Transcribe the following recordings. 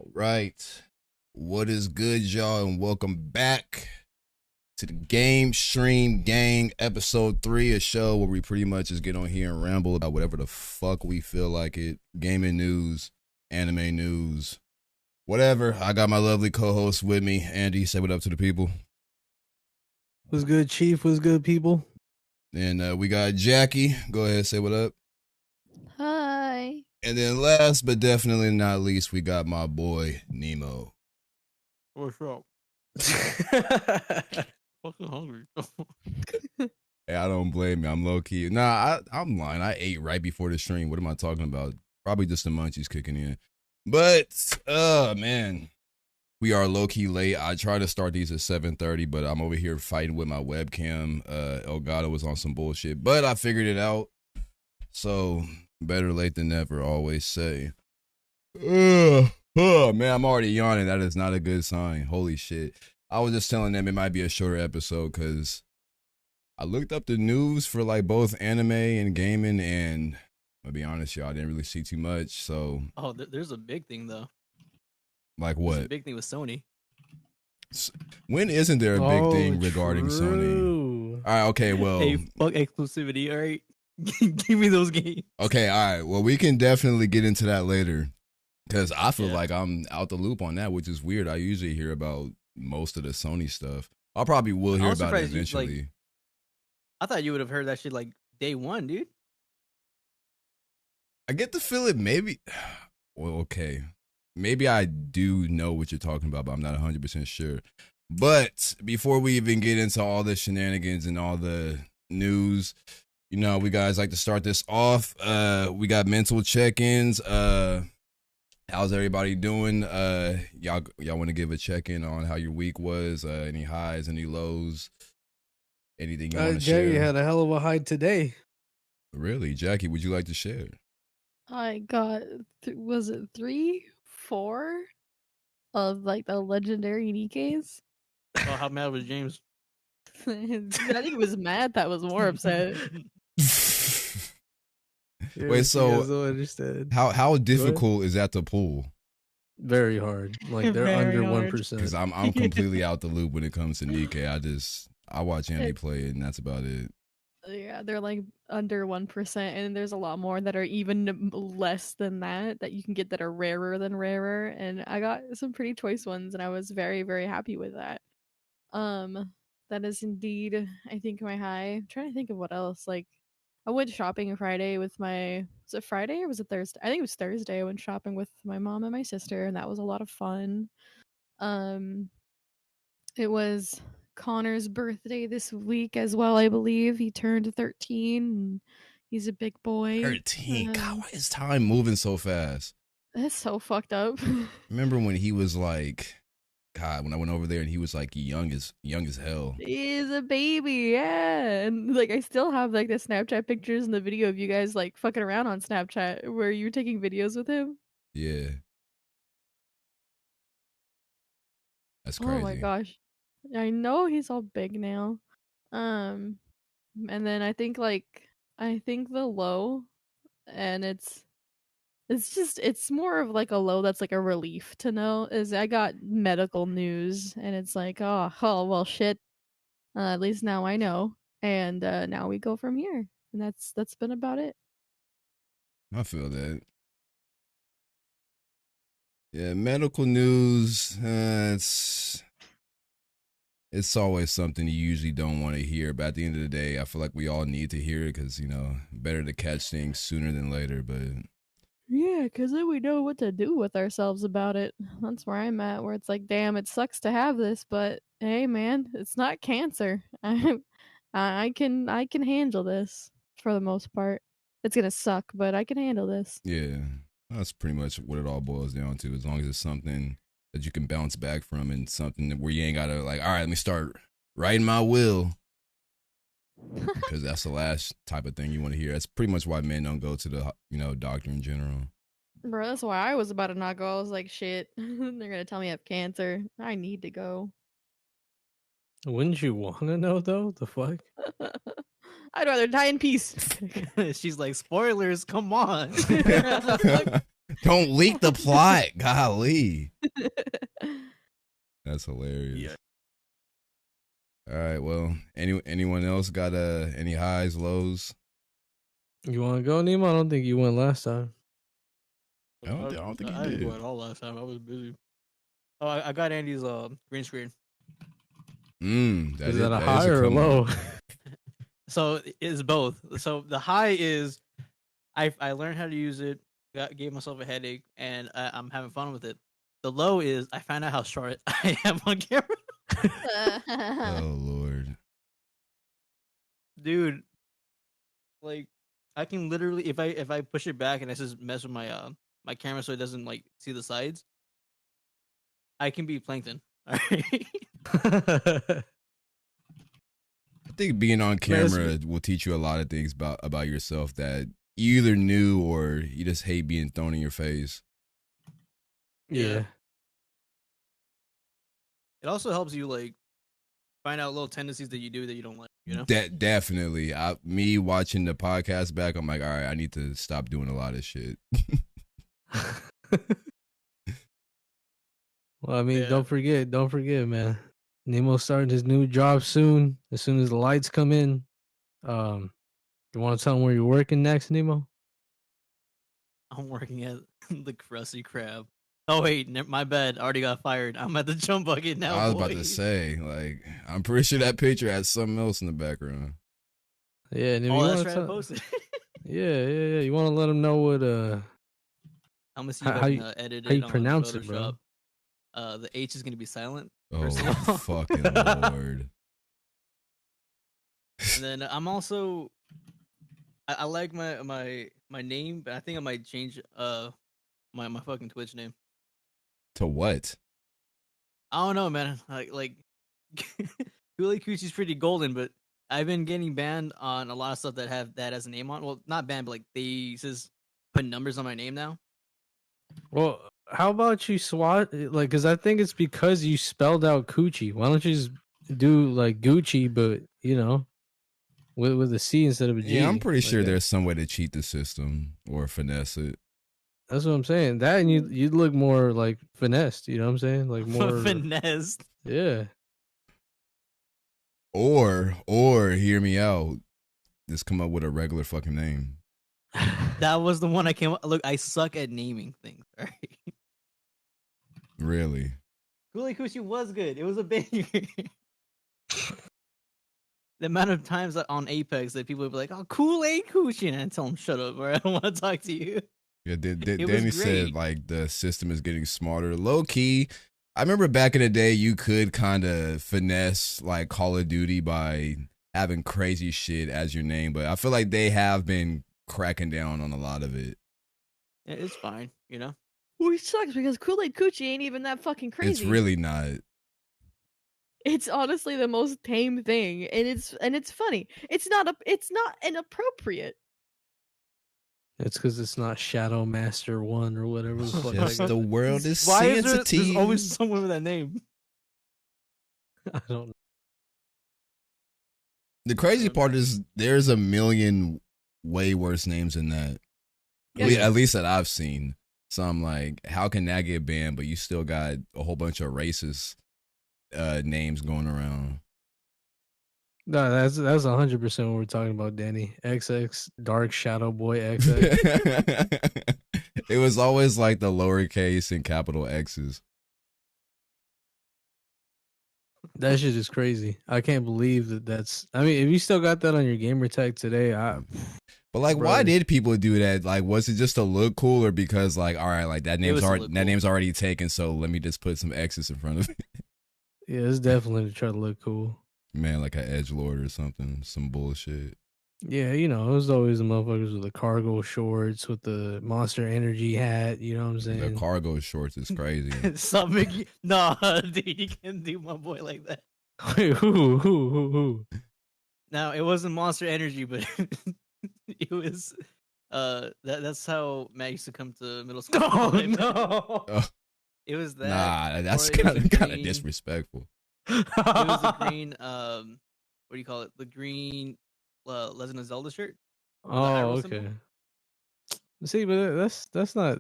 All right. What is good, y'all, and welcome back to the Game Stream Gang episode 3, a show where we pretty much just get on here and ramble about whatever the fuck we feel like it. Gaming news, anime news, whatever. I got my lovely co-host with me. Andy, say what up to the people. What's good, Chief? What's good, people? And we got Jaqi. Go ahead, say what up. Hi. And then last but definitely not least, we got my boy Nemo. What's up? Fucking hungry. Hey, I don't blame you. I'm low key. Nah, I'm lying. I ate right before the stream. What am I talking about? Probably just the munchies kicking in. But man, we are low key late. I try to start these at 7:30, but I'm over here fighting with my webcam. Elgato was on some bullshit, but I figured it out. So better late than never, always say. Oh man, I'm already yawning. That is not a good sign. Holy shit. I was just telling them it might be a shorter episode because I looked up the news for like both anime and gaming, and I'll be honest, y'all, I didn't really see too much. So, There's a big thing though. like There's what? a big thing with Sony. When isn't there a big thing regarding Sony? All right, okay, well, Hey, fuck exclusivity. All right, give me those games. okay, all right. Well, we can definitely get into that later because I feel like I'm out the loop on that, which is weird. I usually hear about most of the Sony stuff. I probably will hear was about it surprised you, like, eventually. I thought you would have heard that shit like day one, dude. I get the feeling maybe, well, okay, maybe I do know what you're talking about, but I'm not 100% sure. But before we even get into all the shenanigans and all the news, you know, we guys like to start this off. We got mental check-ins. How's everybody doing? Y'all want to give a check-in on how your week was? Any highs, any lows? Anything you want to share? Jaqi had a hell of a high today. Really? Jaqi, would you like to share? I got, was it 3, 4 of like the legendary Nikes? Oh, how mad was James? I think it was Matt that was more upset. Yeah, Wait, so you guys don't understand. how difficult is that to pull? Very hard. Like they're Very under hard. 1%. Because I'm completely out the loop when it comes to Nikkei. I watch Andy play it, and that's about it. Yeah, they're like under 1%, and there's a lot more that are even less than that you can get that are rarer than rarer. And I got some pretty choice ones, and I was very, very happy with that. That is indeed, I think, my high. I'm trying to think of what else. Like, I went shopping Friday with was it Friday or was it Thursday? I think it was Thursday. I went shopping with my mom and my sister, and that was a lot of fun. It was Connor's birthday this week as well, I believe. He turned 13, and he's a big boy. 13. God, why is time moving so fast? That's so fucked up. Remember when he was like, God, when I went over there and he was like young as hell. He's a baby, yeah. And like I still have like the Snapchat pictures and the video of you guys like fucking around on Snapchat where you were taking videos with him. Yeah. That's crazy. Oh my gosh. I know he's all big now. And then I think the low, and it's more of like a low that's like a relief to know, is I got medical news, and it's like, oh well shit. At least now I know. And now we go from here. And that's been about it. I feel that. Yeah, medical news, it's always something you usually don't want to hear, but at the end of the day, I feel like we all need to hear it because, you know, better to catch things sooner than later, but... Yeah, because then we know what to do with ourselves about it. That's where I'm at, where it's like, damn, it sucks to have this, but hey, man, it's not cancer. I can handle this for the most part. It's gonna suck, but I can handle this. Yeah, that's pretty much what it all boils down to. As long as it's something that you can bounce back from and something where you ain't gotta like, all right, let me start writing my will. Because that's the last type of thing you want to hear. That's pretty much why men don't go to the, you know, doctor in general. Bro, that's why I was about to not go. I was like, shit, they're gonna tell me I have cancer. I need to go. Wouldn't you want to know, though? The fuck? I'd rather die in peace. She's like, spoilers, come on. Don't leak the plot. Golly. That's hilarious. Yeah. All right. Well, anyone else got any highs, lows? You want to go, Nemo? I don't think you went last time. I don't think you I did. didn't go at all last time. I was busy. Oh, I got Andy's green screen. Is that a high or a low? So it's both. So the high is I learned how to use it, gave myself a headache, and I'm having fun with it. The low is I found out how short I am on camera. Oh Lord, Dude, like I can literally if I push it back and I just mess with my my camera so it doesn't like see the sides, I can be plankton. All right. I think being on camera will teach you a lot of things about yourself that you either knew or you just hate being thrown in your face. Yeah. It also helps you like find out little tendencies that you do that you don't like, you know? Definitely. Me watching the podcast back, I'm like, all right, I need to stop doing a lot of shit. Well, I mean, don't forget, man. Nemo's starting his new job soon. As soon as the lights come in, you want to tell him where you're working next, Nemo? I'm working at the Krusty Krab. Oh wait, my bad. I already got fired. I'm at the jump bucket now. I was about to say, like, I'm pretty sure that picture had something else in the background. Yeah, Nemo. Oh, that's right. I posted. Yeah. You want to let him know what I'm gonna see if I can edit it. How you on pronounce Photoshop. it, bro? The H is gonna be silent. Oh fucking Lord! And then I'm also, I like my name, but I think I might change my fucking Twitch name. To what? I don't know, man. Like KoolaidKoochie's pretty golden, but I've been getting banned on a lot of stuff that have that as a name on. Well, not banned, but like they just put numbers on my name now. Well, how about you swat? Like, because I think it's because you spelled out coochie. Why don't you just do like Gucci, but you know, with a C instead of a G? Yeah, I'm pretty like sure that. there's some way to cheat the system or finesse it. That's what I'm saying. That and you'd look more like finessed. You know what I'm saying? Like more finessed. Yeah. Or hear me out. Just come up with a regular fucking name. That was the one I came. Look, I suck at naming things. Right? Really? KoolaidKoochie was good. It was a banger. The amount of times that on Apex that people would be like, "Oh, KoolaidKoochie," and I tell them, "Shut up, or I don't want to talk to you." Yeah, Danny said like the system is getting smarter. Low key, I remember back in the day you could kind of finesse like Call of Duty by having crazy shit as your name, but I feel like they have been cracking down on a lot of it. Yeah, it's fine, you know. Which sucks because KoolaidKoochie ain't even that fucking crazy. It's really not. It's honestly the most tame thing, and it's funny. It's not inappropriate. It's because it's not Shadow Master 1 or whatever the fuck. Just the world is Why is sensitive. there's always someone with that name? I don't know. The crazy part is there's a million way worse names than that. Yeah. At least that I've seen. So I'm like, how can that get banned? But you still got a whole bunch of racist names going around. No, that's 100% what we're talking about, Danny. XX Dark Shadow Boy XX. It was always like the lowercase and capital X's. That shit is crazy. I can't believe that's. I mean, if you still got that on your gamer tag today, But like, Bro. why did people do that? Like, was it just to look cool, or because like, all right, like that name's already taken, so let me just put some X's in front of it. Yeah, it's definitely to try to look cool. Man, like an edgelord or something, some bullshit. Yeah, you know, it was always the motherfuckers with the cargo shorts, with the Monster Energy hat. You know what I'm saying? The cargo shorts is crazy. Stop making no, dude. You can't do my boy like that. Wait, who? Now it wasn't Monster Energy, but it was. That's how Matt used to come to middle school. Oh no! Oh. It was that. Nah, that's or it was kind of green- disrespectful. It was the green. What do you call it? The green Legend of Zelda shirt. Oh, arrow okay. symbol? See, but that's not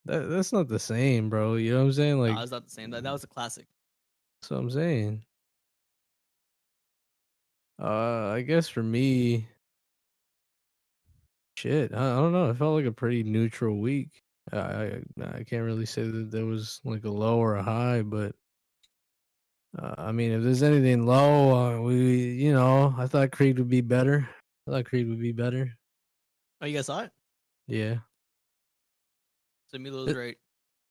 That's not the same, bro. You know what I'm saying? Like, No, it's not the same. That was a classic. that's what I'm saying. I guess for me, shit, I don't know. It felt like a pretty neutral week. I can't really say that there was like a low or a high, but I mean, if there's anything low, I thought Creed would be better. I thought Creed would be better. Oh, you guys saw it? Yeah. So Milo's right.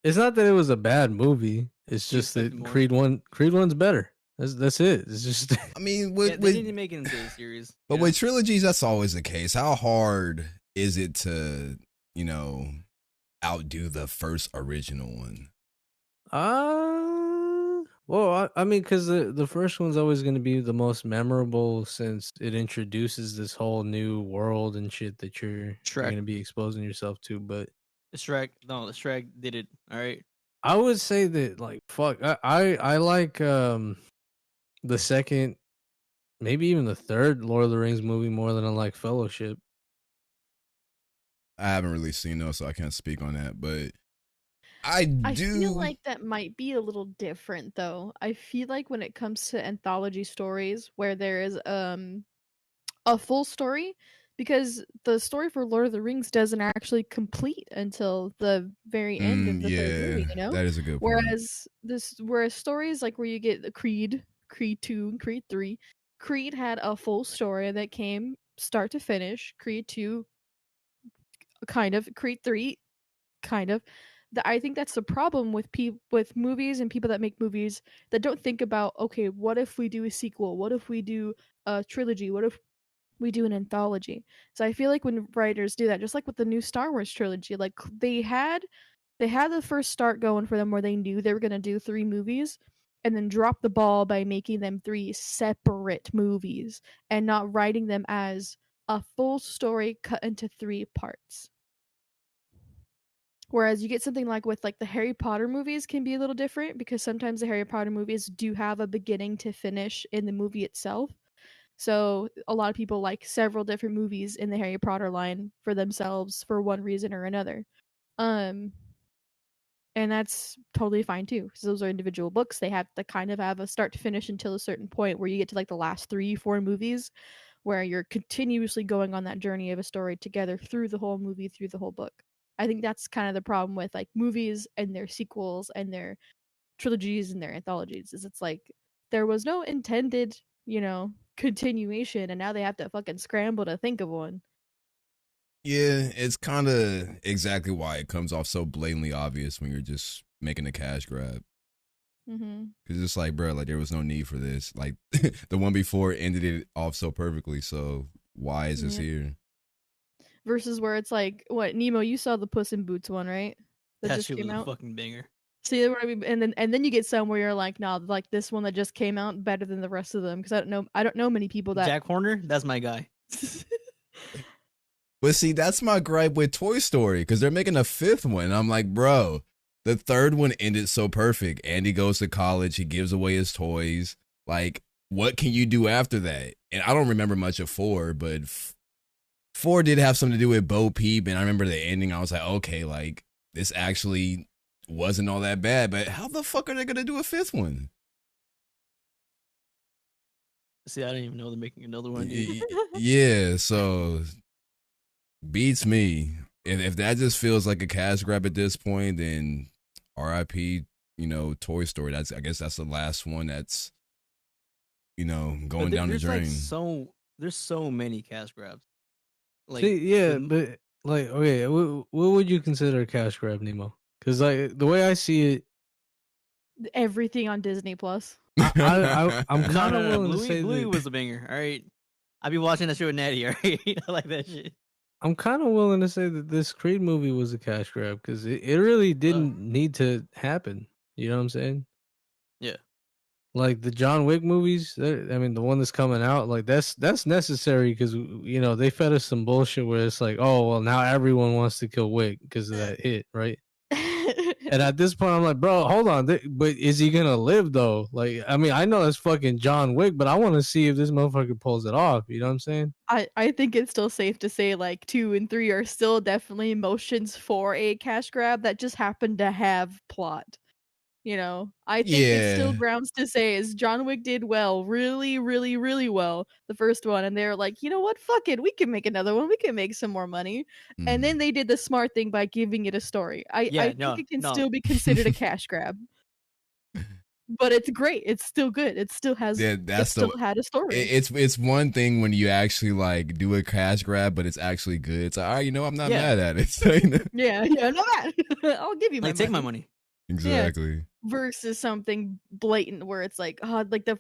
It's not that it was a bad movie. It's You just that expected more? Creed 1's better. That's it. It's just I mean, Yeah, they need to make it into a series. but you know? with trilogies, that's always the case. How hard is it to, outdo the first original one? well, I mean, because the first one's always going to be the most memorable since it introduces this whole new world and shit that you're going to be exposing yourself to. But Shrek did it. All right. I would say that, like, fuck, I like the second, maybe even the third Lord of the Rings movie more than I like Fellowship. I haven't really seen those, so I can't speak on that. But I feel like that might be a little different, though. I feel like when it comes to anthology stories where there is a full story, because the story for Lord of the Rings doesn't actually complete until the very end of the third movie, that is a good point. Whereas stories like where you get the Creed 2, and Creed 3, Creed had a full story that came start to finish. Creed 2, kind of. Creed 3, kind of. I think that's the problem with movies and people that make movies that don't think about, okay, what if we do a sequel? What if we do a trilogy? What if we do an anthology? So I feel like when writers do that, just like with the new Star Wars trilogy, like they had the first start going for them where they knew they were going to do 3 movies and then drop the ball by making them 3 separate movies and not writing them as a full story cut into 3 parts. Whereas you get something like with like the Harry Potter movies can be a little different because sometimes the Harry Potter movies do have a beginning to finish in the movie itself. So a lot of people like several different movies in the Harry Potter line for themselves for one reason or another. And that's totally fine too, because those are individual books. They have to kind of have a start to finish until a certain point where you get to like the last 3-4 movies where you're continuously going on that journey of a story together through the whole movie, through the whole book. I think that's kind of the problem with like movies and their sequels and their trilogies and their anthologies is it's like there was no intended, continuation, and now they have to fucking scramble to think of one. Yeah, it's kind of exactly why it comes off so blatantly obvious when you're just making a cash grab. Because it's like, bro, like there was no need for this. Like the one before ended it off so perfectly, so why is this here? Versus where it's like, what, Nemo, you saw the Puss in Boots one, right? That just came out. Fucking banger. See what I mean? And then you get some where you're like, nah, like this one that just came out better than the rest of them because I don't know many people that Jack Horner, that's my guy. But see, that's my gripe with Toy Story because they're making a 5th one. And I'm like, bro, the 3rd one ended so perfect. Andy goes to college, he gives away his toys. Like, what can you do after that? And I don't remember much of 4, but 4 did have something to do with Bo Peep, and I remember the ending. I was like, okay, like this actually wasn't all that bad. But how the fuck are they gonna do a 5th one? See, I didn't even know they're making another one. Yeah, so beats me. If that just feels like a cash grab at this point, then R.I.P. Toy Story. I guess that's the last one that's going down the drain. There's so many cash grabs. Like, see, yeah, but like, okay, what would you consider a cash grab, Nemo? Because like the way I see it, everything on Disney Plus. I'm kind of willing to say Bluey was a banger. All right, I'd be watching that show with Natty. All right, I like that shit. I'm kind of willing to say that this Creed movie was a cash grab because it really didn't need to happen. You know what I'm saying? Yeah. Like the John Wick movies, I mean, the one that's coming out, like that's necessary because they fed us some bullshit where it's like, oh well, now everyone wants to kill Wick because of that hit, right? And at this point, I'm like, bro, hold on. But is he gonna live though? Like, I mean, I know it's fucking John Wick, but I want to see if this motherfucker pulls it off. You know what I'm saying? I think it's still safe to say like 2 and 3 are still definitely motions for a cash grab that just happened to have plot. You know, I think it's still Yeah. grounds to say is John Wick did well, really, really, really well, the first one, and they're like, you know what, fuck it, we can make another one, we can make some more money, and then they did the smart thing by giving it a story. I think it can still be considered a cash grab, but it's great. It's still good. It still has. Yeah, it still had a story. It's one thing when you actually like do a cash grab, but it's actually good. It's like, all right, you know, I'm not mad at it. Yeah, I'm not mad. I'll give you my Like, take my money. Exactly. Versus something blatant where it's like, oh, like the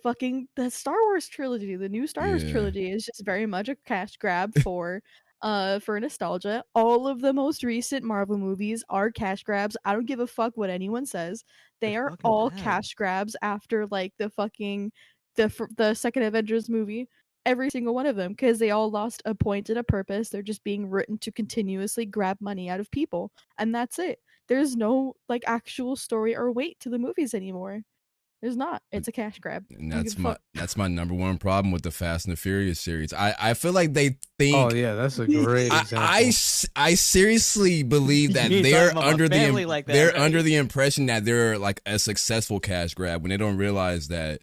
Star Wars trilogy, the new Star Wars trilogy is just very much a cash grab for nostalgia. All of the most recent Marvel movies are cash grabs. I don't give a fuck what anyone says. They They're are fucking all bad. cash grabs after like the second Avengers movie. Every single one of them, because they all lost a point and a purpose. They're just being written to continuously grab money out of people, and that's it. There's no like actual story or weight to the movies anymore. There's not. It's a cash grab. And that's my number one problem with the Fast and the Furious series. I feel like they think. Oh yeah, that's a great example. I seriously believe that You they're talking about under my family like that, they're right? under the impression that they're like a successful cash grab when they don't realize that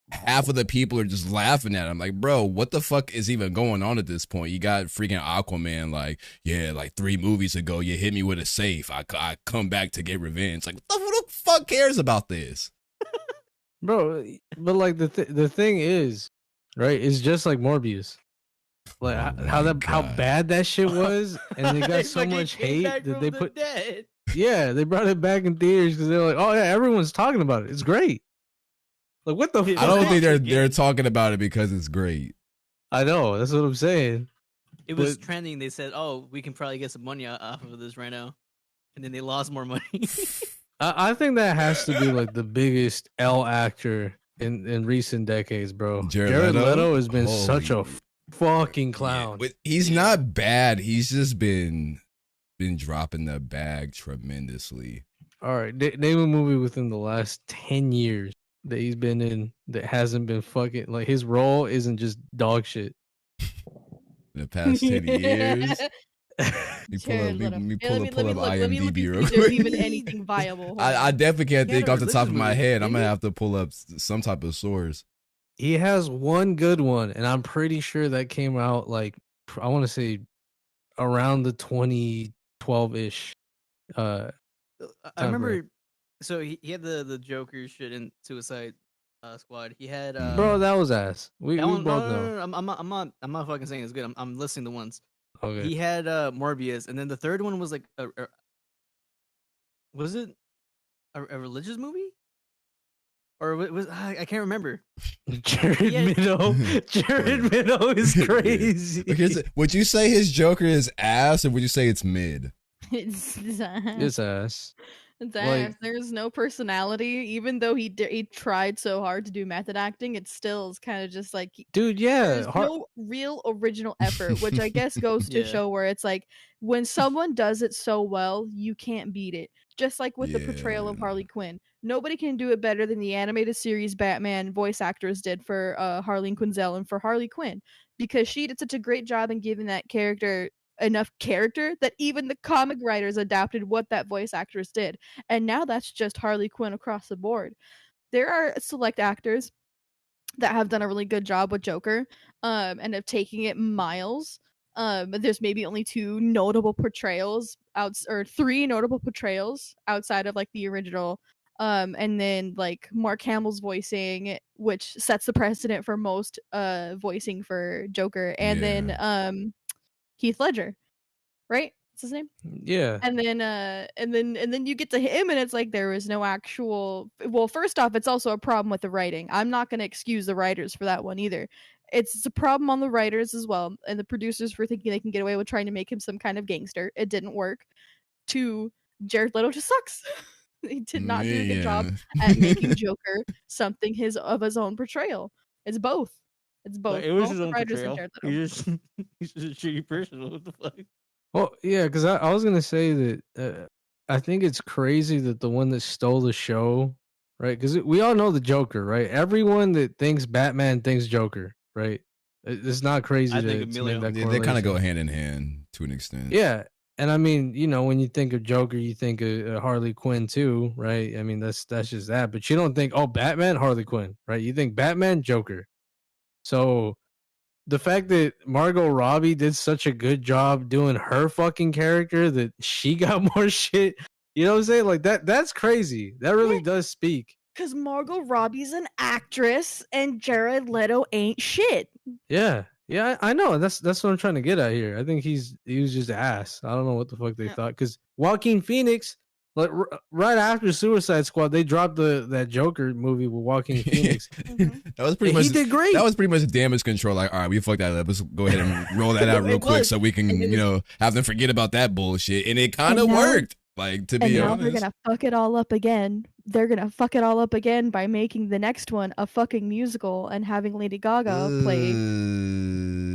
half of the people are just laughing at them. Like, bro, what the fuck is even going on at this point? You got freaking Aquaman, like, yeah, like 3 movies ago, you hit me with a safe. I come back to get revenge. Like, who the fuck cares about this? Bro, but like the thing is, right? It's just like Morbius. Like how bad that shit was, and they got so much hate that they put. Yeah, they brought it back in theaters because they're like, oh yeah, everyone's talking about it. It's great. Like what the? I don't think they're talking about it because it's great. I know, that's what I'm saying. It was trending. They said, "Oh, we can probably get some money off of this right now," and then they lost more money. I think that has to be like the biggest L actor in recent decades, bro. Jared Leto has been such a fucking clown. Yeah, he's not bad. He's just been dropping the bag tremendously. All right, name a movie within the last 10 years that he's been in that hasn't been fucking like his role isn't just dog shit. In the past 10 years. Let me pull up IMDb real quick. Even anything viable. I definitely can't think off the top of my head. I'm gonna have to pull up some type of source. He has one good one, and I'm pretty sure that came out like I want to say around the 2012-ish. I remember. So he had the Joker shit in Suicide Squad. He had bro, that was ass. We both know. No, I'm not fucking saying it's good. I'm listing the ones. Okay. He had Morbius, and then the third one was like was it a religious movie? Or was I can't remember. Jared Minnow is crazy. Would you say his Joker is ass, or would you say it's mid? It's ass. It's ass. There's no personality, even though he tried so hard to do method acting. It still is kind of just like, dude, yeah, there's no real original effort, which I guess goes to show where it's like when someone does it so well, you can't beat it. Just like with the portrayal of Harley Quinn, nobody can do it better than the animated series Batman voice actors did for Harley Quinzel and for Harley Quinn, because she did such a great job in giving that character enough character that even the comic writers adapted what that voice actress did, and now that's just Harley Quinn across the board. There are select actors that have done a really good job with Joker and of taking it miles. There's maybe only 2 notable portrayals or 3 notable portrayals outside of like the original, and then like Mark Hamill's voicing, which sets the precedent for most voicing for Joker, and then Heath Ledger, right? What's his name? Yeah. And then you get to him, and it's like there was no actual. Well, first off, it's also a problem with the writing. I'm not going to excuse the writers for that one either. It's a problem on the writers as well, and the producers for thinking they can get away with trying to make him some kind of gangster. It didn't work. 2, Jared Leto just sucks. He did not do a good job at making Joker something of his own portrayal. It's both. It's both. It was both his own portrayal. He's just a shitty person. What the fuck? Well, yeah, because I was gonna say that I think it's crazy that the one that stole the show, right? Because we all know the Joker, right? Everyone that thinks Batman thinks Joker, right? It's not crazy I think to Emilio. make that They kind of go correlation. hand in hand to an extent. Yeah, and I mean, when you think of Joker, you think of Harley Quinn too, right? I mean, that's just that. But you don't think, oh, Batman, Harley Quinn, right? You think Batman, Joker. So the fact that Margot Robbie did such a good job doing her fucking character that she got more shit, you know what I'm saying? Like that's crazy. That really does speak. Because Margot Robbie's an actress and Jared Leto ain't shit. Yeah. Yeah, I know. That's what I'm trying to get at here. I think he was just ass. I don't know what the fuck they thought. Because Joaquin Phoenix, like right after Suicide Squad, they dropped that Joker movie with Joaquin Phoenix. That was pretty much. He did great. That was pretty much damage control. Like, all right, we fucked that up. Let's go ahead and roll that out real quick so we can, have them forget about that bullshit. And it kind of worked. Like, to be honest. And now they're gonna fuck it all up again. They're gonna fuck it all up again by making the next one a fucking musical and having Lady Gaga play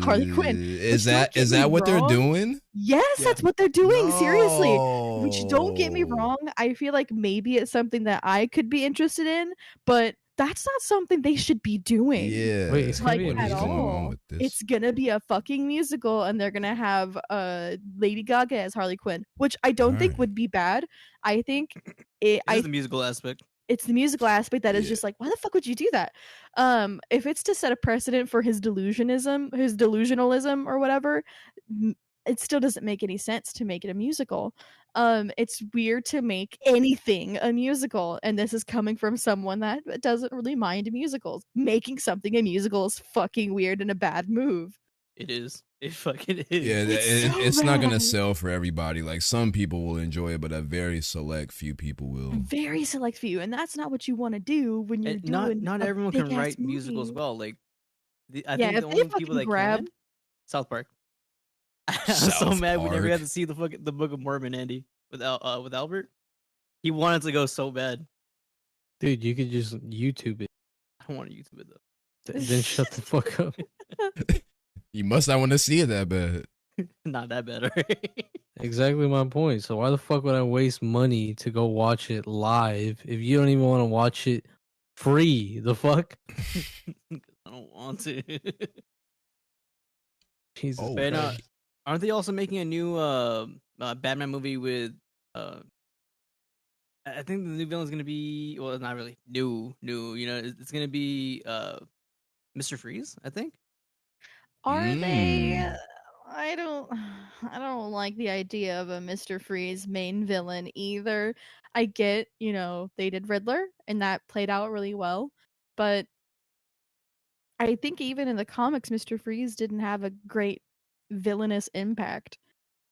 Harley Quinn. Is that what they're doing? Yes, that's what they're doing. Seriously. Which, don't get me wrong, I feel like maybe it's something that I could be interested in, but that's not something they should be doing. Yeah. Wait, it's Like, gonna be at all. It's gonna be a fucking musical, and they're gonna have Lady Gaga as Harley Quinn, which I don't think would be bad. I think It's the musical aspect. It's the musical aspect that is just like, why the fuck would you do that? If it's to set a precedent for his delusionalism or whatever, it still doesn't make any sense to make it a musical. It's weird to make anything a musical, and this is coming from someone that doesn't really mind musicals. Making something a musical is fucking weird and a bad move. It is. It fucking is. Yeah, It's so not gonna bad. sell for everybody. Like, some people will enjoy it, but a very select few people will. Very select few, and that's not what you want to do when you're And doing. not a everyone can big-ass write musicals movie. well. Like, I Yeah, think if the they only people fucking that can. South Park. I'm so South mad we never Park. got to see the Book of Mormon, Andy, with Albert. He wanted to go so bad. Dude, you could just YouTube it. I don't want to YouTube it though. Then shut the fuck up. You must not want to see it that bad. Not that bad, right? Exactly my point. So why the fuck would I waste money to go watch it live if you don't even want to watch it free? The fuck? I don't want to. Jesus. Oh, But, okay. aren't they also making a new Batman movie with? I think the new villain is gonna be, well, not really new. It's gonna be Mr. Freeze. I think. Are they? Mm. I don't like the idea of a Mr. Freeze main villain either. I get, they did Riddler and that played out really well, but I think even in the comics, Mr. Freeze didn't have a great villainous impact.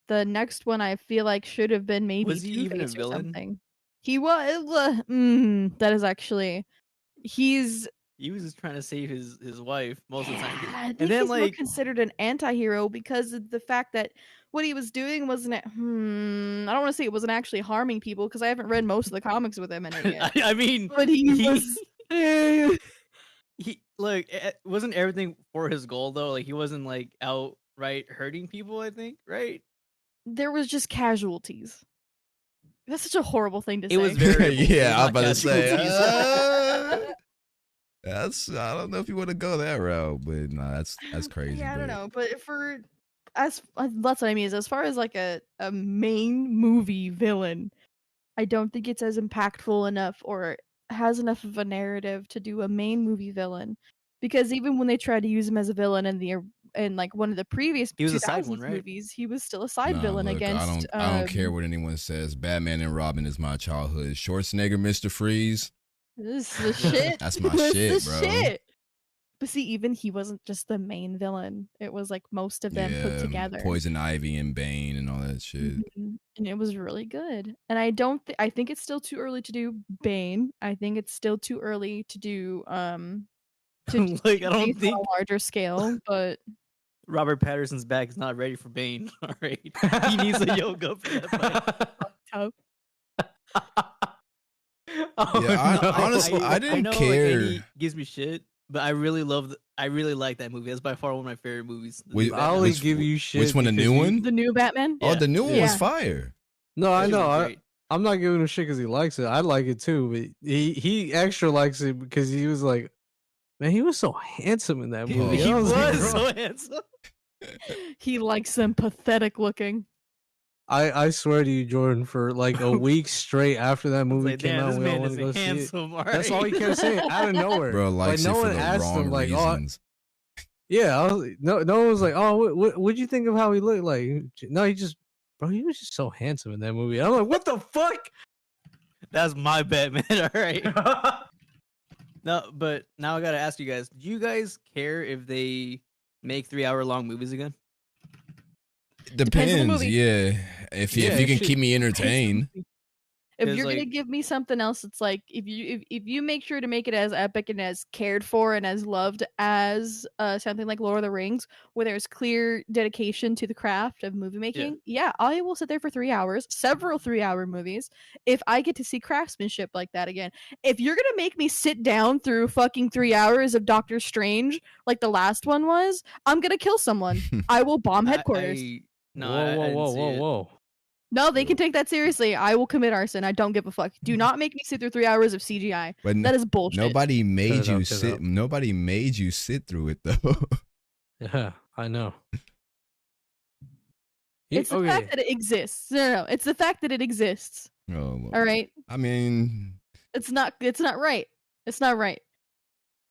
The next one I feel like should have been maybe Was he even a Two-Face or villain? something. He was. That is actually. He was just trying to save his wife most of the time. I think And then he's more like considered an anti-hero because of the fact that what he was doing wasn't. I don't want to say it wasn't actually harming people because I haven't read most of the comics with him in it yet. I mean, But he was. he like it wasn't everything for his goal though. Like he wasn't like outright hurting people. I think right. There was just casualties. That's such a horrible thing to say. It was very Yeah, I was about to say. casualties. I don't know if you want to go that route, but no, that's crazy. Yeah, I don't but- know, but that's what I mean is as far as like a main movie villain, I don't think it's as impactful enough or has enough of a narrative to do a main movie villain. Because even when they tried to use him as a villain in like one of the previous He was a side 2000s one, right? movies, he was still a side Nah, villain look, against. I don't care what anyone says. Batman and Robin is my childhood. Schwarzenegger, Mr. Freeze. This is the shit. That's my This shit, is bro. shit. But see, even he wasn't just the main villain. It was like most of them put together. Poison Ivy and Bane and all that shit. Mhm. And it was really good. And I don't I think it's still too early to do Bane. I think it's still too early to do Like I don't Bane think on a larger scale, but Robert Patterson's back is not ready for Bane. All right, he needs a yoga for that fight. tough. Oh, Yeah, no. honestly, I didn't know, care. Like, Andy gives me shit, but I really like that movie. That's by far one of my favorite movies. The Wait, new I Batman. only Which- give you shit. Which one, the because new you- one? The new Batman? Oh, the new one was Yeah. fire. No, I That shit know. was I, great. I'm not giving him shit because he likes it. I like it too, but he extra likes it because he was like, man, he was so handsome in that movie. He I was like, bro, so handsome. He likes them pathetic looking. I swear to you, Jordan, for like a week straight after that movie Like, came damn, out, this we all man went to go is see it. handsome. That's all he kept saying out of nowhere. Bro likes like, no it for one the asked wrong him, like, reasons. yeah, I was, no one was like, oh, what'd you think of how he looked? Like, no, he was just so handsome in that movie. I'm like, what the fuck? That's my bet, man. All right. No, but now I gotta ask you guys: do you guys care if they make 3-hour long movies again? Depends on the Depends, movie. yeah. If Yeah, you can shit. keep me entertained. If 'Cause, you're gonna like- give me something else, it's like if you make sure to make it as epic and as cared for and as loved as something like Lord of the Rings, where there's clear dedication to the craft of movie making, yeah, I will sit there for 3 hours, several 3-hour movies, if I get to see craftsmanship like that again. If you're gonna make me sit down through fucking 3 hours of Doctor Strange like the last one was, I'm gonna kill someone. I will bomb headquarters. Whoa. No, they can take that seriously. I will commit arson. I don't give a fuck. Do not make me sit through 3 hours of CGI. But That is bullshit. nobody made it you up, cut it sit. up. Nobody made you sit through it though. Yeah, I know. It's the fact that it exists. No, it's the fact that it exists. Oh, well, All right. I mean, It's not right. It's not right.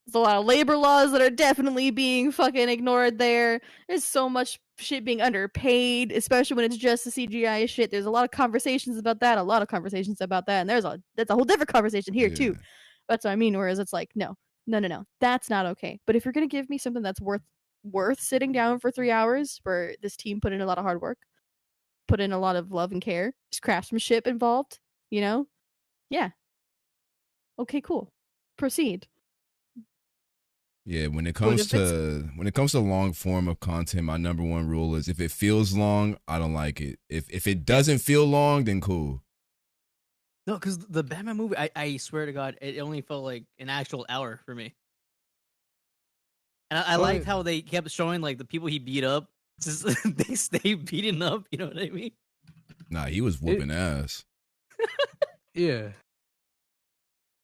There's a lot of labor laws that are definitely being fucking ignored there. There's so much shit being underpaid, especially when it's just the CGI shit. There's a lot of conversations about that, and that's a whole different conversation here too. yeah. That's what I mean. Whereas it's like, no, that's not okay. But if you're gonna give me something that's worth sitting down for 3 hours, where this team put in a lot of hard work, put in a lot of love and care, there's craftsmanship involved, yeah. Okay, cool. Proceed. Yeah, when it comes to long form of content, my number one rule is if it feels long, I don't like it. If it doesn't feel long, then cool. No, because the Batman movie, I swear to God, it only felt like an actual hour for me. And I liked how they kept showing like the people he beat up. Just they stay beating up. You know what I mean? Nah, he was whooping ass. Yeah.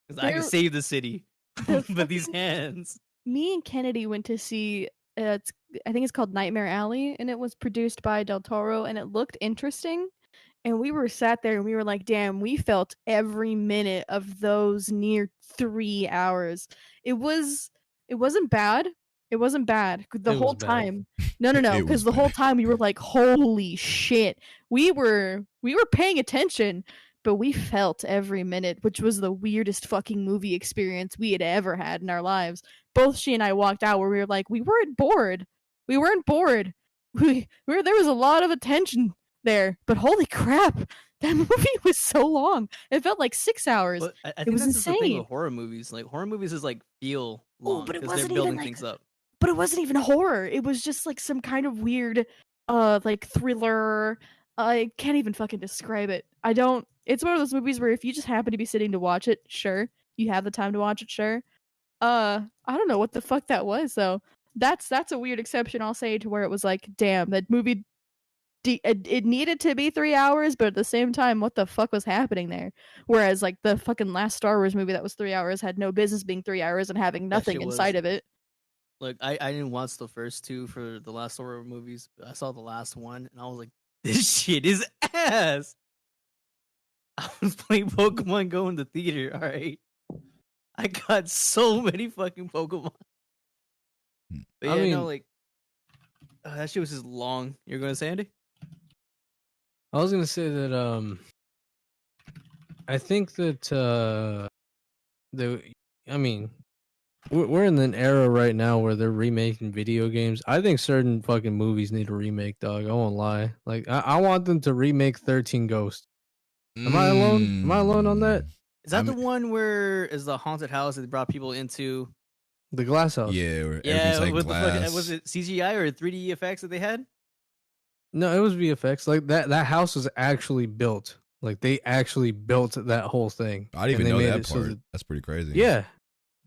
Because I can save the city, but these hands. Me and Kennedy went to see I think it's called Nightmare Alley, and it was produced by Del Toro, and it looked interesting. And we were sat there and we were like, damn, we felt every minute of those near 3 hours. It wasn't bad. It wasn't bad the It whole was bad. time. No, It because was the whole bad. time we were like, holy shit. We were paying attention, but we felt every minute, which was the weirdest fucking movie experience we had ever had in our lives. Both she and I walked out where we were like, we weren't bored. We weren't bored. There was a lot of attention there, but holy crap, that movie was so long. It felt like 6 hours. But I think was that's just the thing insane. with horror movies. Like horror movies is like feel long but it because they're wasn't building even, like, things up. But it wasn't even horror. It was just like some kind of weird like thriller. I can't even fucking describe it. It's one of those movies where if you just happen to be sitting to watch it, sure. You have the time to watch it, sure. I don't know what the fuck that was though. That's a weird exception, I'll say, to where it was like, damn, that movie it needed to be 3 hours, but at the same time, what the fuck was happening there? Whereas like the fucking last Star Wars movie that was 3 hours had no business being 3 hours and having That nothing shit was- inside of it. Like I didn't watch the first two for the last horror movies. But I saw the last one and I was like, this shit is ass. I was playing Pokemon Go in the theater. All right, I got so many fucking Pokemon. But yeah, I mean- no, like that shit was just long. You're gonna say, Andy? I was gonna say that I think that we're in an era right now where they're remaking video games. I think certain fucking movies need a remake, dog. I won't lie. Like I want them to remake 13 Ghosts. Am I alone? Am I alone on that? Is that I the mean- one where is the haunted house that they brought people into? The Glass House. Yeah, where Yeah, everything's like with the glass. fucking, was it CGI or 3D effects that they had? No, it was VFX. Like that house was actually built. Like they actually built that whole thing. I didn't And even they know made that it so part. that- That's pretty crazy. Yeah.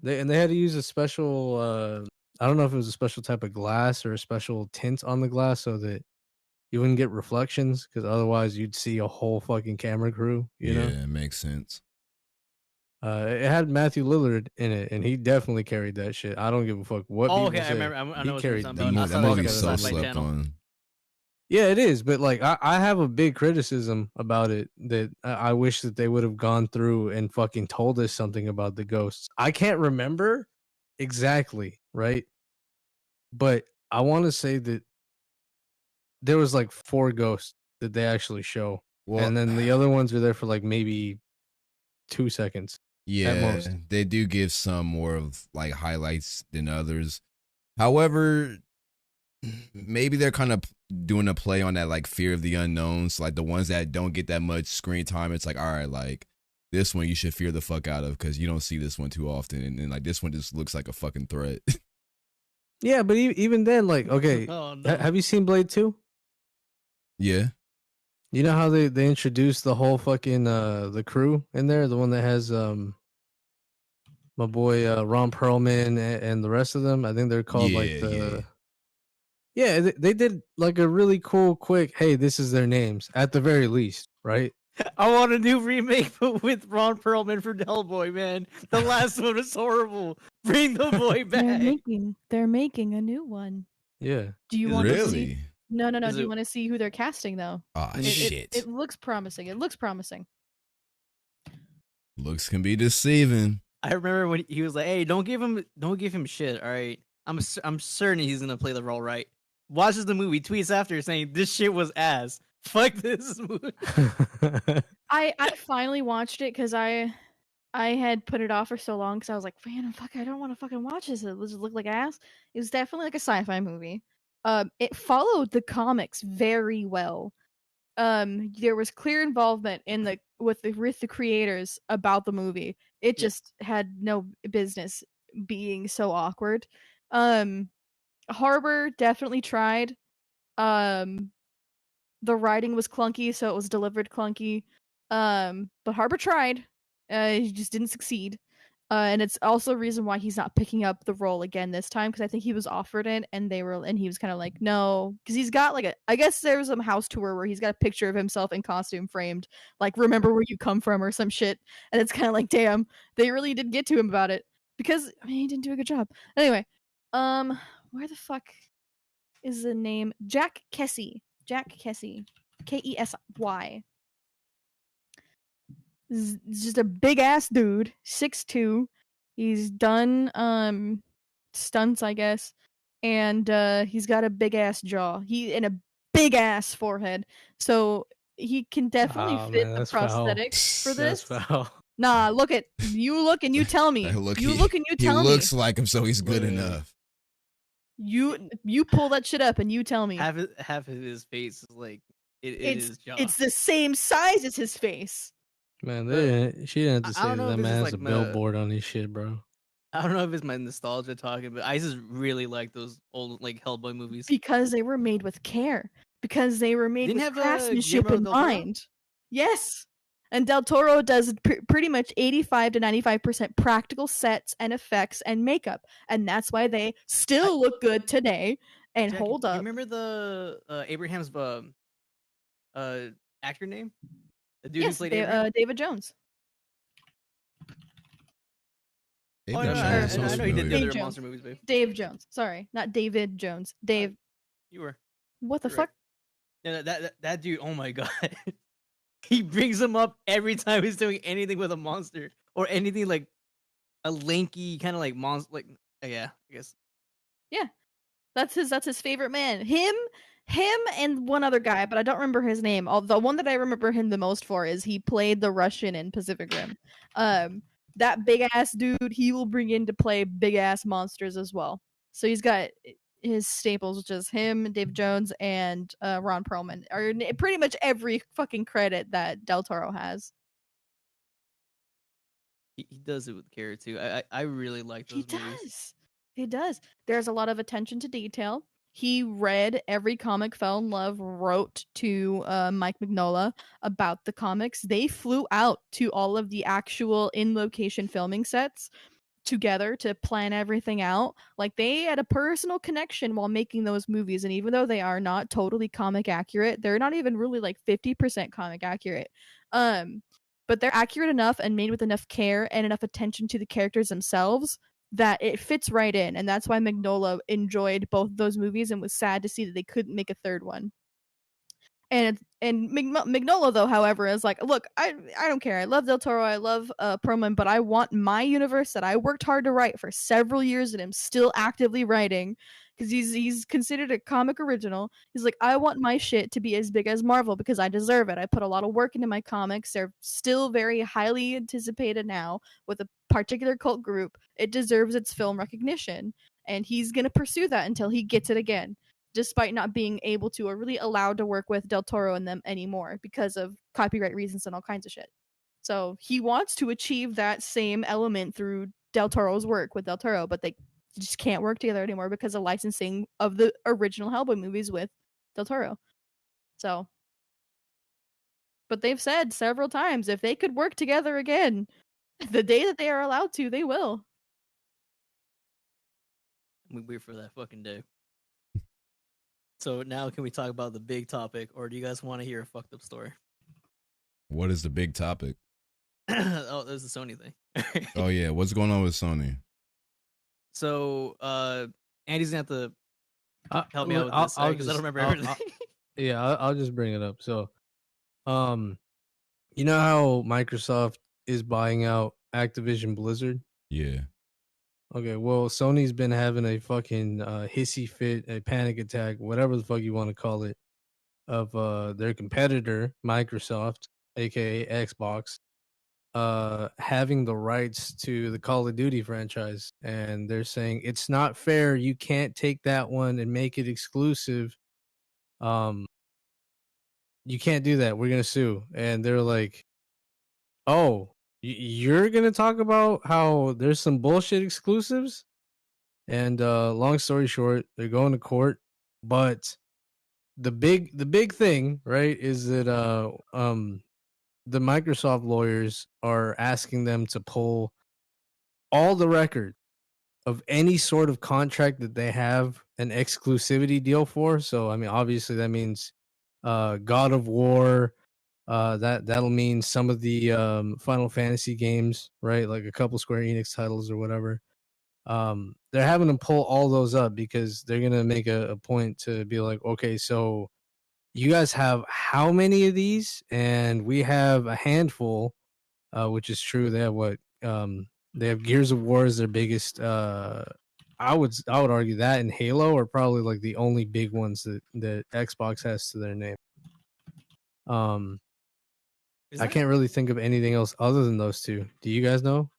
They had to use a special I don't know if it was a special type of glass or a special tint on the glass so that you wouldn't get reflections because otherwise you'd see a whole fucking camera crew. You know, it makes sense. it had Matthew Lillard in it, and he definitely carried that shit. I don't give a fuck what. Oh, people okay, I say. remember. I He know what you're carried talking the about. I That saw that movie's shit so on my slept channel. on. Yeah, it is, but like I have a big criticism about it that I wish that they would have gone through and fucking told us something about the ghosts. I can't remember exactly, right? But I want to say that there was like 4 ghosts that they actually show, Well, and then the other ones are there for like maybe 2 seconds. yeah, most. they do give some more of like highlights than others. However, maybe they're kind of doing a play on that like fear of the unknown. So like the ones that don't get that much screen time, it's like, all right, like this one you should fear the fuck out of because you don't see this one too often, and then like this one just looks like a fucking threat. Yeah, but even then, like, okay, Oh, no. have you seen Blade 2? Yeah, You know how they introduced the whole fucking the crew in there, the one that has my boy Ron Perlman and the rest of them. I think they're called like the they did like a really cool quick, hey, this is their names at the very least, right? I want a new remake, but with Ron Perlman for Hellboy, man. The last one was horrible. Bring the boy back. They're making a new one. Yeah. Do you Is want to see? really? No. Is Do you it- want to see who they're casting though? Ah, It- shit. It looks promising. It looks promising. Looks can be deceiving. I remember when he was like, "Hey, don't give him shit." All right, I'm certain he's gonna play the role right. Watches the movie, tweets after saying this shit was ass. Fuck this movie. I finally watched it because I had put it off for so long because I was like, man, fuck, I don't want to fucking watch this. It just look like ass. It was definitely like a sci-fi movie. It followed the comics very well. There was clear involvement with the creators about the movie. It just had no business being so awkward. Harbor definitely tried. The writing was clunky, so it was delivered clunky. But Harbor tried. He just didn't succeed. And it's also a reason why he's not picking up the role again this time, because I think he was offered it and he was kind of like, no, because he's got like I guess there was a house tour where he's got a picture of himself in costume framed, like remember where you come from or some shit, and it's kind of like, damn, they really did get to him about it because I mean he didn't do a good job. Anyway, where the fuck is the name? Jaqi, Kesey, Kesy. Just a big ass dude, 6'2". He's done stunts, I guess, and he's got a big ass jaw. And a big ass forehead, so he can definitely fit the prosthetics for this. That's foul. Nah, look and you tell me. Look, you he, look and you tell he me. looks like him, so he's good enough. You pull that shit up and you tell me. Half of his face is like it's his jaw. it's the same size as his face. Man, she didn't have to I say don't that. know if That this is man has like a my- billboard on his shit, bro. I don't know if it's my nostalgia talking, but I just really like those old like Hellboy movies. Because they were made with care. Because they were made Didn't with have, craftsmanship Guillermo in del Toro? mind. Yes. And Del Toro does pretty much 85 to 95% practical sets and effects and makeup. And that's why they still look good today and Jaqi, hold up. You remember the Abraham's actor name? The dude Yes, who played Abraham? David Jones. Hey, Oh, that no, man I sounds I know he did the familiar. Dave other Jones. monster movies, babe. Dave Jones. Sorry, not David Jones. Dave. You were. What the Right. fuck? Yeah, that dude, oh my god. He brings him up every time he's doing anything with a monster or anything like a lanky kind of like monster. Like, yeah, I guess. That's his favorite man. Him and one other guy, but I don't remember his name. The one that I remember him the most for is he played the Russian in Pacific Rim. That big ass dude, he will bring in to play big ass monsters as well. So he's got his staples, which is him, Dave Jones, and Ron Perlman, or pretty much every fucking credit that Del Toro has. He does it with care too. I really like those He movies. does. He does. There's a lot of attention to detail. He read every comic, fell in love, wrote to Mike Mignola about the comics. They flew out to all of the actual in-location filming sets. together to plan everything out. Like they had a personal connection while making those movies, and even though they are not totally comic accurate, they're not even really like 50% comic accurate. But they're accurate enough and made with enough care and enough attention to the characters themselves that it fits right in. And that's why Mignola enjoyed both those movies and was sad to see that they couldn't make a third one. And Mignola, though, however, is like, look, I don't care. I love Del Toro. I love Perlman, but I want my universe that I worked hard to write for several years and am still actively writing, because he's considered a comic original. He's like, I want my shit to be as big as Marvel because I deserve it. I put a lot of work into my comics. They're still very highly anticipated now with a particular cult group. It deserves its film recognition, and he's gonna pursue that until he gets it again, despite not being able to or really allowed to work with Del Toro and them anymore because of copyright reasons and all kinds of shit. So he wants to achieve that same element through Del Toro's work with Del Toro, but they just can't work together anymore because of licensing of the original Hellboy movies with Del Toro. So, but they've said several times if they could work together again, the day that they are allowed to, they will. We wait for that fucking day. So now can we talk about the big topic, or do you guys want to hear a fucked up story? What is the big topic? Oh, there's the Sony thing. Oh yeah, what's going on with Sony? So Andy's gonna have to help me out with this because I don't remember everything. I'll just bring it up. So, you know how Microsoft is buying out Activision Blizzard? Yeah. Okay, well, Sony's been having a fucking hissy fit, a panic attack, whatever the fuck you want to call it, of their competitor, Microsoft, aka Xbox, having the rights to the Call of Duty franchise. And they're saying it's not fair. You can't take that one and make it exclusive. You can't do that. We're gonna sue. And they're like, oh, you're gonna talk about how there's some bullshit exclusives? And long story short, they're going to court. But the big thing, right, is that the Microsoft lawyers are asking them to pull all the record of any sort of contract that they have an exclusivity deal for. So I mean, obviously that means God of War. That'll mean some of the Final Fantasy games, right? Like a couple Square Enix titles or whatever. They're having them pull all those up because they're gonna make a point to be like, okay, so you guys have how many of these? And we have a handful, which is true. They have what? They have Gears of War as their biggest. I would argue that, and Halo are probably like the only big ones that Xbox has to their name. I can't really think of anything else other than those two. Do you guys know?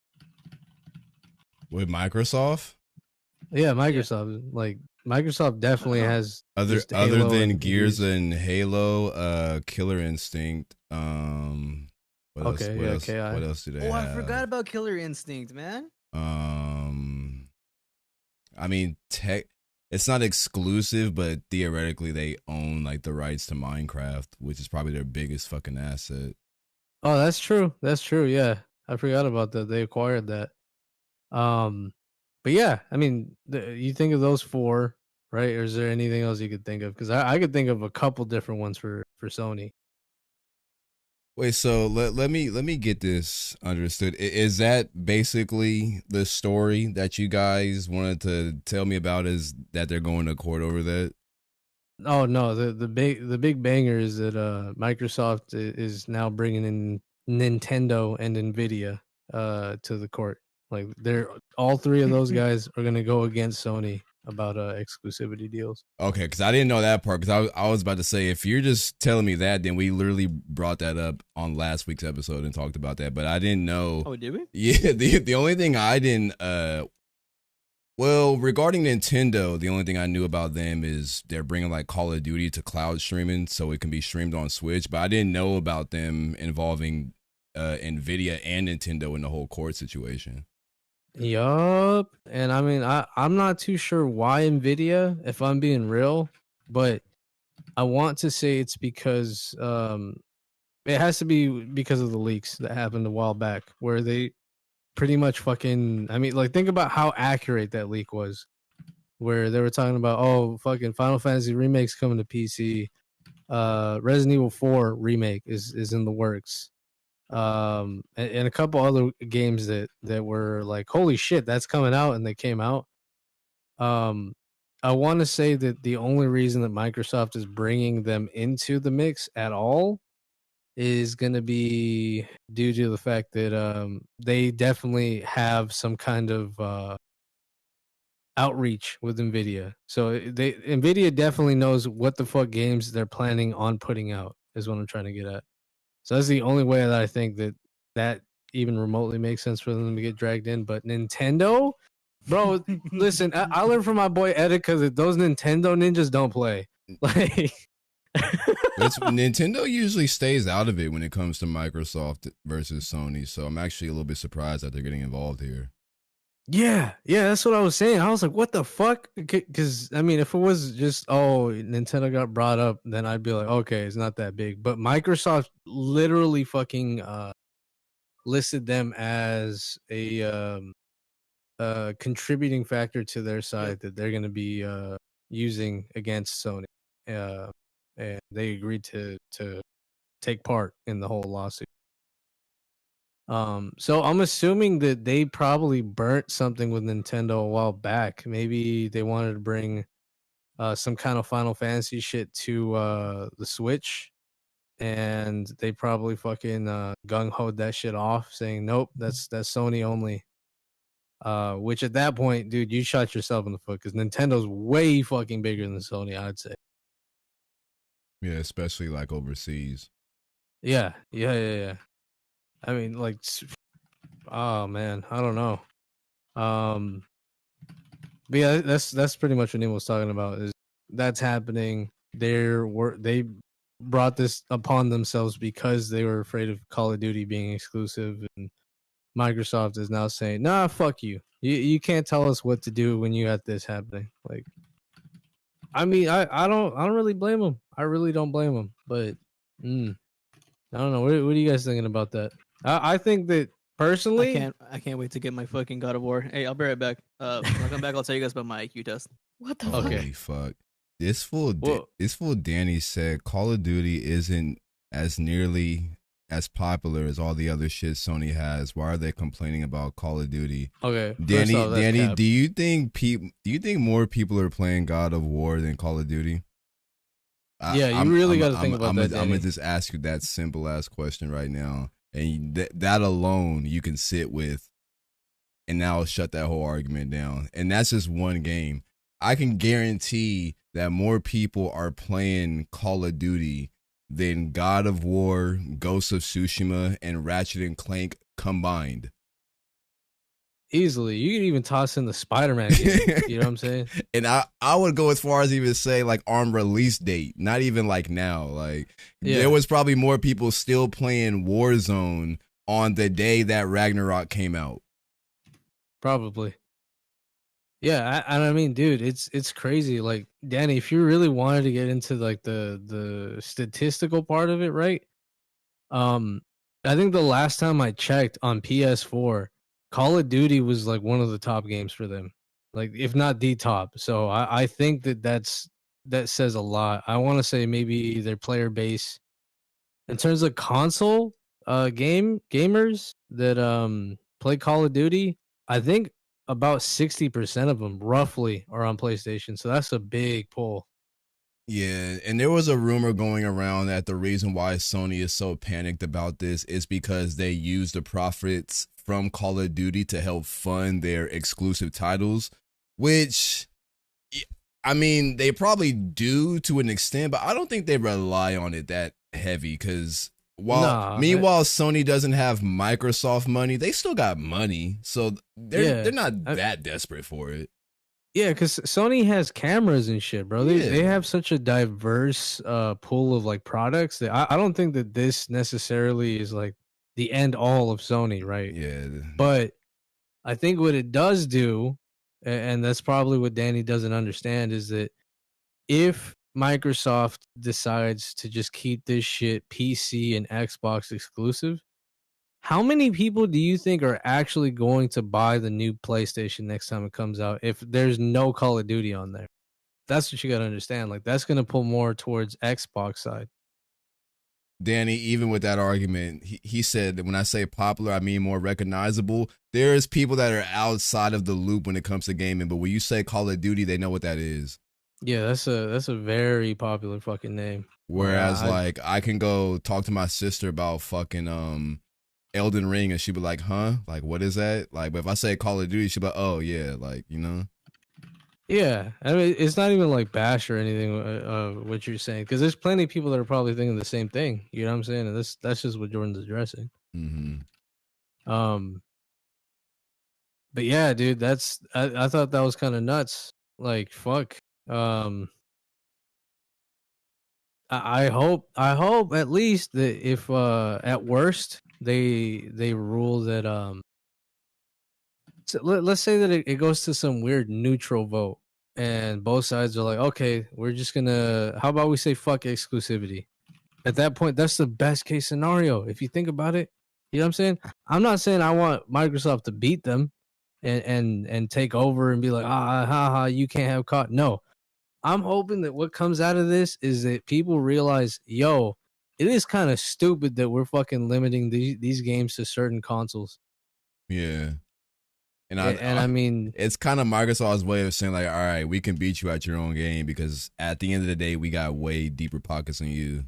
With Microsoft? Yeah, Microsoft. Like Microsoft definitely has other Halo than and Gears and Halo, Killer Instinct. What else do they have? I forgot about Killer Instinct, man. I mean, it's not exclusive, but theoretically they own like the rights to Minecraft, which is probably their biggest fucking asset. Oh, that's true. That's true. Yeah, I forgot about that. They acquired that. But yeah, I mean, you think of those four, right? Or is there anything else you could think of? Because I could think of a couple different ones for Sony. Wait, so let me get this understood. Is that basically the story that you guys wanted to tell me about? Is that they're going to court over that? Oh no, the big banger is that Microsoft is now bringing in Nintendo and Nvidia to the court. Like they're all three of those guys are gonna go against Sony about exclusivity deals. Okay, because I didn't know that part. Because I was about to say, if you're just telling me that, then we literally brought that up on last week's episode and talked about that. But I didn't know. Oh, did we? Yeah. The only thing I didn't. Well, regarding Nintendo, the only thing I knew about them is they're bringing like Call of Duty to cloud streaming, so it can be streamed on Switch. But I didn't know about them involving Nvidia and Nintendo in the whole court situation. Yup. And I mean, I'm not too sure why Nvidia, if I'm being real, but I want to say it's because it has to be because of the leaks that happened a while back where they pretty much fucking. I mean, like think about how accurate that leak was, where they were talking about, oh, fucking Final Fantasy remakes coming to PC. Resident Evil 4 remake is in the works. And a couple other games that were like, holy shit, that's coming out, and they came out. I want to say that the only reason that Microsoft is bringing them into the mix at all is going to be due to the fact that they definitely have some kind of outreach with Nvidia. So Nvidia definitely knows what the fuck games they're planning on putting out, is what I'm trying to get at. So that's the only way that I think that even remotely makes sense for them to get dragged in. But Nintendo, bro, listen, I learned from my boy Edit, because those Nintendo ninjas don't play. Like, Nintendo usually stays out of it when it comes to Microsoft versus Sony. So I'm actually a little bit surprised that they're getting involved here. yeah, that's what I was saying. I was like, what the fuck? Because, I mean, if it was just, oh, Nintendo got brought up, then I'd be like, okay, it's not that big. But Microsoft literally fucking listed them as a contributing factor to their side that they're going to be using against Sony. And they agreed to take part in the whole lawsuit. So I'm assuming that they probably burnt something with Nintendo a while back. Maybe they wanted to bring some kind of Final Fantasy shit to the Switch, and they probably fucking gung-hoed that shit off, saying nope, that's Sony only. Which at that point, dude, you shot yourself in the foot, because Nintendo's way fucking bigger than Sony, I'd say. Yeah, especially like overseas. Yeah. I mean, like, oh man, I don't know. But yeah, that's pretty much what Nemo was talking about. Is that's happening? They brought this upon themselves because they were afraid of Call of Duty being exclusive, and Microsoft is now saying, "Nah, fuck you. You can't tell us what to do when you got this happening." Like, I mean, I don't really blame them. I really don't blame them. But I don't know. What are you guys thinking about that? I think that personally, I can't wait to get my fucking God of War. Hey, I'll be right back. When I come back, I'll tell you guys about my IQ test. What the Okay. Holy fuck. This fool Danny said Call of Duty isn't as nearly as popular as all the other shit Sony has. Why are they complaining about Call of Duty? okay, Danny, do you think more people are playing God of War than Call of Duty? Yeah, you really got to think about that. I'm gonna just ask you that simple ass question right now, and that alone you can sit with, and now shut that whole argument down. And that's just one game. I can guarantee that more people are playing Call of Duty than God of War, Ghost of Tsushima, and Ratchet and Clank combined. Easily. You can even toss in the Spider-Man game. You know what I'm saying? And I would go as far as even say like on release date, not even like now. Like there was probably more people still playing Warzone on the day that Ragnarok came out. Probably. Yeah, I mean, dude, it's crazy. Like, Danny, if you really wanted to get into like the statistical part of it, right? I think the last time I checked on PS4, Call of Duty was like one of the top games for them, like if not the top. So I think that says a lot. I want to say maybe their player base, in terms of console gamers that play Call of Duty, I think about 60% of them roughly are on PlayStation. So that's a big pull. Yeah, and there was a rumor going around that the reason why Sony is so panicked about this is because they use the profits from Call of Duty to help fund their exclusive titles, which, I mean, they probably do to an extent, but I don't think they rely on it that heavy, because meanwhile, Sony doesn't have Microsoft money, they still got money, so they're not that desperate for it. Yeah, because Sony has cameras and shit, bro. They have such a diverse pool of like products that I don't think that this necessarily is like the end all of Sony, right? Yeah. But I think what it does do, and that's probably what Danny doesn't understand, is that if Microsoft decides to just keep this shit PC and Xbox exclusive, How many people do you think are actually going to buy the new PlayStation next time it comes out if there's no Call of Duty on there? That's what you got to understand. Like, that's going to pull more towards Xbox side. Danny, even with that argument, he said that when I say popular, I mean more recognizable. There's people that are outside of the loop when it comes to gaming, but when you say Call of Duty, they know what that is. Yeah, that's a very popular fucking name. Whereas, like, I can go talk to my sister about fucking Elden Ring, and she'd be like, "Huh? Like, what is that?" Like, but if I say Call of Duty, she'd be like, "Oh yeah," like, you know. Yeah, I mean, it's not even like bash or anything. What you're saying, because there's plenty of people that are probably thinking the same thing. You know what I'm saying? And that's just what Jordan's addressing. Mm-hmm. But yeah, dude, I thought that was kind of nuts. Like, fuck. I hope at least that if at worst they rule that so let's say that it goes to some weird neutral vote and both sides are like, okay, we're just gonna, how about we say fuck exclusivity? At that point, that's the best case scenario if you think about it. You know what I'm saying? I'm not saying I want Microsoft to beat them and take over and be like, you can't have caught. No, I'm hoping that what comes out of this is that people realize, yo, it is kind of stupid that we're fucking limiting these games to certain consoles. Yeah. And I mean, it's kind of Microsoft's way of saying, like, all right, we can beat you at your own game because at the end of the day, we got way deeper pockets than you.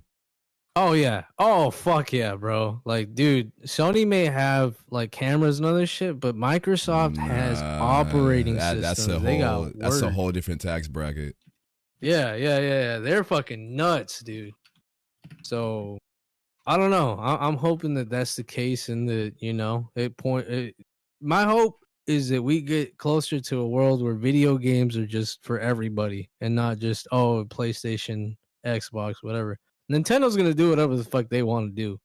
Oh, yeah. Oh, fuck yeah, bro. Like, dude, Sony may have, like, cameras and other shit, but Microsoft has operating systems. That's a whole different tax bracket. Yeah. They're fucking nuts, dude. So, I don't know. I'm hoping that that's the case and that, you know, my hope is that we get closer to a world where video games are just for everybody and not just, PlayStation, Xbox, whatever. Nintendo's going to do whatever the fuck they want to do.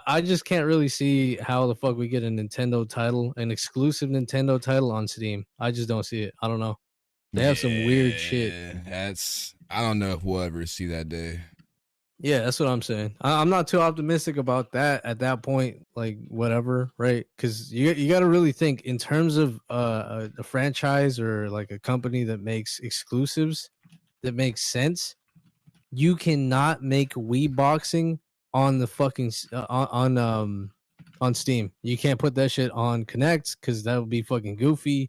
I just can't really see how the fuck we get a Nintendo title, an exclusive Nintendo title on Steam. I just don't see it. I don't know. They have some weird shit. I don't know if we'll ever see that day. Yeah, that's what I'm saying. I'm not too optimistic about that at that point. Like, whatever, right? Because you got to really think in terms of a franchise or like a company that makes exclusives that makes sense. You cannot make Wii boxing on the fucking on Steam. You can't put that shit on Kinect because that would be fucking goofy.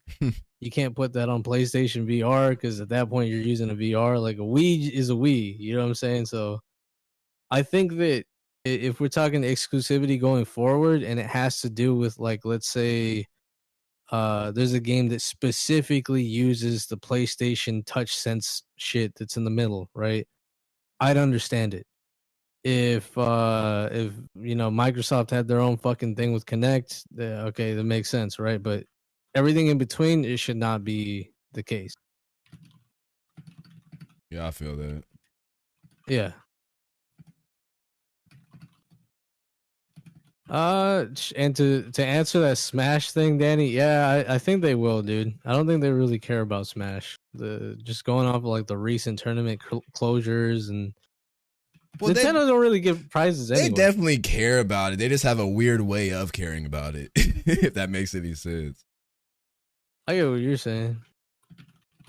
You can't put that on PlayStation VR because at that point you're using a VR. Like, a Wii is a Wii. You know what I'm saying? So I think that if we're talking exclusivity going forward and it has to do with, like, let's say there's a game that specifically uses the PlayStation touch sense shit that's in the middle, right? I'd understand it. If you know, Microsoft had their own fucking thing with Kinect, okay, that makes sense, right? But everything in between, it should not be the case. Yeah, I feel that. Yeah. And to answer that Smash thing, Danny, yeah, I think they will, dude. I don't think they really care about Smash. Just going off of like the recent tournament closures and Nintendo don't really give prizes anyway. They definitely care about it. They just have a weird way of caring about it, if that makes any sense. I get what you're saying.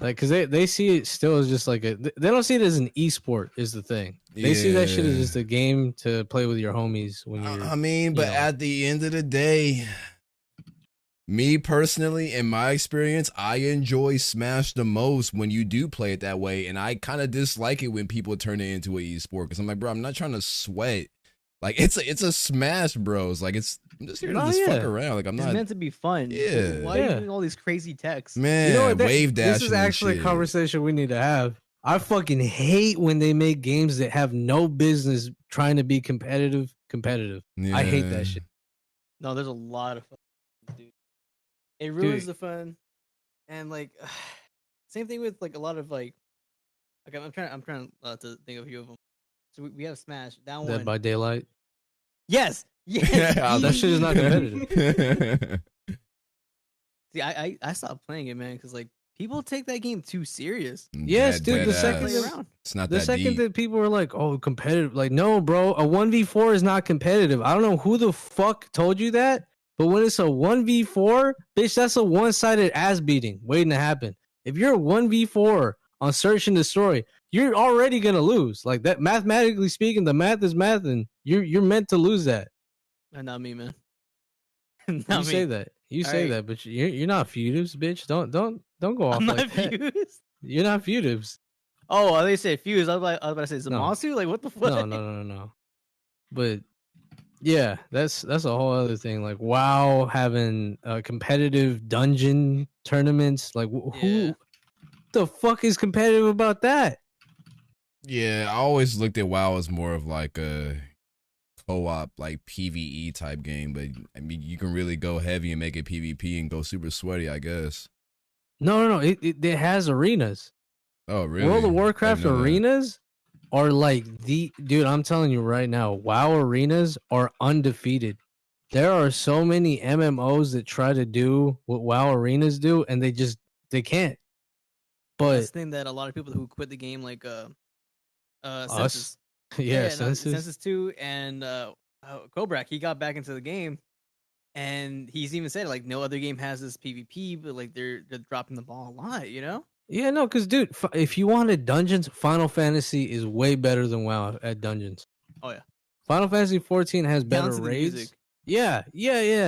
Like, because they see it still as just like they don't see it as an esport is the thing. They see that shit as just a game to play with your homies when you're. I mean, but at the end of the day, me personally, in my experience, I enjoy Smash the most when you do play it that way, and I kind of dislike it when people turn it into an esport because I'm like, bro, I'm not trying to sweat. Like, it's a Smash Bros. Like, I'm just here to fuck around. Like, it's meant to be fun. Yeah. Why are you doing all these crazy texts? Man, you know what, wave dash. This is actually a conversation we need to have. I fucking hate when they make games that have no business trying to be competitive. Yeah. I hate that shit. No, there's a lot of fun, dude. It ruins the fun, and like, same thing with like a lot of like I'm trying to think of a few of them. So we have Smash. That Dead one. by Daylight. Yes. That shit is not competitive. See, I stopped playing it, man, because like People take that game too serious. Yes, dude. The ass. second Play that, around. It's not the that second deep. that people were like, "Oh, competitive," like, no, bro, a 1v4 is not competitive. I don't know who the fuck told you that, but when it's a 1v4, bitch, that's a one-sided ass beating waiting to happen. If you're a 1v4 on Search and Destroy, you're already gonna lose. Like that, mathematically speaking, the math is math, and you're meant to lose that. Not me, man. You Not say me. that, you All say right. that, but you're not futives, bitch. Don't go off I'm like not that. fused. You're not futives. Oh, they said fuse. I was about to say No. Zamasu. Like what the fuck? No. But yeah, that's a whole other thing. Like WoW having competitive dungeon tournaments. Like who Yeah. the fuck is competitive about that? Yeah, I always looked at WoW as more of like a co-op, like PvE type game. But I mean, you can really go heavy and make it PvP and go super sweaty, I guess. No. It has arenas. Oh, really? World of I Warcraft didn't know that. arenas are like dude. I'm telling you right now, WoW arenas are undefeated. There are so many MMOs that try to do what WoW arenas do, and they can't. But That's the thing that a lot of people who quit the game, like us, Census. yeah, No, Census. Census 2 and Kobrak, he got back into the game, and he's even said like no other game has this PvP, but like they're dropping the ball a lot, you know? Yeah, no, because dude, if you wanted dungeons, Final Fantasy is way better than WoW at dungeons. Oh yeah, Final Fantasy 14 has better down to the raids. music. Yeah.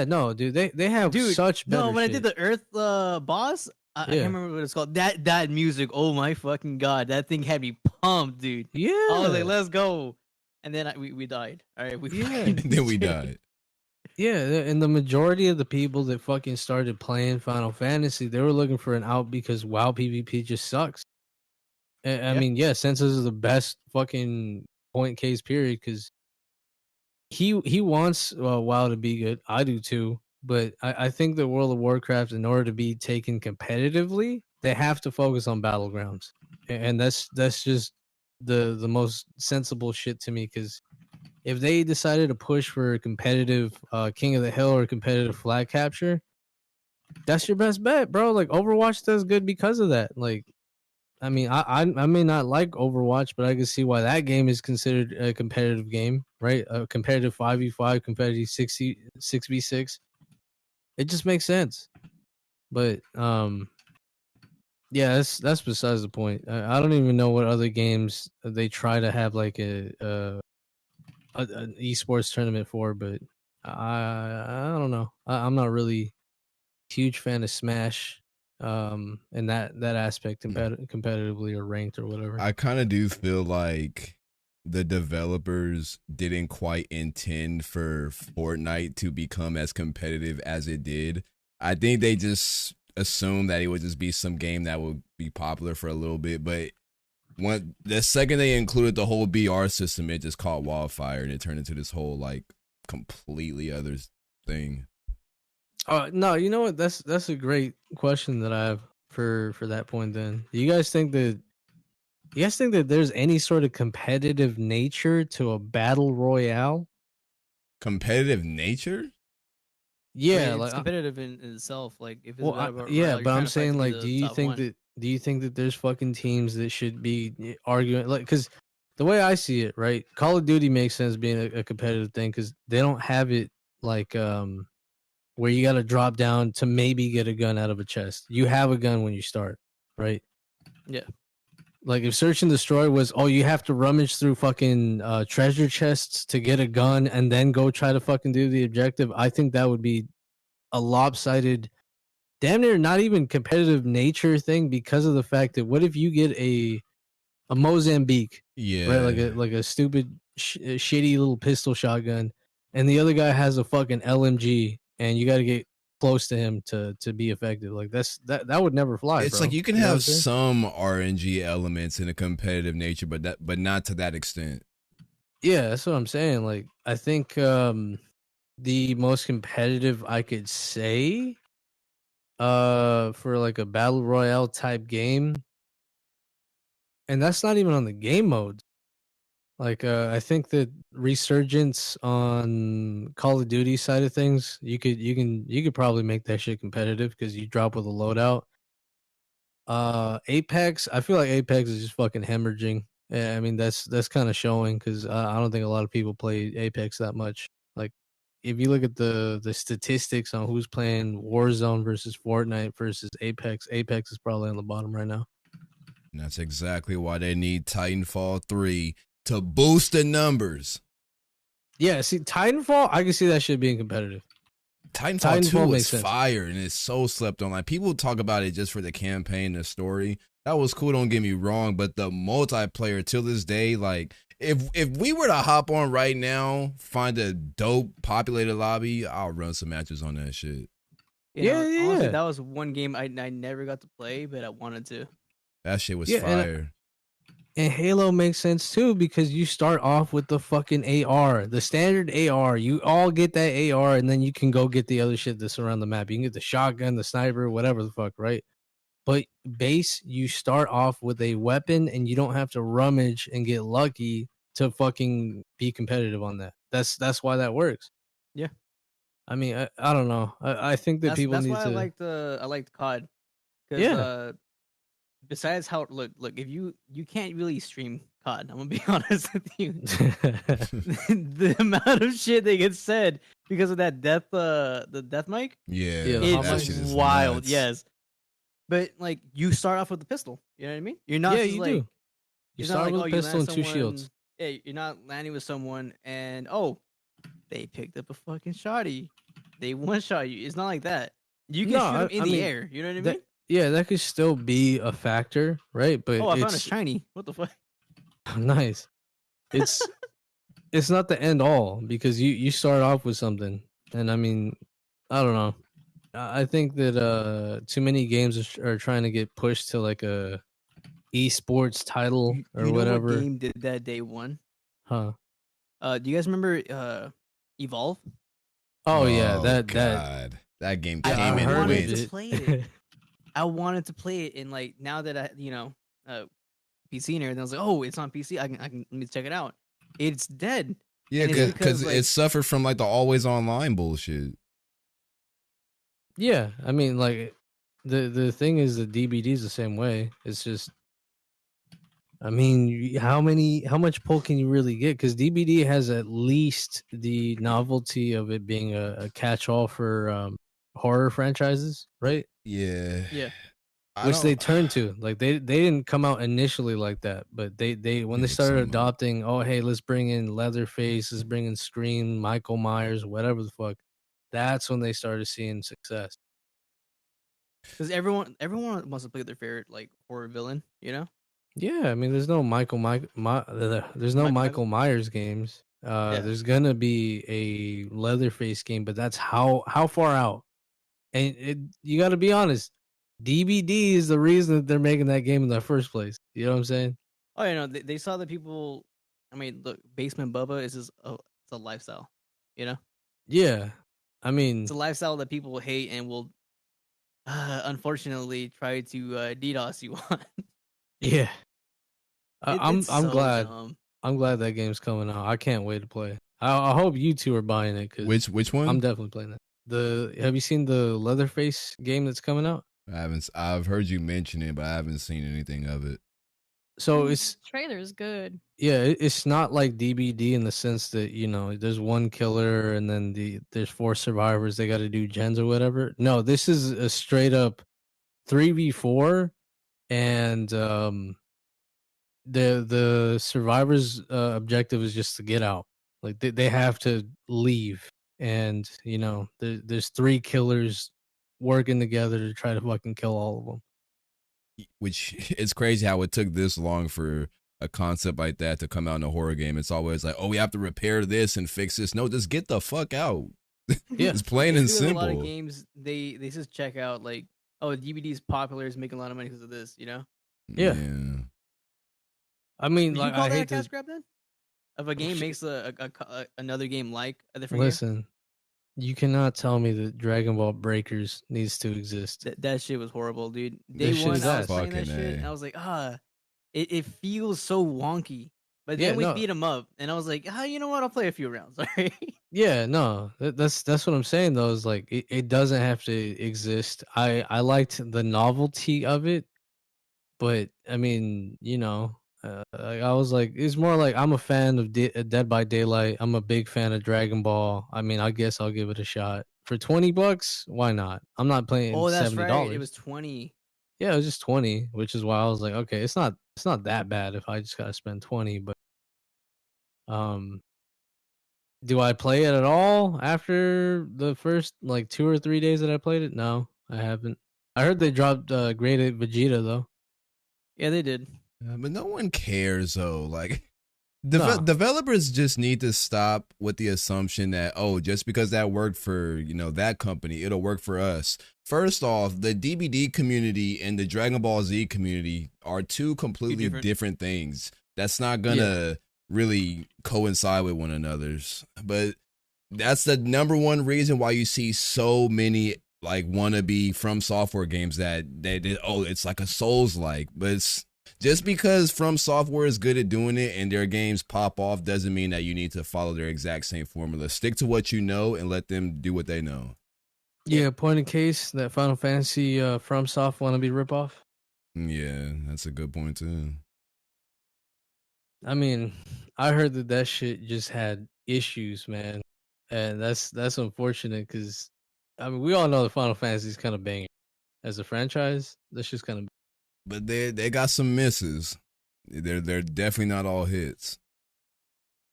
No, dude, they have Dude, such better. No, when shit. I did the Earth boss, I can't remember what it's called. That music, oh my fucking god, that thing had me pumped, dude. yeah, I was like, let's go. And then we died. All right, we Yeah. Then we died. yeah, and the majority of the people that fucking started playing Final Fantasy, they were looking for an out because WoW PvP just sucks. I Yeah. mean, yeah, Census is the best fucking point case period because he wants WoW to be good. I do too, but I think that World of Warcraft, in order to be taken competitively, they have to focus on battlegrounds, and that's just the most sensible shit to me. Because if they decided to push for a competitive King of the Hill or competitive flag capture, that's your best bet, bro. Like Overwatch does good because of that. Like, I mean, I may not like Overwatch, but I can see why that game is considered a competitive game, right? A competitive 5v5, competitive 6v6. It just makes sense. But yeah, that's besides the point. I don't even know what other games they try to have like an esports tournament for, but I don't know. I'm not really huge fan of Smash in that aspect competitively or ranked or whatever. I kind of do feel like the developers didn't quite intend for Fortnite to become as competitive as it did. I think they just assumed that it would just be some game that would be popular for a little bit, but the second they included the whole BR system, it just caught wildfire and it turned into this whole like completely other thing. No, you know what? That's a great question that I have for that point. Then, do you guys think that there's any sort of competitive nature to a battle royale? Competitive nature? Yeah, it's like competitive in itself. Like if it's well, a battle yeah, royale, you're but I'm trying to fight saying to be like, the do you top think one. that there's fucking teams that should be arguing like because the way I see it, right? Call of Duty makes sense being a competitive thing because they don't have it like where you got to drop down to maybe get a gun out of a chest. You have a gun when you start, right? Yeah. Like if Search and Destroy was, oh, you have to rummage through fucking treasure chests to get a gun and then go try to fucking do the objective, I think that would be a lopsided, damn near not even competitive nature thing because of the fact that what if you get a Mozambique, Yeah. right? Like a stupid, shitty little pistol shotgun, and the other guy has a fucking LMG, and you got to get close to him to be effective. Like that would never fly. It's bro. like you can know what I'm have saying? some RNG elements in a competitive nature, but not to that extent. Yeah, that's what I'm saying. Like I think the most competitive I could say for like a battle royale type game, and that's not even on the game modes. Like I think that Resurgence on Call of Duty side of things, you could probably make that shit competitive because you drop with a loadout. Apex. I feel like Apex is just fucking hemorrhaging. Yeah, I mean that's kind of showing because I don't think a lot of people play Apex that much. Like, if you look at the statistics on who's playing Warzone versus Fortnite versus Apex, Apex is probably on the bottom right now. And that's exactly why they need Titanfall 3 to boost the numbers. Yeah, see, Titanfall, I can see that shit being competitive. Titanfall 2 is fire and it's so slept on. Like, people talk about it just for the campaign, the story. That was cool, don't get me wrong, but the multiplayer till this day, like, if we were to hop on right now, find a dope populated lobby, I'll run some matches on that shit. Yeah. Honestly, that was one game I never got to play, but I wanted to. That shit was fire. And Halo makes sense too because you start off with the fucking AR, the standard AR. You all get that AR, and then you can go get the other shit that's around the map. You can get the shotgun, the sniper, whatever the fuck, right? But base, you start off with a weapon, and you don't have to rummage and get lucky to fucking be competitive on that. That's why that works. Yeah. I mean, I don't know. I think that people need to. That's why I liked COD. Because besides how look if you can't really stream COD, I'm gonna be honest with you. The amount of shit that gets said because of that the death mic, it's wild. Nuts. Yes, but like you start off with the pistol. You know what I mean? You're not. Yeah, you do. You start with a pistol and two shields. Yeah, you're not landing with someone and they picked up a fucking shotty. They one shot you. It's not like that. You can shoot them in the air. You know what I mean? Yeah, that could still be a factor, right? But I found a shiny. What the fuck? Nice. It's not the end all because you start off with something, and I mean, I don't know. I think that too many games are trying to get pushed to like a esports title or you know whatever. What game did that day one? Huh? Do you guys remember Evolve? Oh yeah, that game came in I and wanted went. to play it. I wanted to play it, and like now that I PC and everything, I was like, oh, it's on PC. I can let me check it out. It's dead. Yeah, because it suffered from like the always online bullshit. Yeah, I mean, like the thing is the DBD is the same way. It's just, I mean, how much pull can you really get? Because DBD has at least the novelty of it being a catch-all for horror franchises, right? Yeah. Which they turned to. Like they didn't come out initially like that, but they when they started adopting, oh hey, let's bring in Leatherface, let's bring in Scream, Michael Myers, whatever the fuck. That's when they started seeing success. Because everyone wants to play their favorite like horror villain, you know? Yeah, I mean, there's no Michael Myers games. There's gonna be a Leatherface game, but that's how far out. And you got to be honest, DBD is the reason that they're making that game in the first place. You know what I'm saying? Oh, you know, they saw the people. I mean, look, Basement Bubba is just it's a lifestyle, you know? Yeah, I mean, it's a lifestyle that people hate and will, unfortunately, try to DDoS you on. Yeah, I'm so glad. dumb. I'm glad that game's coming out. I can't wait to play. I hope you two are buying it. Cause which one? I'm definitely playing that. Have you seen the Leatherface game that's coming out? I haven't. I've heard you mention it, but I haven't seen anything of it. So it's trailer's good. Yeah, it's not like DBD in the sense that, you know, there's one killer and then there's 4 survivors. They got to do gens or whatever. No, this is a straight up 3v4, and the survivors' objective is just to get out. Like they have to leave, and you know, there's 3 killers working together to try to fucking kill all of them. Which it's crazy how it took this long for a concept like that to come out in a horror game. It's always like, oh, we have to repair this and fix this. No, just get the fuck out. Yeah, it's plain and simple. A lot of games they just check out like, oh, DVD is popular, is making a lot of money because of this, you know? Yeah. I mean, Did like, you call I that hate a cash grab then? If a game makes another game like a different game? You cannot tell me that Dragon Ball Breakers needs to exist. That shit was horrible, dude. Day one, I was playing that shit, and I was like, it feels so wonky. But then we beat him up, and I was like, you know what? I'll play a few rounds. Sorry. Yeah, no, that's what I'm saying though. Is like it doesn't have to exist. I liked the novelty of it, But I mean, I was like, it's more like I'm a fan of Dead by Daylight. I'm a big fan of Dragon Ball. I mean, I guess I'll give it a shot for $20. Why not? I'm not paying Oh, that's $70. right. It was 20. Yeah, it was just 20, which is why I was like, okay, it's not that bad if I just gotta spend 20. But um, do I play it at all after the first like 2 or 3 days that I played it? No, I haven't. I heard they dropped graded Vegeta though. Yeah, they did. But no one cares though. Like No. developers just need to stop with the assumption that, oh, just because that worked for that company, it'll work for us. First off, the DBD community and the Dragon Ball Z community are two completely different things. That's not gonna really coincide with one another's. But that's the number one reason why you see so many like wannabe From Software games that it's like a Souls-like. But it's just because From Software is good at doing it and their games pop off doesn't mean that you need to follow their exact same formula. Stick to what you know and let them do what they know. Yeah, point in case that Final Fantasy From Soft wannabe ripoff. Yeah, that's a good point too. I mean, I heard that shit just had issues, man, and that's unfortunate because I mean we all know the Final Fantasy is kind of banging as a franchise. That's just kind of. But they got some misses. They're definitely not all hits.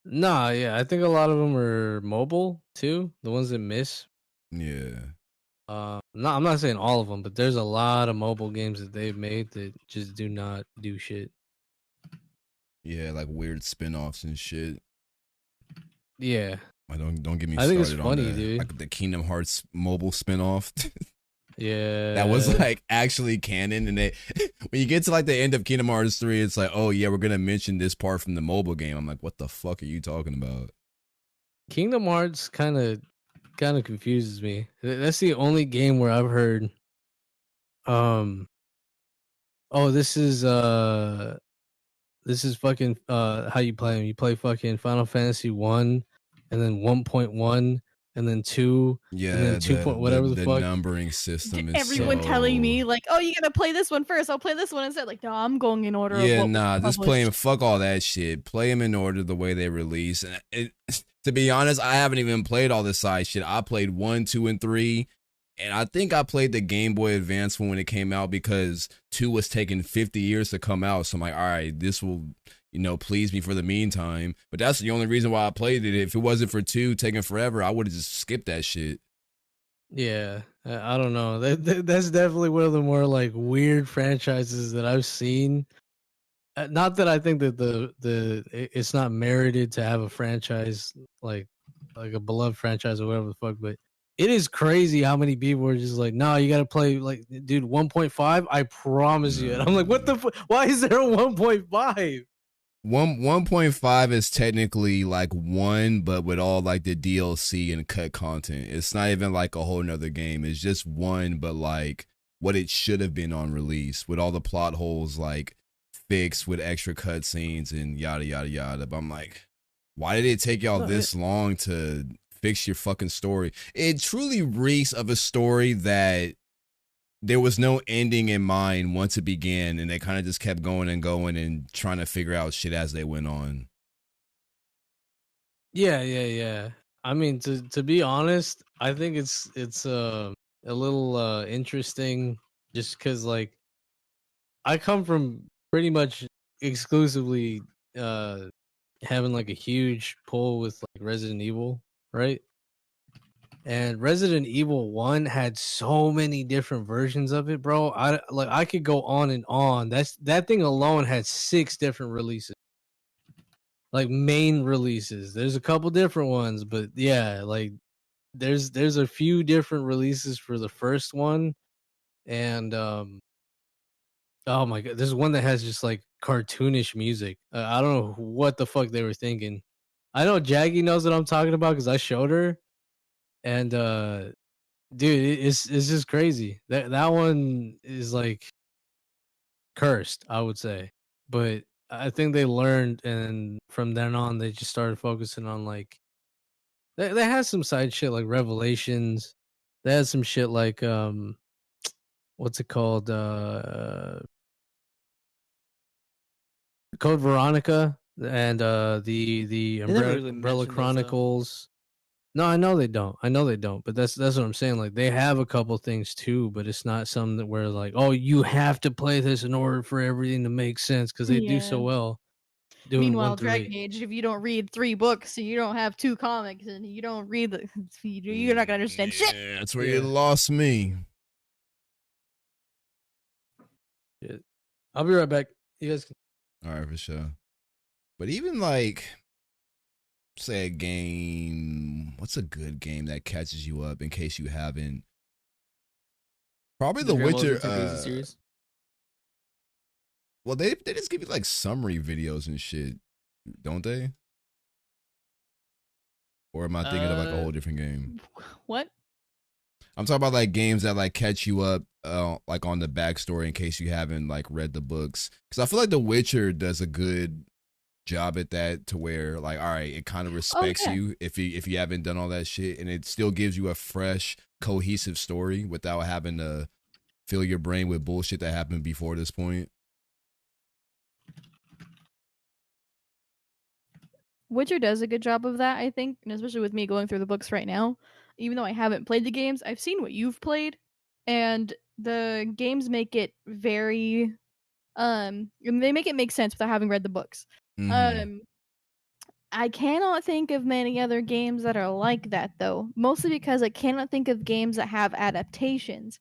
Nah, yeah, I think a lot of them are mobile too. The ones that miss. Yeah. No, I'm not saying all of them, but there's a lot of mobile games that they've made that just do not do shit. Yeah, like weird spin-offs and shit. Yeah. Don't get me I started think it's funny, on dude. like the Kingdom Hearts mobile spin-off. Yeah. That was like actually canon, and when you get to like the end of Kingdom Hearts 3, it's like, oh yeah, we're gonna mention this part from the mobile game. I'm like, what the fuck are you talking about? Kingdom Hearts kind of confuses me. That's the only game where I've heard this is fucking how you play them. You play fucking Final Fantasy 1 and then 1.1 and then 2 Yeah, and then 2. Whatever the fuck. numbering system is everyone telling me like, oh, you gotta play this one first, I'll play this one instead. Like, no, I'm going in order of what was just published. play them. Fuck all that shit. Play them in order the way they release. And to be honest, I haven't even played all this side shit. I played 1, 2, and 3. And I think I played the Game Boy Advance one when it came out because 2 was taking 50 years to come out. So I'm like, all right, this will, please me for the meantime. But that's the only reason why I played it. If it wasn't for 2 taking forever, I would have just skipped that shit. Yeah, I don't know. That's definitely one of the more like weird franchises that I've seen. Not that I think that it's not merited to have a franchise like a beloved franchise or whatever the fuck, but it is crazy how many people are just like, no, you got to play like, dude, 1.5. I promise you. And I'm like, what the fuck? Why is there a 1.5? 1.5 is technically like 1, but with all like the DLC and cut content. It's not even like a whole nother game. It's just 1, but like what it should have been on release with all the plot holes like fixed with extra cutscenes and yada yada yada. But I'm like, why did it take y'all this long to fix your fucking story? It truly reeks of a story that there was no ending in mind once it began, and they kind of just kept going and trying to figure out shit as they went on. Yeah. I mean, to be honest, I think it's a little interesting just because like I come from pretty much exclusively having like a huge pull with like Resident Evil, right? And Resident Evil 1 had so many different versions of it, bro. I could go on and on. That thing alone had 6 different releases. Like main releases. There's a couple different ones, but yeah, like there's a few different releases for the first one. And oh my god, there's one that has just like cartoonish music. I don't know what the fuck they were thinking. I know Jaqi knows what I'm talking about because I showed her. And dude, it's just crazy. That one is like cursed, I would say. But I think they learned, and from then on, they just started focusing on like they had some side shit like Revelations. They had some shit like what's it called? Code Veronica and the They never really Umbrella mentioned those, though. Chronicles. No, I know they don't. But that's what I'm saying. Like they have a couple things too, but it's not something that where like, oh, you have to play this in order for everything to make sense because they do so Yeah. well. Doing Meanwhile, 1 through Dragon 8. Age, if you don't read 3 books, you don't have 2 comics, and you don't read the, you're not gonna understand shit. Yeah, that's where Yeah. you lost me. Shit. I'll be right back. You guys. All right, for sure. But even like, say a game. What's a good game that catches you up in case you haven't? Probably The Witcher. Series. Well, they just give you like summary videos and shit, don't they? Or am I thinking of like a whole different game? What? I'm talking about like games that like catch you up, like on the backstory in case you haven't like read the books. Because I feel like The Witcher does a good job at that, to where like, all right, it kind of respects you if you haven't done all that shit, and it still gives you a fresh, cohesive story without having to fill your brain with bullshit that happened before this point. Witcher does a good job of that, I think, and especially with me going through the books right now. Even though I haven't played the games, I've seen what you've played, and the games make it very, they make it make sense without having read the books. Mhm. I cannot think of many other games that are like that, though, mostly because I cannot think of games that have adaptations.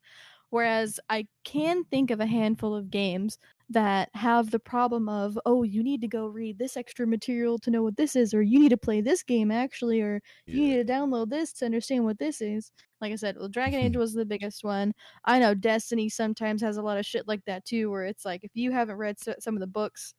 Whereas I can think of a handful of games that have the problem of, oh, you need to go read this extra material to know what this is, or you need to play this game actually, or you need to download this to understand what this is. Like I said, well, Dragon Age was the biggest one. I know Destiny sometimes has a lot of shit like that too, where it's like if you haven't read some of the books,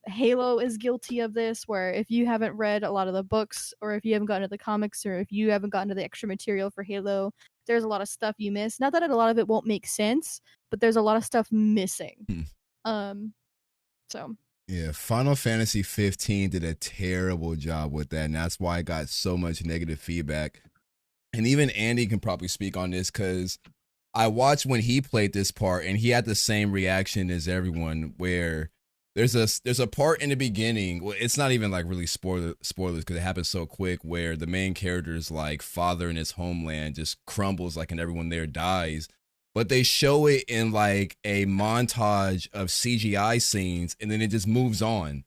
Halo is guilty of this, where if you haven't read a lot of the books, or if you haven't gotten to the comics, or if you haven't gotten to the extra material for Halo, there's a lot of stuff you miss. Not that a lot of it won't make sense, but there's a lot of stuff missing. So yeah, Final Fantasy 15 did a terrible job with that, and that's why I got so much negative feedback. And even Andy can probably speak on this, because I watched when he played this part, and he had the same reaction as everyone, where there's a part in the beginning. Well, it's not even like really spoilers because it happens so quick, where the main character's like father in his homeland just crumbles, like, and everyone there dies. But they show it in like a montage of CGI scenes, and then it just moves on.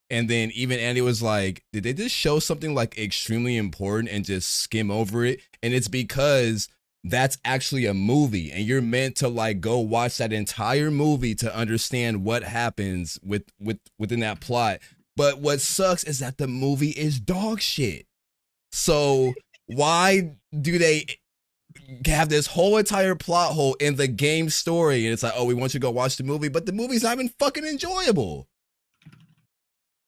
And then even Andy was like, did they just show something like extremely important and just skim over it? And it's because that's actually a movie, and you're meant to like go watch that entire movie to understand what happens within that plot. But what sucks is that the movie is dog shit. So why do they have this whole entire plot hole in the game story? And it's like, oh, we want you to go watch the movie, but the movie's not even fucking enjoyable.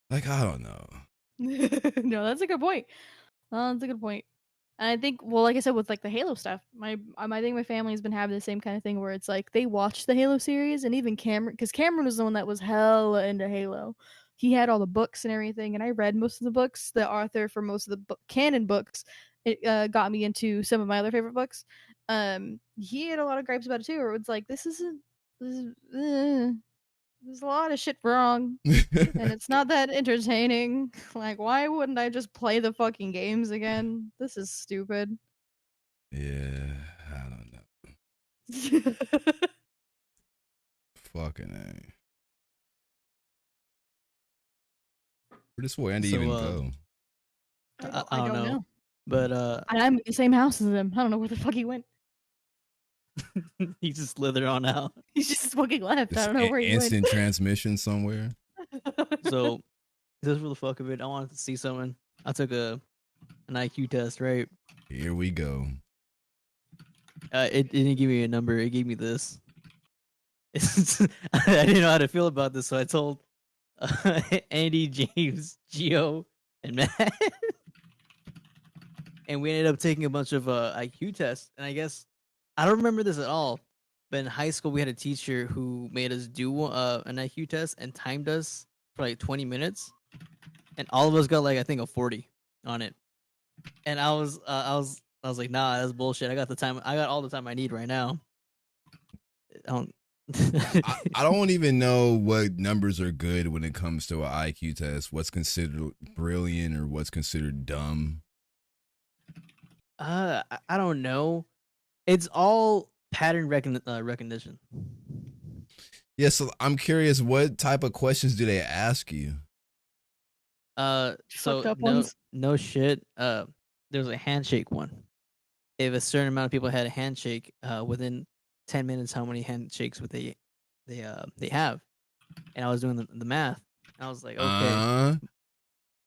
Like, I don't know. No, that's a good point. That's a good point. And I think, well, like I said, with like the Halo stuff, I think my family has been having the same kind of thing where it's like they watched the Halo series, and even Cameron, because Cameron was the one that was hella into Halo. He had all the books and everything, and I read most of the books. The author for most of the canon books, it got me into some of my other favorite books. He had a lot of gripes about it too, where it's like there's a lot of shit wrong, and it's not that entertaining. Like, why wouldn't I just play the fucking games again? This is stupid. Yeah, I don't know. Fucking A. Where does Andy even go? I don't know. But I'm in the same house as him. I don't know where the fuck he went. he just slithered on out. He's just fucking left. I don't know where he went. Instant transmission somewhere. So, just for the fuck of it, I wanted to see someone. I took an IQ test, right? Here we go. It didn't give me a number. It gave me this. I didn't know how to feel about this, so I told Andy, James, Gio, and Matt. And we ended up taking a bunch of IQ tests. And I guess, I don't remember this at all, but in high school, we had a teacher who made us do an IQ test and timed us for like 20 minutes. And all of us got like, I think, a 40 on it. And I was like, nah, that's bullshit. I got all the time I need right now. I don't even know what numbers are good when it comes to an IQ test. What's considered brilliant or what's considered dumb? I don't know. It's all pattern recognition. Yeah, so I'm curious, what type of questions do they ask you? So Fucked up no, ones. no shit. There was a handshake one. If a certain amount of people had a handshake, within 10 minutes, how many handshakes would they have? And I was doing the math. And I was like, okay,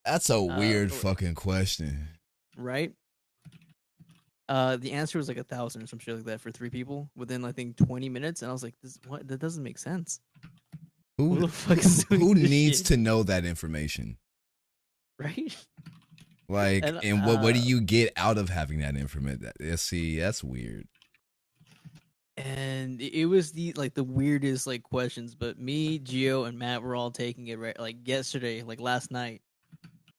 That's a weird but- fucking question. right? The answer was like 1,000 or some shit like that for 3 people within I think 20 minutes, and I was like, "This what? That doesn't make sense. Who the fuck is doing Who this needs shit?" to know that information? Right? Like, And, and what do you get out of having that information? See, that's weird. And it was the weirdest like questions, but me, Gio, and Matt were all taking it right like yesterday, like last night.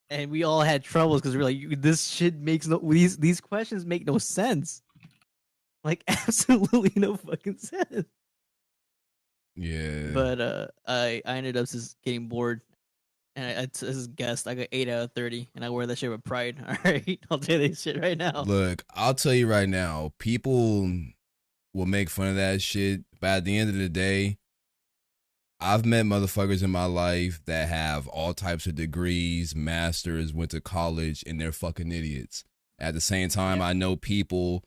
And we all had troubles because we were like, this shit makes no these questions make no sense. Like absolutely no fucking sense. Yeah. But I ended up just getting bored. And I as a guest, I got 8 out of 30, and I wear that shit with pride. All right, I'll tell you this shit right now. Look, I'll tell you right now, people will make fun of that shit, but at the end of the day, I've met motherfuckers in my life that have all types of degrees, masters, went to college, and they're fucking idiots. At the same time, I know people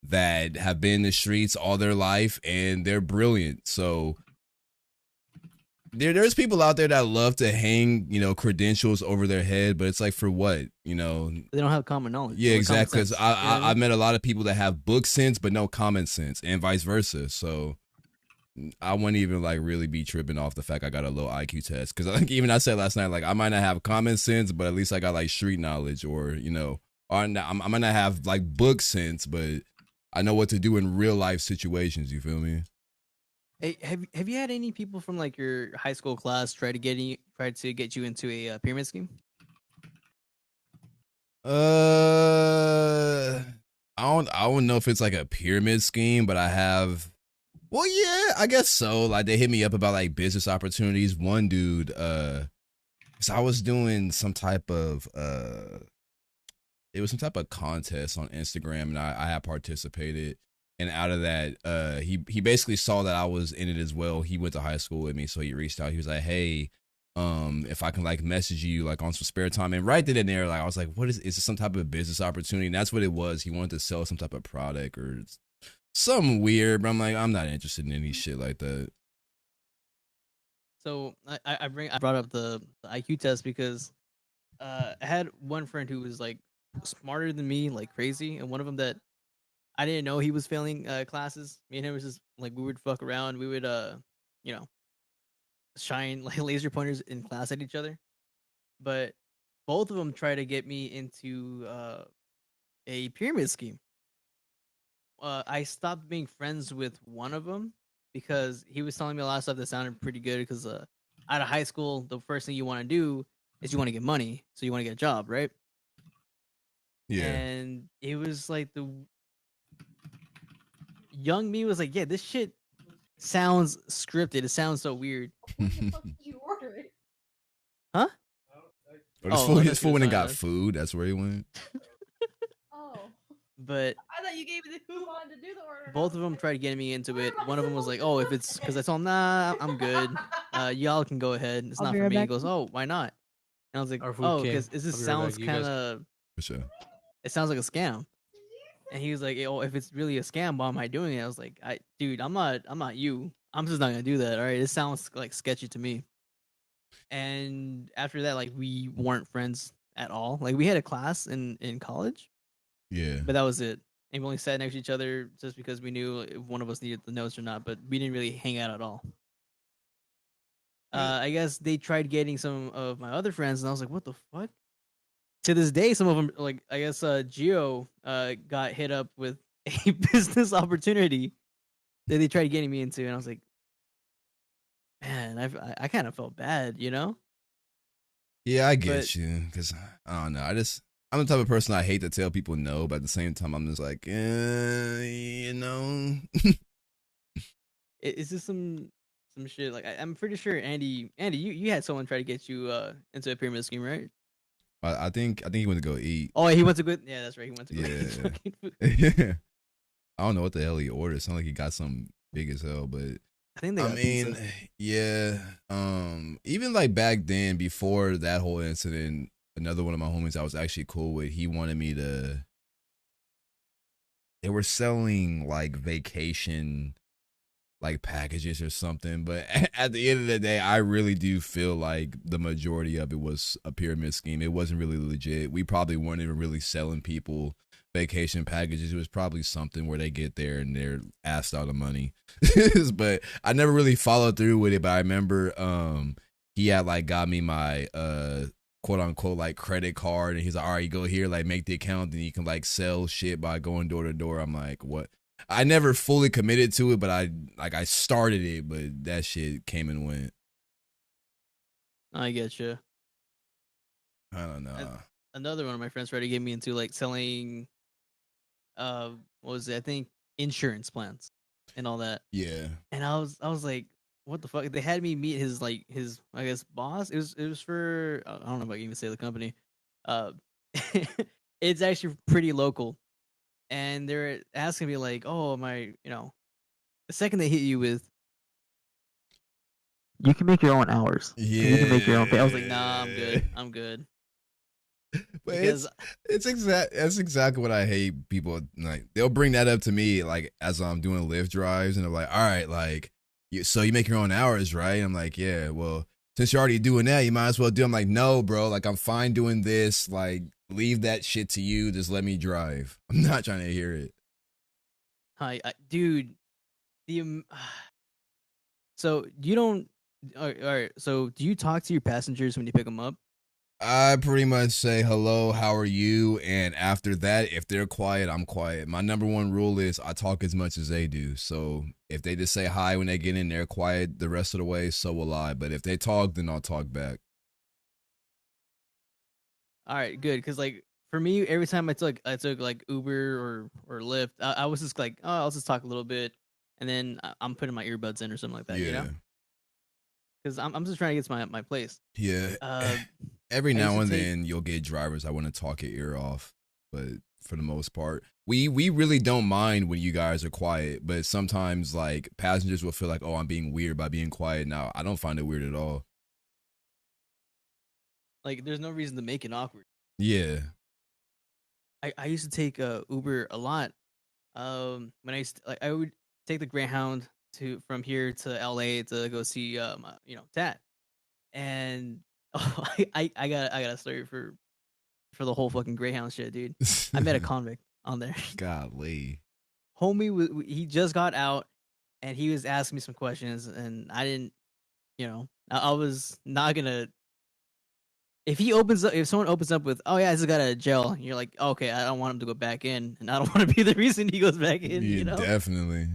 that have been in the streets all their life, and they're brilliant. So there's people out there that love to hang, credentials over their head, but it's like, for what, They don't have common knowledge. Yeah, or common exactly. sense, Because you know what I mean? I've met a lot of people that have book sense but no common sense, and vice versa. So I wouldn't even like really be tripping off the fact I got a low IQ test. Because like even I said last night, like I might not have common sense, but at least I got like street knowledge, or I might not have like book sense, but I know what to do in real life situations. You feel me? Hey, have you had any people from like your high school class try to get you into a pyramid scheme? I don't know if it's like a pyramid scheme, but I have. Well, yeah, I guess so. Like they hit me up about like business opportunities. One dude, so I was doing some type of it was some type of contest on Instagram, and I had participated. And out of that, he basically saw that I was in it as well. He went to high school with me, so he reached out. He was like, "Hey, if I can like message you like on some spare time." And right then and there, like I was like, "What is this some type of business opportunity?" And that's what it was. He wanted to sell some type of product or something weird. But I'm like, I'm not interested in any shit like that. So I brought up the IQ test because I had one friend who was like smarter than me, like crazy, and one of them that I didn't know he was failing classes. Me and him was just like we would fuck around. We would shine like laser pointers in class at each other. But both of them tried to get me into a pyramid scheme. I stopped being friends with one of them because he was telling me a lot of stuff that sounded pretty good. Because out of high school, the first thing you want to do is you want to get money, so you want to get a job, right? Yeah. And it was like the young me was like, yeah, this shit sounds scripted. It sounds so weird. What the fuck did you order it? Huh? This fool went and got food. That's where he went. Oh, But I thought you gave me the coupon to do the order. both of them tried getting me into it. One of them was like, oh, if it's because I told him, nah, I'm good. Y'all can go ahead. It's I'll not be for right me. He back. goes, oh, why not? And I was like, Our food oh, came. because this I'll be right sounds back. You guys- kind of, For sure. it sounds like a scam. And he was like, oh, if it's really a scam, why am I doing it? I was like, dude, I'm not you. I'm just not gonna do that. All right, it sounds like sketchy to me. And after that, like we weren't friends at all. Like we had a class in college, Yeah. but that was it. And we only sat next to each other just because we knew if one of us needed the notes or not. But we didn't really hang out at all. I guess they tried getting some of my other friends, and I was like, what the fuck? To this day, some of them, like I guess Gio got hit up with a business opportunity that they tried getting me into, and I was like, man, I kind of felt bad, you know? Yeah, I get But- you. Because I don't know. I'm the type of person I hate to tell people no, but at the same time, I'm just like, you know. It's just some shit. Like I'm pretty sure Andy, you had someone try to get you into a pyramid scheme, right? I think he went to go eat. Oh, he went to go. Yeah, that's right. He went to go eat Yeah. fucking food. I don't know what the hell he ordered. It sounded like he got something big as hell, but I think they I got mean, pizza. yeah. Even like back then, before that whole incident, another one of my homies I was actually cool with, he wanted me to. They were selling like vacation like packages or something, but at the end of the day, I really do feel like the majority of it was a pyramid scheme. It wasn't really legit. We probably weren't even really selling people vacation packages. It was probably something where they get there and they're asked out of money. But I never really followed through with it. But I remember he had like got me my quote unquote like credit card, and he's like, all right, you go here, like make the account, and you can like sell shit by going door to door. I'm like, what? I never fully committed to it, but I started it, but that shit came and went. I get you. I don't know. Another one of my friends tried to get me into like selling, what was it? I think insurance plans and all that. Yeah. And I was like, what the fuck? They had me meet his I guess boss. It was for I don't know if I can even say the company. It's actually pretty local. And they're asking me like, "Oh, the second they hit you with, you can make your own hours. Yeah. You can make your own pay." I was like, "Nah, I'm good. I'm good." But Because that's exactly what I hate. People like they'll bring that up to me like as I'm doing Lyft drives, and they're like, "All right, like, so you make your own hours, right?" I'm like, "Yeah, well, since you're already doing that, you might as well do." I'm like, "No, bro, like I'm fine doing this. Like, leave that shit to you. Just let me drive. I'm not trying to hear it." dude, so you don't. All right. So do you talk to your passengers when you pick them up? I pretty much say hello, how are you? And after that, if they're quiet, I'm quiet. My number one rule is I talk as much as they do. So if they just say hi when they get in, they're quiet the rest of the way, so will I. But if they talk, then I'll talk back. All right, good. Because like for me, every time I took like Uber or Lyft, I was just like, oh, I'll just talk a little bit, and then I'm putting my earbuds in or something like that. Yeah. You know, because I'm just trying to get to my place. Yeah. Every I used now to and take- then you'll get drivers I want to talk your ear off, but for the most part, we really don't mind when you guys are quiet. But sometimes like passengers will feel like, oh, I'm being weird by being quiet. Now I don't find it weird at all. Like, there's no reason to make it awkward. Yeah. I used to take Uber a lot. When I would take the Greyhound from here to LA to go see Tat, and I got a story for the whole fucking Greyhound shit, dude. I met a convict on there. Golly. Homie, he just got out, and he was asking me some questions, and I didn't, I was not gonna. If someone opens up with, "Oh yeah, I just got out of jail," and you're like, "Okay, I don't want him to go back in, and I don't want to be the reason he goes back in." Yeah, definitely.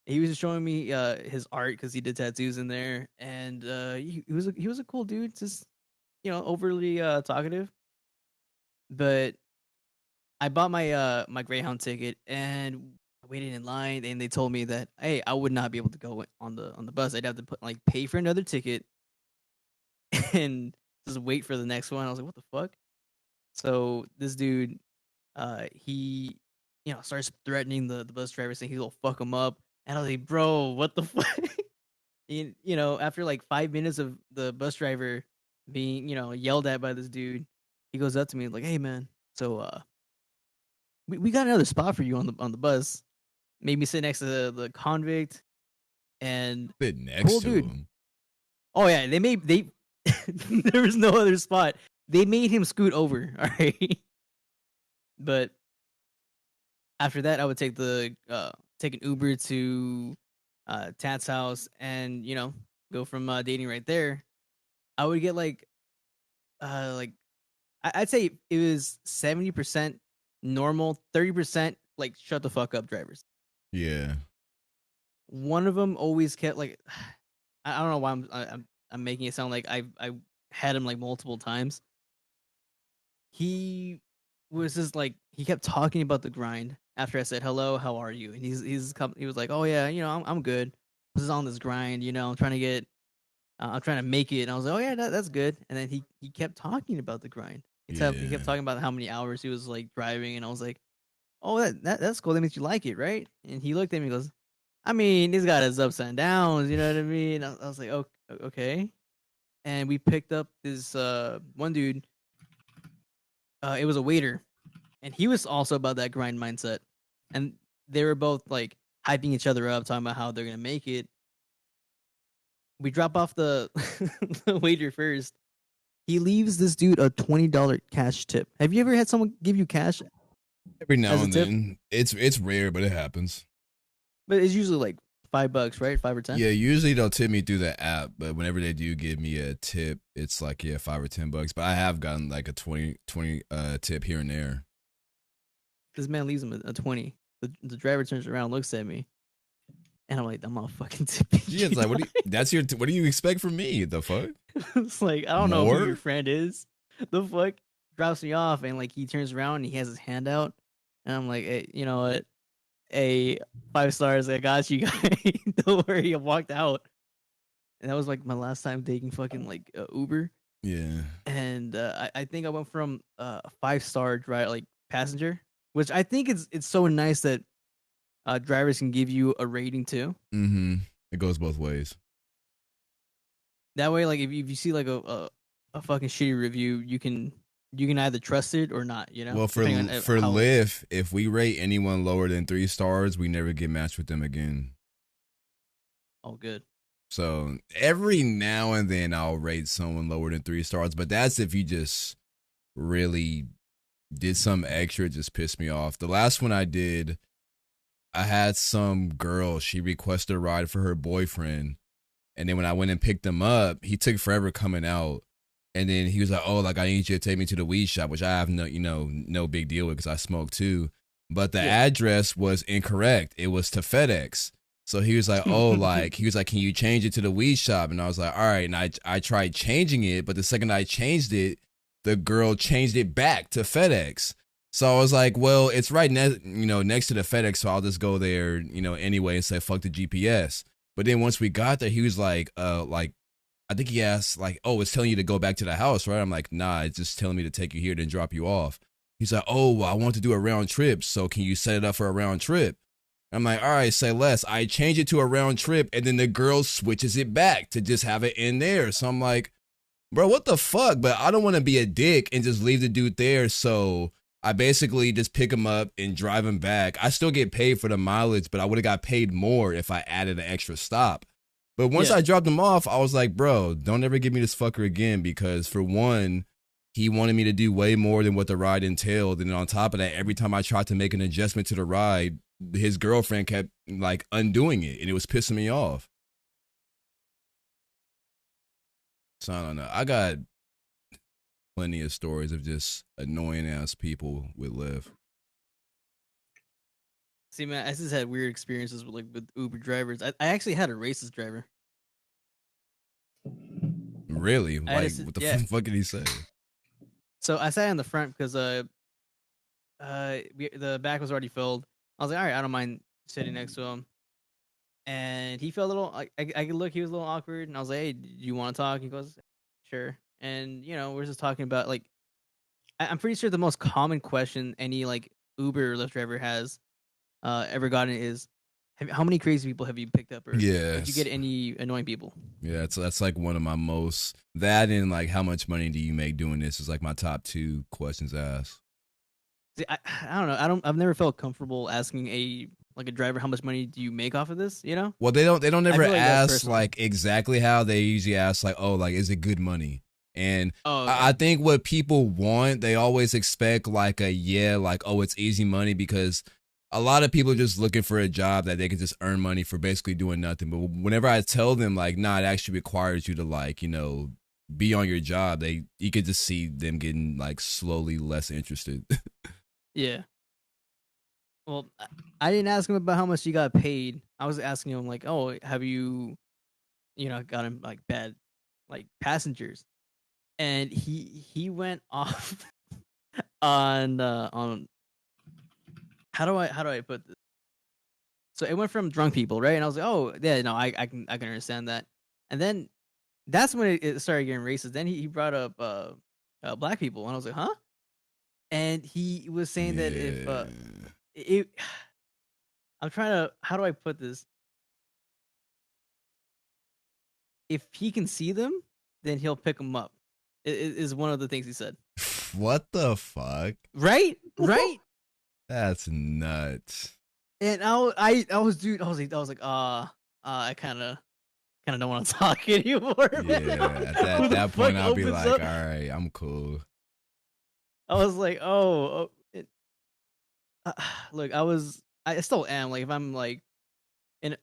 He was showing me his art because he did tattoos in there, and he was a cool dude, just overly talkative. But I bought my Greyhound ticket and I waited in line, and they told me that, hey, I would not be able to go on the bus. I'd have to pay for another ticket and just wait for the next one. I was like, what the fuck? So this dude, he starts threatening the bus driver, saying he'll fuck him up. And I was like, bro, what the fuck? After like 5 minutes of the bus driver being, yelled at by this dude, he goes up to me like, hey man, so we got another spot for you on the bus. Made me sit next to the convict, and Sit next cool to dude. him. Oh yeah, they there was no other spot. They made him scoot over, all right. But after that, I would take take an Uber to Tat's house, and go from dating right there. I would get I'd say it was 70% normal, 30% like shut the fuck up drivers. Yeah. One of them always kept like, I don't know why I'm making it sound like I had him like multiple times. He was just like, he kept talking about the grind, after I said hello, how are you? And he was like, oh yeah, I'm good. This is on this grind, I'm trying to get, I'm trying to make it. And I was like, oh yeah, that's good. And then he kept talking about the grind. He kept talking about how many hours he was like driving, and I was like, oh that's cool. That means you like it, right? And he looked at me and goes, I mean, he's got his ups and downs, you know what I mean? I was like, okay. And we picked up this one dude. It was a waiter, and he was also about that grind mindset. And they were both like hyping each other up, talking about how they're gonna make it. We drop off the, the waiter first. He leaves this dude a $20 cash tip. Have you ever had someone give you cash? Every now as a and tip? then. It's rare, but it happens. But it's usually like $5, right? 5 or 10. Yeah, usually they'll tip me through the app, but whenever they do give me a tip, it's like $5 or $10. But I have gotten like a 20 tip here and there. This man leaves him a 20. The driver turns around, looks at me, and I'm like, I'm not fucking tipping. Yeah, it's like, what do you expect from me? The fuck? It's like, I don't know More? who your friend is. The fuck? Drops me off, and like he turns around and he has his hand out, and I'm like, hey, you know what? 5 stars, I got you guys. Don't worry, I walked out. And that was like my last time taking fucking like Uber. Yeah. And I think I went from a 5-star drive like passenger, which I think it's so nice that drivers can give you a rating too. Mm-hmm. It goes both ways. That way, like if you see like a fucking shitty review, you can either trust it or not. Well, for Lyft, if we rate anyone lower than 3 stars, we never get matched with them again. Oh, good. So every now and then I'll rate someone lower than 3 stars, but that's if you just really did something extra, just pissed me off. The last one I did, I had some girl, she requested a ride for her boyfriend. And then when I went and picked him up, he took forever coming out. And then he was like, oh, like I need you to take me to the weed shop, which I have no big deal with because I smoke too. But the address was incorrect. It was to FedEx. So he was like, oh, can you change it to the weed shop? And I was like, all right. And I tried changing it, but the second I changed it, the girl changed it back to FedEx. So I was like, well, it's right next to the FedEx, so I'll just go there, anyway and say, fuck the GPS. But then once we got there, he was like, I think he asked, like, oh, it's telling you to go back to the house, right? I'm like, nah, it's just telling me to take you here, then drop you off. He's like, oh, well, I want to do a round trip, so can you set it up for a round trip? I'm like, all right, say less. I change it to a round trip, and then the girl switches it back to just have it in there. So I'm like, bro, what the fuck? But I don't want to be a dick and just leave the dude there, so I basically just pick him up and drive him back. I still get paid for the mileage, but I would have got paid more if I added an extra stop. But once I dropped him off, I was like, bro, don't ever give me this fucker again, because for one, he wanted me to do way more than what the ride entailed. And on top of that, every time I tried to make an adjustment to the ride, his girlfriend kept like undoing it, and it was pissing me off. So I don't know. I got plenty of stories of just annoying ass people with Lyft. See, man, I just had weird experiences with Uber drivers. I actually had a racist driver. Really? Like, what the fuck did he say? So I sat in the front because the back was already filled. I was like, all right, I don't mind sitting next to him. And he felt a little. I could look. He was a little awkward, and I was like, hey, do you want to talk? He goes, sure. And we're just talking about like, I'm pretty sure the most common question any like Uber or Lyft driver has ever gotten is, how many crazy people have you picked up? Or did you get any annoying people? Yeah, that's like one of my most, that and like how much money do you make doing this is like my top 2 questions asked. See, I don't know. I've never felt comfortable asking a driver how much money do you make off of this, Well, they don't ever ask like exactly how. They usually ask like, oh, like, is it good money? And okay. I think what people want, they always expect like oh, it's easy money, because a lot of people are just looking for a job that they can just earn money for basically doing nothing. But whenever I tell them like, nah, it actually requires you to like, be on your job, you could just see them getting like slowly less interested. Yeah. Well, I didn't ask him about how much he got paid. I was asking him like, oh, have you, gotten like bad, like passengers? And he went off on how do I put this? So it went from drunk people, right? And I was like, oh yeah, no, I can understand that. And then that's when it started getting racist. Then he brought up black people, and I was like, huh? And he was saying that if it, I'm trying to, how do I put this? If he can see them, then he'll pick them up. It is one of the things he said. What the fuck? Right? That's nuts. And I was like, I kind of don't want to talk anymore. Yeah, at that point, I'll be like, all right, I'm cool. I was like, look, I still am. Like, if I'm like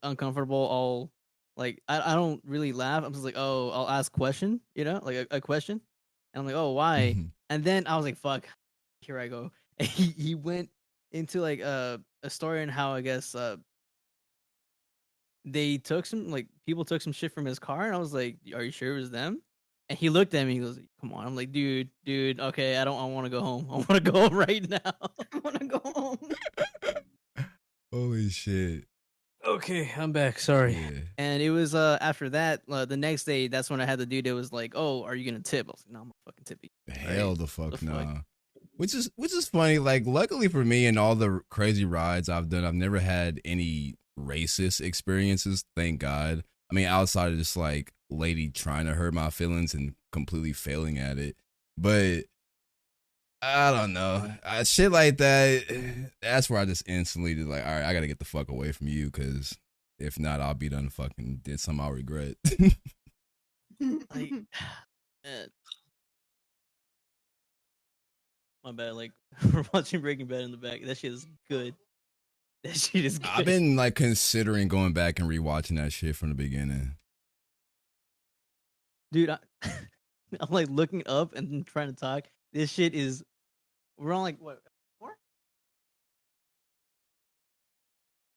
uncomfortable, I'll like, I don't really laugh. I'm just like, oh, I'll ask question, like a question, and I'm like, oh, why? And then I was like, fuck, here I go. And he went into like a story on how I guess they took some, like, people took some shit from his car, and I was like, are you sure it was them? And he looked at me, he goes, come on. I'm like, dude, okay, I want to go home. I want to go home right now. I want to go home. Holy shit. Okay, I'm back. Sorry. Yeah. And it was after that, the next day, that's when I had the dude that was like, oh, are you gonna tip? I was like, no, I'm gonna fucking tip you. Hell the fuck no. Which is funny. Like, luckily for me and all the crazy rides I've done, I've never had any racist experiences, thank God. I mean, outside of just like lady trying to hurt my feelings and completely failing at it. But I don't know. Shit like that, that's where I just instantly just like, all right, I gotta get the fuck away from you, because if not, I'll be done fucking did something I'll regret. Like, my bad. Like, we're watching Breaking Bad in the back. That shit is good. That shit is good. I've been like considering going back and rewatching that shit from the beginning. Dude, I'm like looking up and trying to talk. This shit is. We're on like what, 4?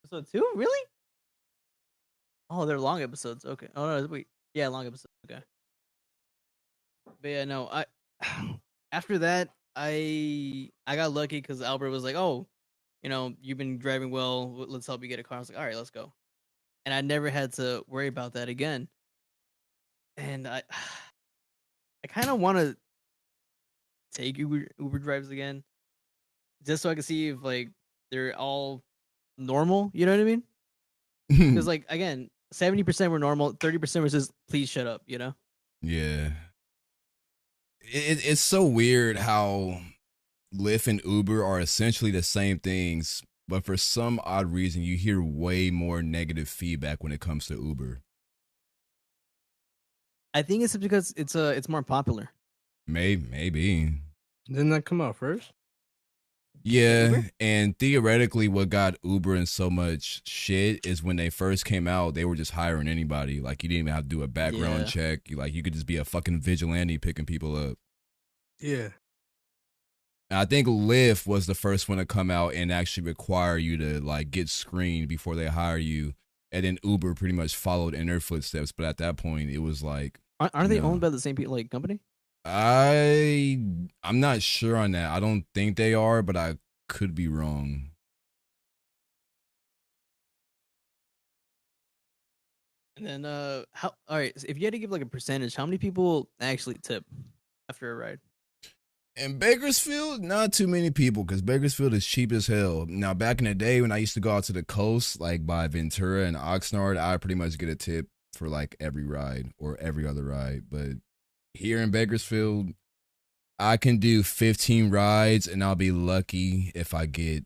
Episode 2? Really? Oh, they're long episodes. Okay. Oh no, wait. Yeah, long episodes. Okay. But yeah, no. After that, I got lucky because Albert was like, "Oh, you've been driving well. Let's help you get a car." I was like, "All right, let's go." And I never had to worry about that again. And I kind of want to take Uber drives again, just so I can see if like they're all normal. You know what I mean? Because like, again, 70% were normal, 30% was just please shut up. Yeah. It's so weird how Lyft and Uber are essentially the same things, but for some odd reason, you hear way more negative feedback when it comes to Uber. I think it's because it's more popular. Maybe. Didn't that come out first? Yeah, Uber? and theoretically, what got Uber in so much shit is when they first came out, they were just hiring anybody. Like, you didn't even have to do a background check. You could just be a fucking vigilante picking people up. Yeah. And I think Lyft was the first one to come out and actually require you to like get screened before they hire you. And then Uber pretty much followed in their footsteps. But at that point, it was like, aren't they owned by the same people, like company? I'm not sure on that. I don't think they are, but I could be wrong. And then all right, so if you had to give like a percentage, how many people actually tip after a ride? In Bakersfield, not too many people, because Bakersfield is cheap as hell. Now, back in the day when I used to go out to the coast, like by Ventura and Oxnard, I pretty much get a tip for like every ride or every other ride. But here in Bakersfield, I can do 15 rides and I'll be lucky if I get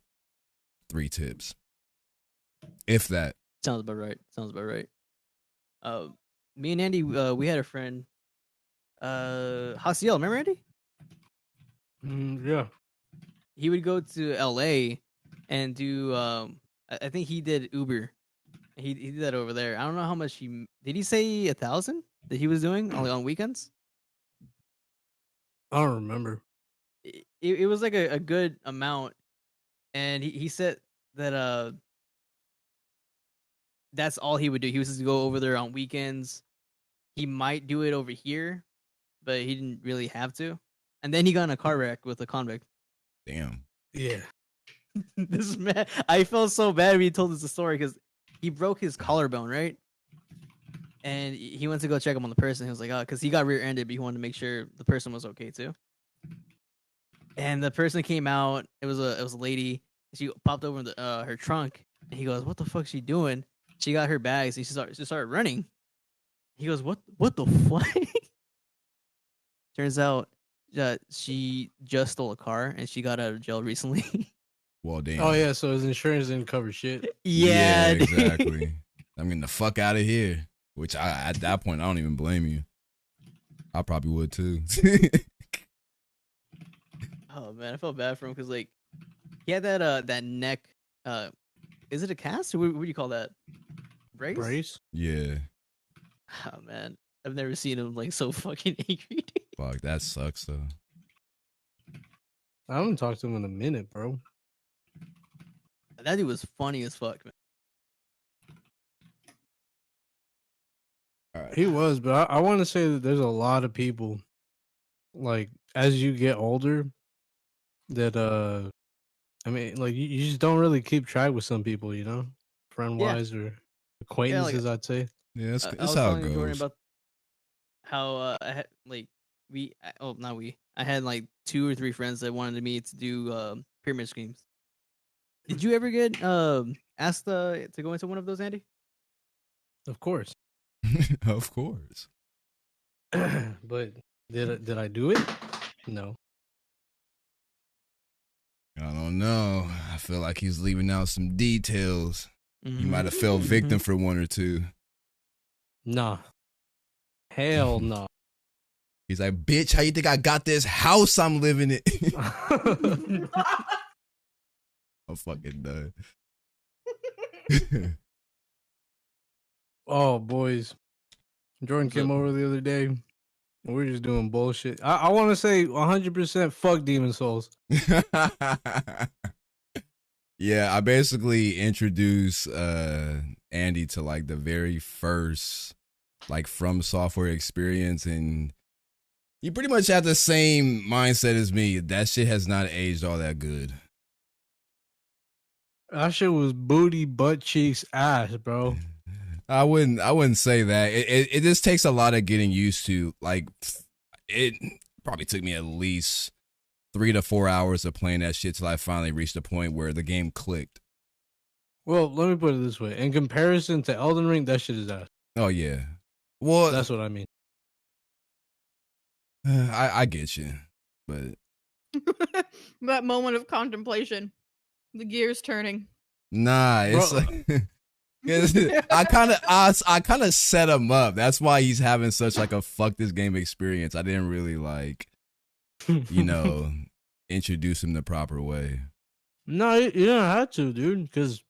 3 tips. If that. Sounds about right. Me and Andy, we had a friend, Hasiel, remember Andy? Yeah. He would go to LA and do I think he did Uber. He did that over there. I don't know how much did he say 1,000 that he was doing only on weekends? I don't remember. It was like a good amount, and he said that that's all he would do. He was just to go over there on weekends. He might do it over here, but he didn't really have to. And then he got in a car wreck with a convict. Damn. Yeah. This man, I felt so bad when he told us the story because he broke his collarbone, right? And he went to go check him on the person. He was like, oh, because he got rear-ended, but he wanted to make sure the person was okay too. And the person came out. It was a lady. She popped over the her trunk, and he goes, "What the fuck's she doing?" She got her bags. And she started running. He goes, "What the fuck?" Turns out she just stole a car, and she got out of jail recently. Well, damn. Oh yeah, so his insurance didn't cover shit. Yeah, dude. exactly. I'm getting the fuck out of here. Which at that point, I don't even blame you. I probably would too. Oh man, I felt bad for him because like he had that neck. Is it a cast or what do you call that? Brace. Yeah. Oh man, I've never seen him like so fucking angry. Fuck, that sucks though. I haven't talked to him in a minute, bro. That dude was funny as fuck, man. All right. He was, but I want to say that there's a lot of people, like as you get older, that I mean, like you just don't really keep track with some people, you know, friend wise or acquaintances. I'd say. Yeah, that's I that's was how it telling Jordan goes. about how I had like I had like 2 or 3 friends that wanted me to do pyramid schemes. Did you ever get asked to go into one of those, Andy? Of course. Of course. But did I do it? No. I don't know. I feel like he's leaving out some details. Mm-hmm. He might have fell victim for one or two. Nah. Hell no. He's like, bitch, how you think I got this house I'm living in? I'm fucking done. Oh, boys. Jordan came over the other day. And we were just doing bullshit. I want to say 100% fuck Demon Souls. Yeah, I basically introduced Andy to like the very first like From Software experience, and you pretty much have the same mindset as me. That shit has not aged all that good. That shit was booty, butt cheeks, ass, bro. I wouldn't say that. It just takes a lot of getting used to. Like, it probably took me at least 3 to 4 hours of playing that shit till I finally reached the point where the game clicked. Well, let me put it this way. In comparison to Elden Ring, that shit is ass. Oh yeah. Well, That's what I mean. I get you, but That moment of contemplation, the gears turning. nah, it's Bro. like I kind of set him up. That's why he's having such like a fuck this game experience. I didn't really like, you know, introduce him the proper way. No, you don't have to, dude, because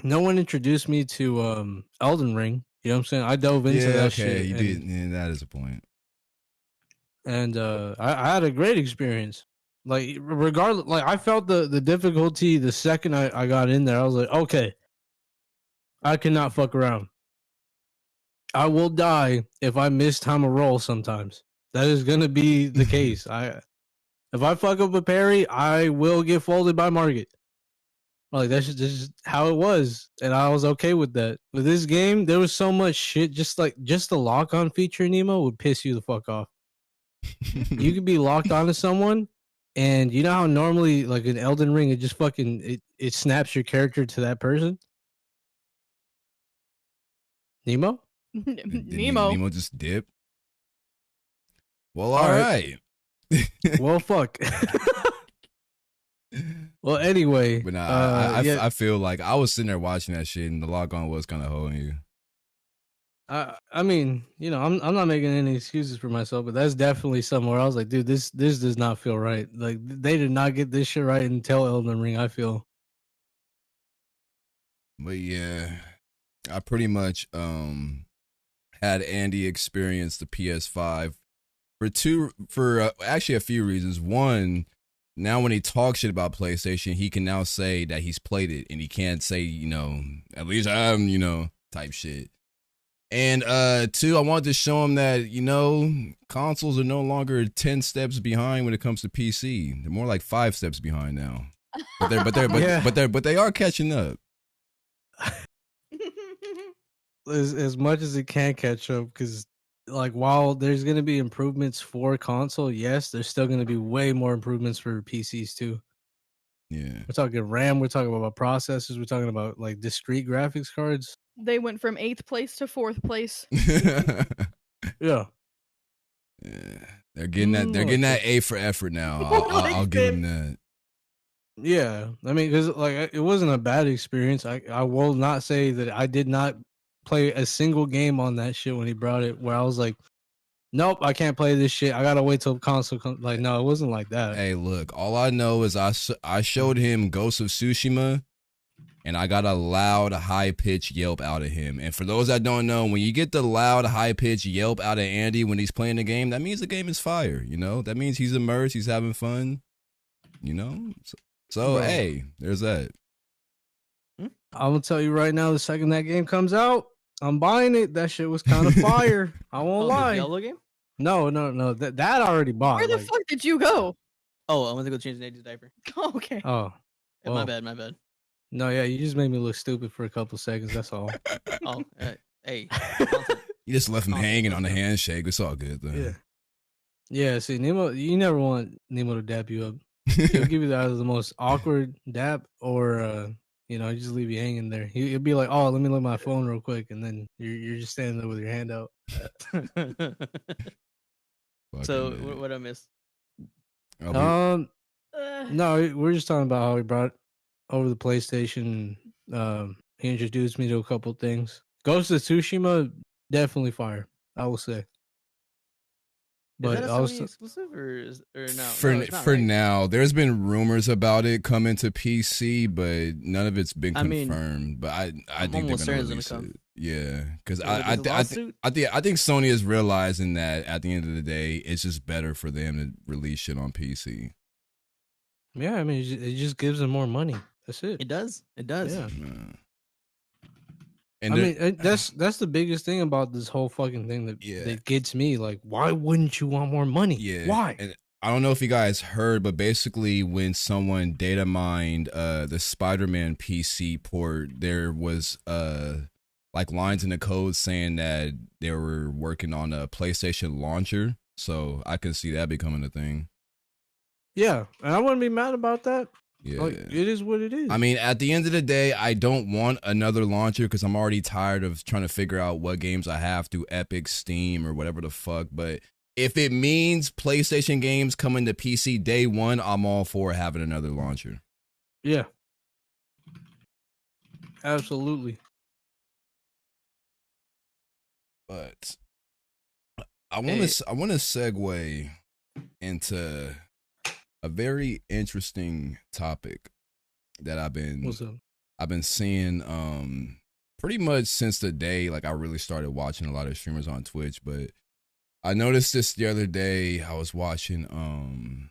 no one introduced me to Elden Ring. You know what I'm saying? I dove into that shit. You did. Yeah, that is a point. And I had a great experience. Like, regardless, like I felt the difficulty the second I got in there. I was like, okay, I cannot fuck around. I will die if I miss time a roll sometimes. That is gonna be the case. If I fuck up a parry, I will get folded by Margit. Like that's just how it was, and I was okay with that. With this game, there was so much shit. Just the lock-on feature, Nemo, would piss you the fuck off. You could be locked onto someone, and you know how normally, like in Elden Ring, it just fucking it snaps your character to that person. Nemo? Nemo. Just dip. Well, all right. Well, fuck. Well, anyway, But nah, yeah. I feel like I was sitting there watching that shit, and the lock on was kind of holding you. I mean, you know, I'm not making any excuses for myself, but that's definitely somewhere I was like, dude, this does not feel right. Like they did not get this shit right until Elden Ring, I feel. But yeah, I pretty much had Andy experience the PS5 for actually a few reasons. One, now when he talks shit about PlayStation, he can now say that he's played it, and he can't say, you know, at least I'm, you know, type shit. And two, I wanted to show him that, you know, consoles are no longer 10 steps behind when it comes to PC. They're more like 5 steps behind now. But they are catching up. As much as it can catch up, because like while there's gonna be improvements for console, yes, there's still gonna be way more improvements for PCs too. Yeah. We're talking RAM, we're talking about processors, we're talking about like discrete graphics cards. They went from 8th place to 4th place. Yeah. Yeah. They're getting that A for effort now. I'll give them that. Yeah, I mean, because like it wasn't a bad experience. I will not say that I did not play a single game on that shit when he brought it. Where I was like, nope, I can't play this shit. I gotta wait till console comes. Like, no, it wasn't like that. Hey, look, all I know is I showed him Ghost of Tsushima, and I got a loud, high-pitched yelp out of him. And for those that don't know, when you get the loud, high-pitched yelp out of Andy when he's playing the game, that means the game is fire, you know? That means he's immersed, he's having fun, you know? So hey, there's that. I'm going to tell you right now, the second that game comes out, I'm buying it. That shit was kind of fire. I won't lie. The Diablo game? No. That I already bought. Where the fuck did you go? Oh, I went to go change Nate's diaper. Oh, okay. Oh. Yeah, my bad. No, yeah, you just made me look stupid for a couple seconds. That's all. Oh, hey. You just left him hanging on the handshake. It's all good, though. Yeah. Yeah, see, Nemo, you never want Nemo to dap you up. He'll give you either the most awkward dap or, you know, just leave you hanging there. He'll be like, oh, let me look at my phone real quick. And then you're just standing there with your hand out. So, what I missed? No, we're just talking about how he brought over the PlayStation. He introduced me to a couple things. Ghost of Tsushima, definitely fire, I will say. But But is that a also, Sony exclusive or no? For now, there's been rumors about it coming to PC, but none of it's been confirmed. But I think they're gonna release it. Yeah, because I think Sony is realizing that at the end of the day, it's just better for them to release shit on PC. yeah, I mean, it just gives them more money. That's it. It does. Yeah. And I mean, that's the biggest thing about this whole fucking thing that gets me. Like, why wouldn't you want more money? Yeah. Why? And I don't know if you guys heard, but basically when someone data mined the Spider-Man PC port, there was like lines in the code saying that they were working on a PlayStation launcher. So I can see that becoming a thing. Yeah, and I wouldn't be mad about that. Yeah, like, it is what it is. I mean, at the end of the day, I don't want another launcher because I'm already tired of trying to figure out what games I have through Epic, Steam, or whatever the fuck. But if it means PlayStation games coming to PC day one, I'm all for having another launcher. Yeah, absolutely. But I want to segue into a very interesting topic that I've been seeing pretty much since the day like I really started watching a lot of streamers on Twitch. But I noticed this the other day. I was watching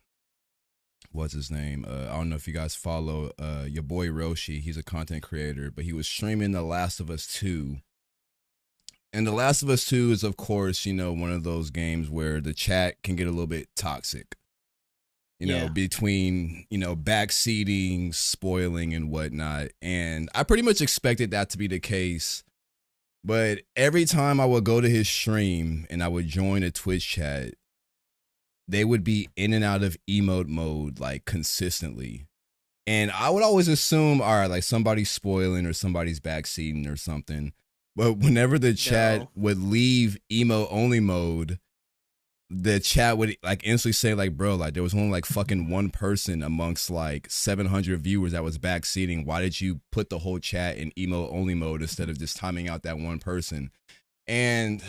what's his name? I don't know if you guys follow your boy Roshi. He's a content creator, but he was streaming The Last of Us 2. And The Last of Us 2 is, of course, you know, one of those games where the chat can get a little bit toxic. You know, between, you know, backseating, spoiling, and whatnot. And I pretty much expected that to be the case. But every time I would go to his stream and I would join a Twitch chat, they would be in and out of emote mode, like, consistently. And I would always assume, all right, like, somebody's spoiling or somebody's backseating or something. But whenever the chat would leave emote-only mode, the chat would like instantly say like, bro, like there was only like fucking one person amongst like 700 viewers that was backseating. Why did you put the whole chat in emote only mode instead of just timing out that one person? And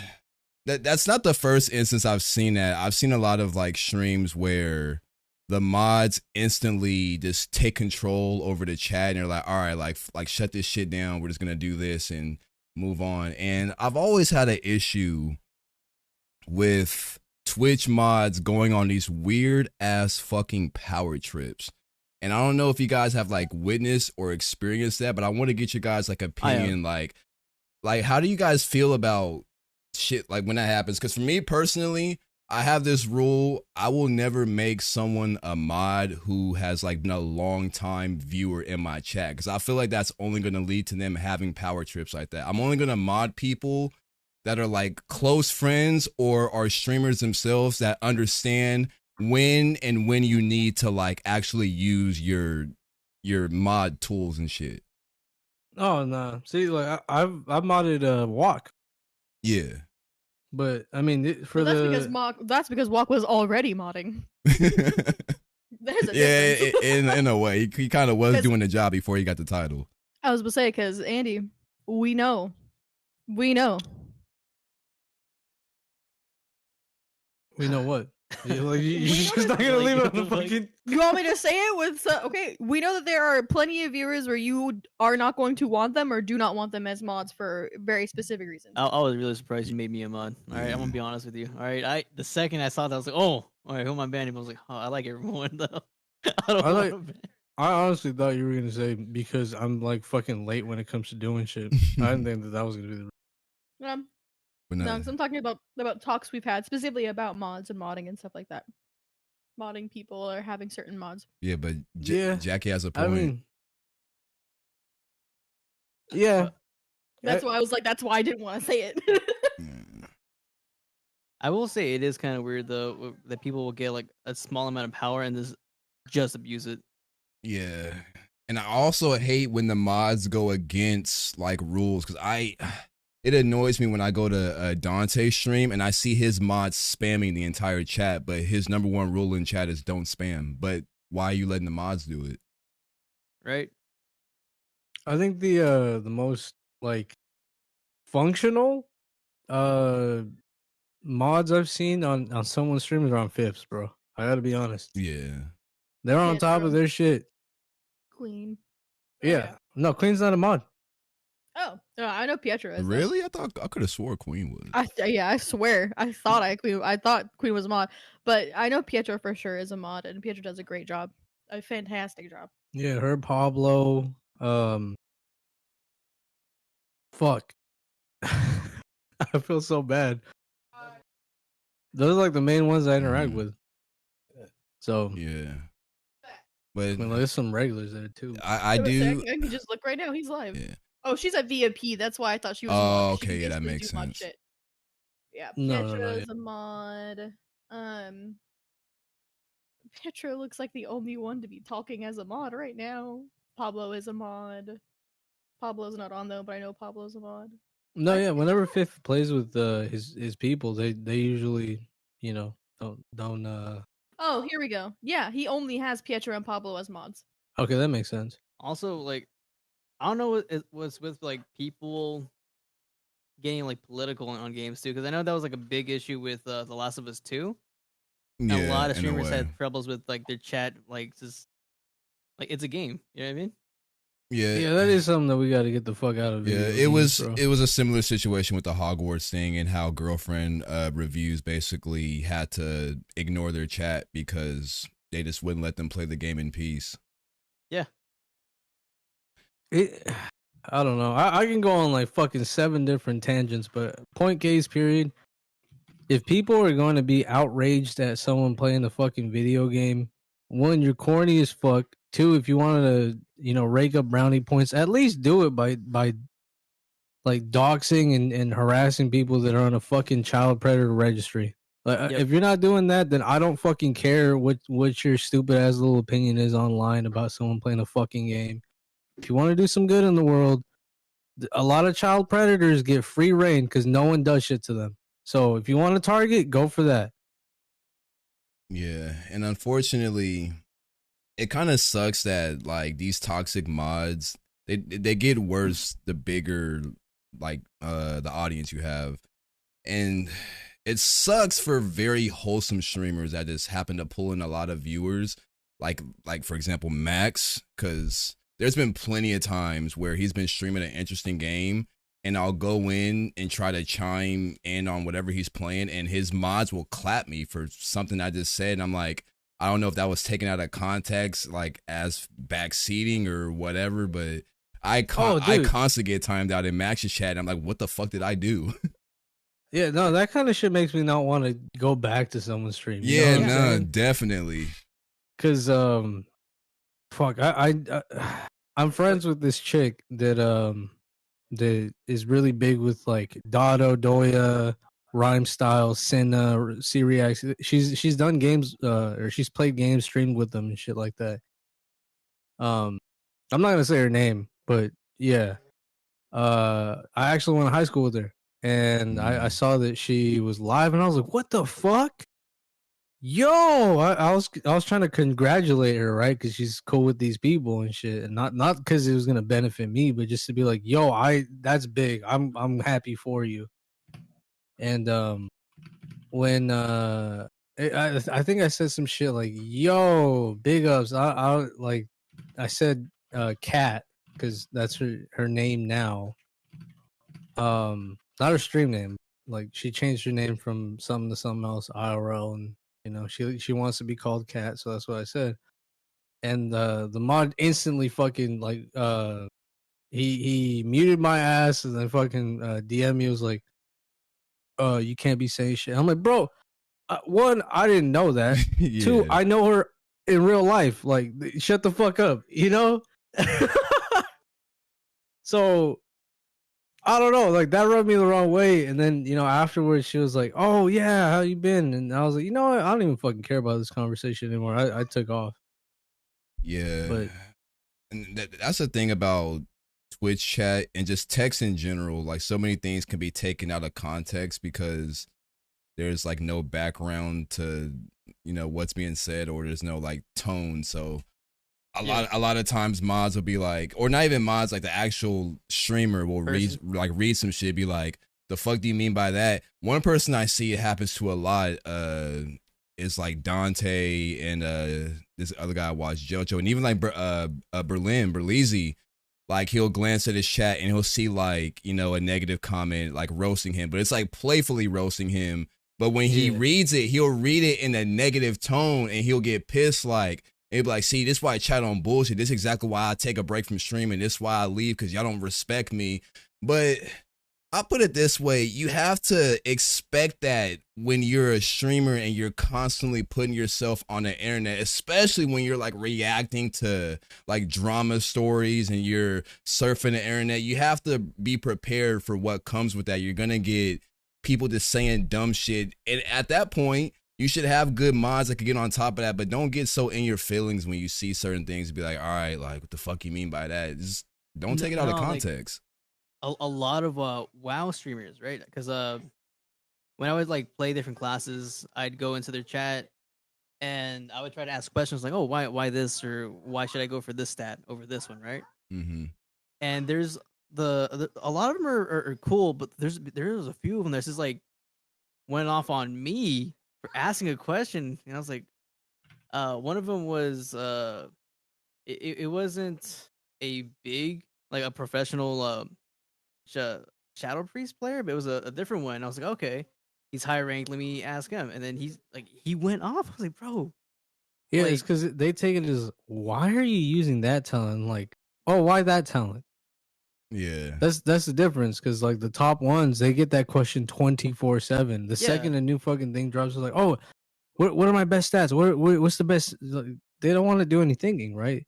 that's not the first instance I've seen that. I've seen a lot of like streams where the mods instantly just take control over the chat and they're like, all right, like shut this shit down. We're just gonna do this and move on. And I've always had an issue with Twitch mods going on these weird ass fucking power trips. And I don't know if you guys have like witnessed or experienced that, but I want to get your guys like opinion. Like like, how do you guys feel about shit like when that happens? Because for me personally, I have this rule: I will never make someone a mod who has like been a long time viewer in my chat, because I feel like that's only going to lead to them having power trips like that. I'm only going to mod people that are like close friends or are streamers themselves that understand when you need to like actually use your mod tools and shit. Oh no! See, like I've modded Walk, Yeah. but I mean that's because Walk was already modding. There's a yeah, difference. in a way, he kind of was doing the job before he got the title. I was gonna say, because Andy, we know. We know what? Like, you're just not gonna leave it on the fucking. You want me to say it with? Okay, we know that there are plenty of viewers where you are not going to want them or do not want them as mods for very specific reasons. I was really surprised you made me a mod. All right, I'm gonna be honest with you. All right, the second I saw that, I was like, oh, all right, who am I banning? I was like, oh, I like everyone though. I honestly thought you were gonna say because I'm like fucking late when it comes to doing shit. I didn't think that was gonna be the. No, because I'm talking about talks we've had specifically about mods and modding and stuff like that. Modding people or having certain mods. Yeah, but Jaqi has a point. I mean, yeah. That's why I was like, that's why I didn't want to say it. I will say it is kind of weird though that people will get like a small amount of power and just abuse it. Yeah, and I also hate when the mods go against like rules, because it annoys me when I go to Dante's stream and I see his mods spamming the entire chat, but his number one rule in chat is don't spam. But why are you letting the mods do it? Right. I think the most like functional mods I've seen on someone's stream are on fifths, bro. I gotta be honest. Yeah. They're on top of their shit. Queen. Yeah. No, Queen's not a mod. Oh, no, I know Pietro is. Really? I could have swore Queen was. I swear. I thought Queen was a mod, but I know Pietro for sure is a mod, and Pietro does a great job. A fantastic job. Yeah, her Pablo. Fuck. I feel so bad. Those are like the main ones I interact with. So yeah. But I mean, like, there's some regulars there too. I do. I can just look right now. He's live. Yeah. Oh, she's at VIP. That's why I thought she was. Oh, okay, yeah, that makes sense. Yeah, Pietro's a mod. Pietro looks like the only one to be talking as a mod right now. Pablo is a mod. Pablo's not on though, but I know Pablo's a mod. No, yeah. Whenever Fifth plays with his people, they usually don't. Oh, here we go. Yeah, he only has Pietro and Pablo as mods. Okay, that makes sense. Also, like, I don't know what it was with like people getting like political on games too, because I know that was like a big issue with The Last of Us 2. Yeah, a lot of streamers had troubles with like their chat, like just like it's a game. You know what I mean? Yeah, that is something that we got to get the fuck out of. Yeah, it was a similar situation with the Hogwarts thing and how girlfriend reviews basically had to ignore their chat because they just wouldn't let them play the game in peace. Yeah. I don't know. I can go on like fucking 7 different tangents, but point case period. If people are going to be outraged at someone playing the fucking video game, 1, you're corny as fuck. 2, if you wanted to, rake up brownie points, at least do it by like doxing and harassing people that are on a fucking child predator registry. Like, if you're not doing that, then I don't fucking care what your stupid ass little opinion is online about someone playing a fucking game. If you want to do some good in the world, a lot of child predators get free reign because no one does shit to them. So if you want to target, go for that. Yeah, and unfortunately, it kind of sucks that like these toxic mods, they get worse the bigger like the audience you have, and it sucks for very wholesome streamers that just happen to pull in a lot of viewers, like for example Max, because there's been plenty of times where he's been streaming an interesting game and I'll go in and try to chime in on whatever he's playing, and his mods will clap me for something I just said, and I'm like, I don't know if that was taken out of context, like as backseating or whatever, but I dude. constantly get timed out in Max's chat. I'm like, what the fuck did I do? Yeah, no, that kind of shit makes me not want to go back to someone's stream. You know Yeah, what I'm no, saying? definitely. Cause fuck, I'm friends with this chick that is really big with like Dotto, Doya, Rhyme Style, Senna, C-Reacts. She's done games or she's played games, streamed with them and shit like that. I'm not gonna say her name, but yeah. I actually went to high school with her, and I saw that she was live, and I was like, "What the fuck?" Yo, I was trying to congratulate her, right? Because she's cool with these people and shit, and not because it was gonna benefit me, but just to be like, "Yo, that's big. I'm happy for you." And when I think I said some shit like, "Yo, big ups." I like I said Cat because that's her name now. Not her stream name. Like she changed her name from something to something else, IRL, and you know she wants to be called Cat, so that's what I said. And the mod instantly fucking like he muted my ass and then fucking DM me was like, you can't be saying shit. I'm like, bro, one, I didn't know that. Yeah. Two, I know her in real life. Like, shut the fuck up, you know? So, I don't know. Like, that rubbed me the wrong way. And then, you know, afterwards, she was like, oh, yeah, how you been? And I was like, you know what? I don't even fucking care about this conversation anymore. I took off. Yeah. But and that's the thing about Twitch chat and just text in general. Like, so many things can be taken out of context because there's like no background to, you know, what's being said, or there's no like tone. So a lot of times mods will be like, or not even mods, like the actual streamer will read some shit, be like, the fuck do you mean by that? One person I see it happens to a lot is like Dante and this other guy I watched, Jojo, and even like Berlizzi. Like he'll glance at his chat and he'll see like, you know, a negative comment like roasting him, but it's like playfully roasting him. But when he reads it, he'll read it in a negative tone and he'll get pissed. Like, it'll be like, see, this is why I chat on bullshit. This is exactly why I take a break from streaming. This is why I leave, because y'all don't respect me. But I'll put it this way. You have to expect that when you're a streamer and you're constantly putting yourself on the internet, especially when you're like reacting to like drama stories and you're surfing the internet, you have to be prepared for what comes with that. You're going to get people just saying dumb shit. And at that point, you should have good mods that can get on top of that, but don't get so in your feelings when you see certain things and be like, all right, like, what the fuck you mean by that? Just don't take it out of context. Like, a lot of WoW streamers, right? Because when I would like play different classes, I'd go into their chat and I would try to ask questions like, oh, why this, or why should I go for this stat over this one, right? Mm-hmm. And there's a lot of them are cool, but there's a few of them that's just like went off on me for asking a question, and I was like, one of them was it wasn't a big like a professional Shadow Priest player, but it was a different one. I was like, okay, he's high ranked, let me ask him, and then he's like, he went off. I was like, bro, yeah, like, it's because they take it as, why are you using that talent? Like, oh, why that talent? Yeah, that's the difference. Because like the top ones, they get that question 24/7. The second a new fucking thing drops, it's like, oh, what are my best stats? What's the best? Like, they don't want to do any thinking, right?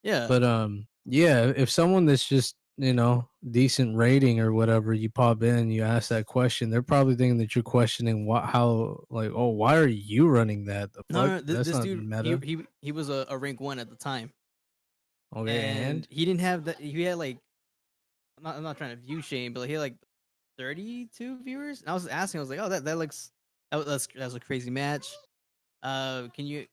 Yeah. But yeah, if someone that's just, you know, decent rating or whatever, you pop in, you ask that question, they're probably thinking that you're questioning how, like, oh, why are you running that? The fuck? No, That's this not dude, meta. he was a rank 1 at the time. Okay, and he didn't have that. He had like, I'm not trying to view shame, but he had like 32 viewers. And I was asking, I was like, oh, that looks that was a crazy match. Can you,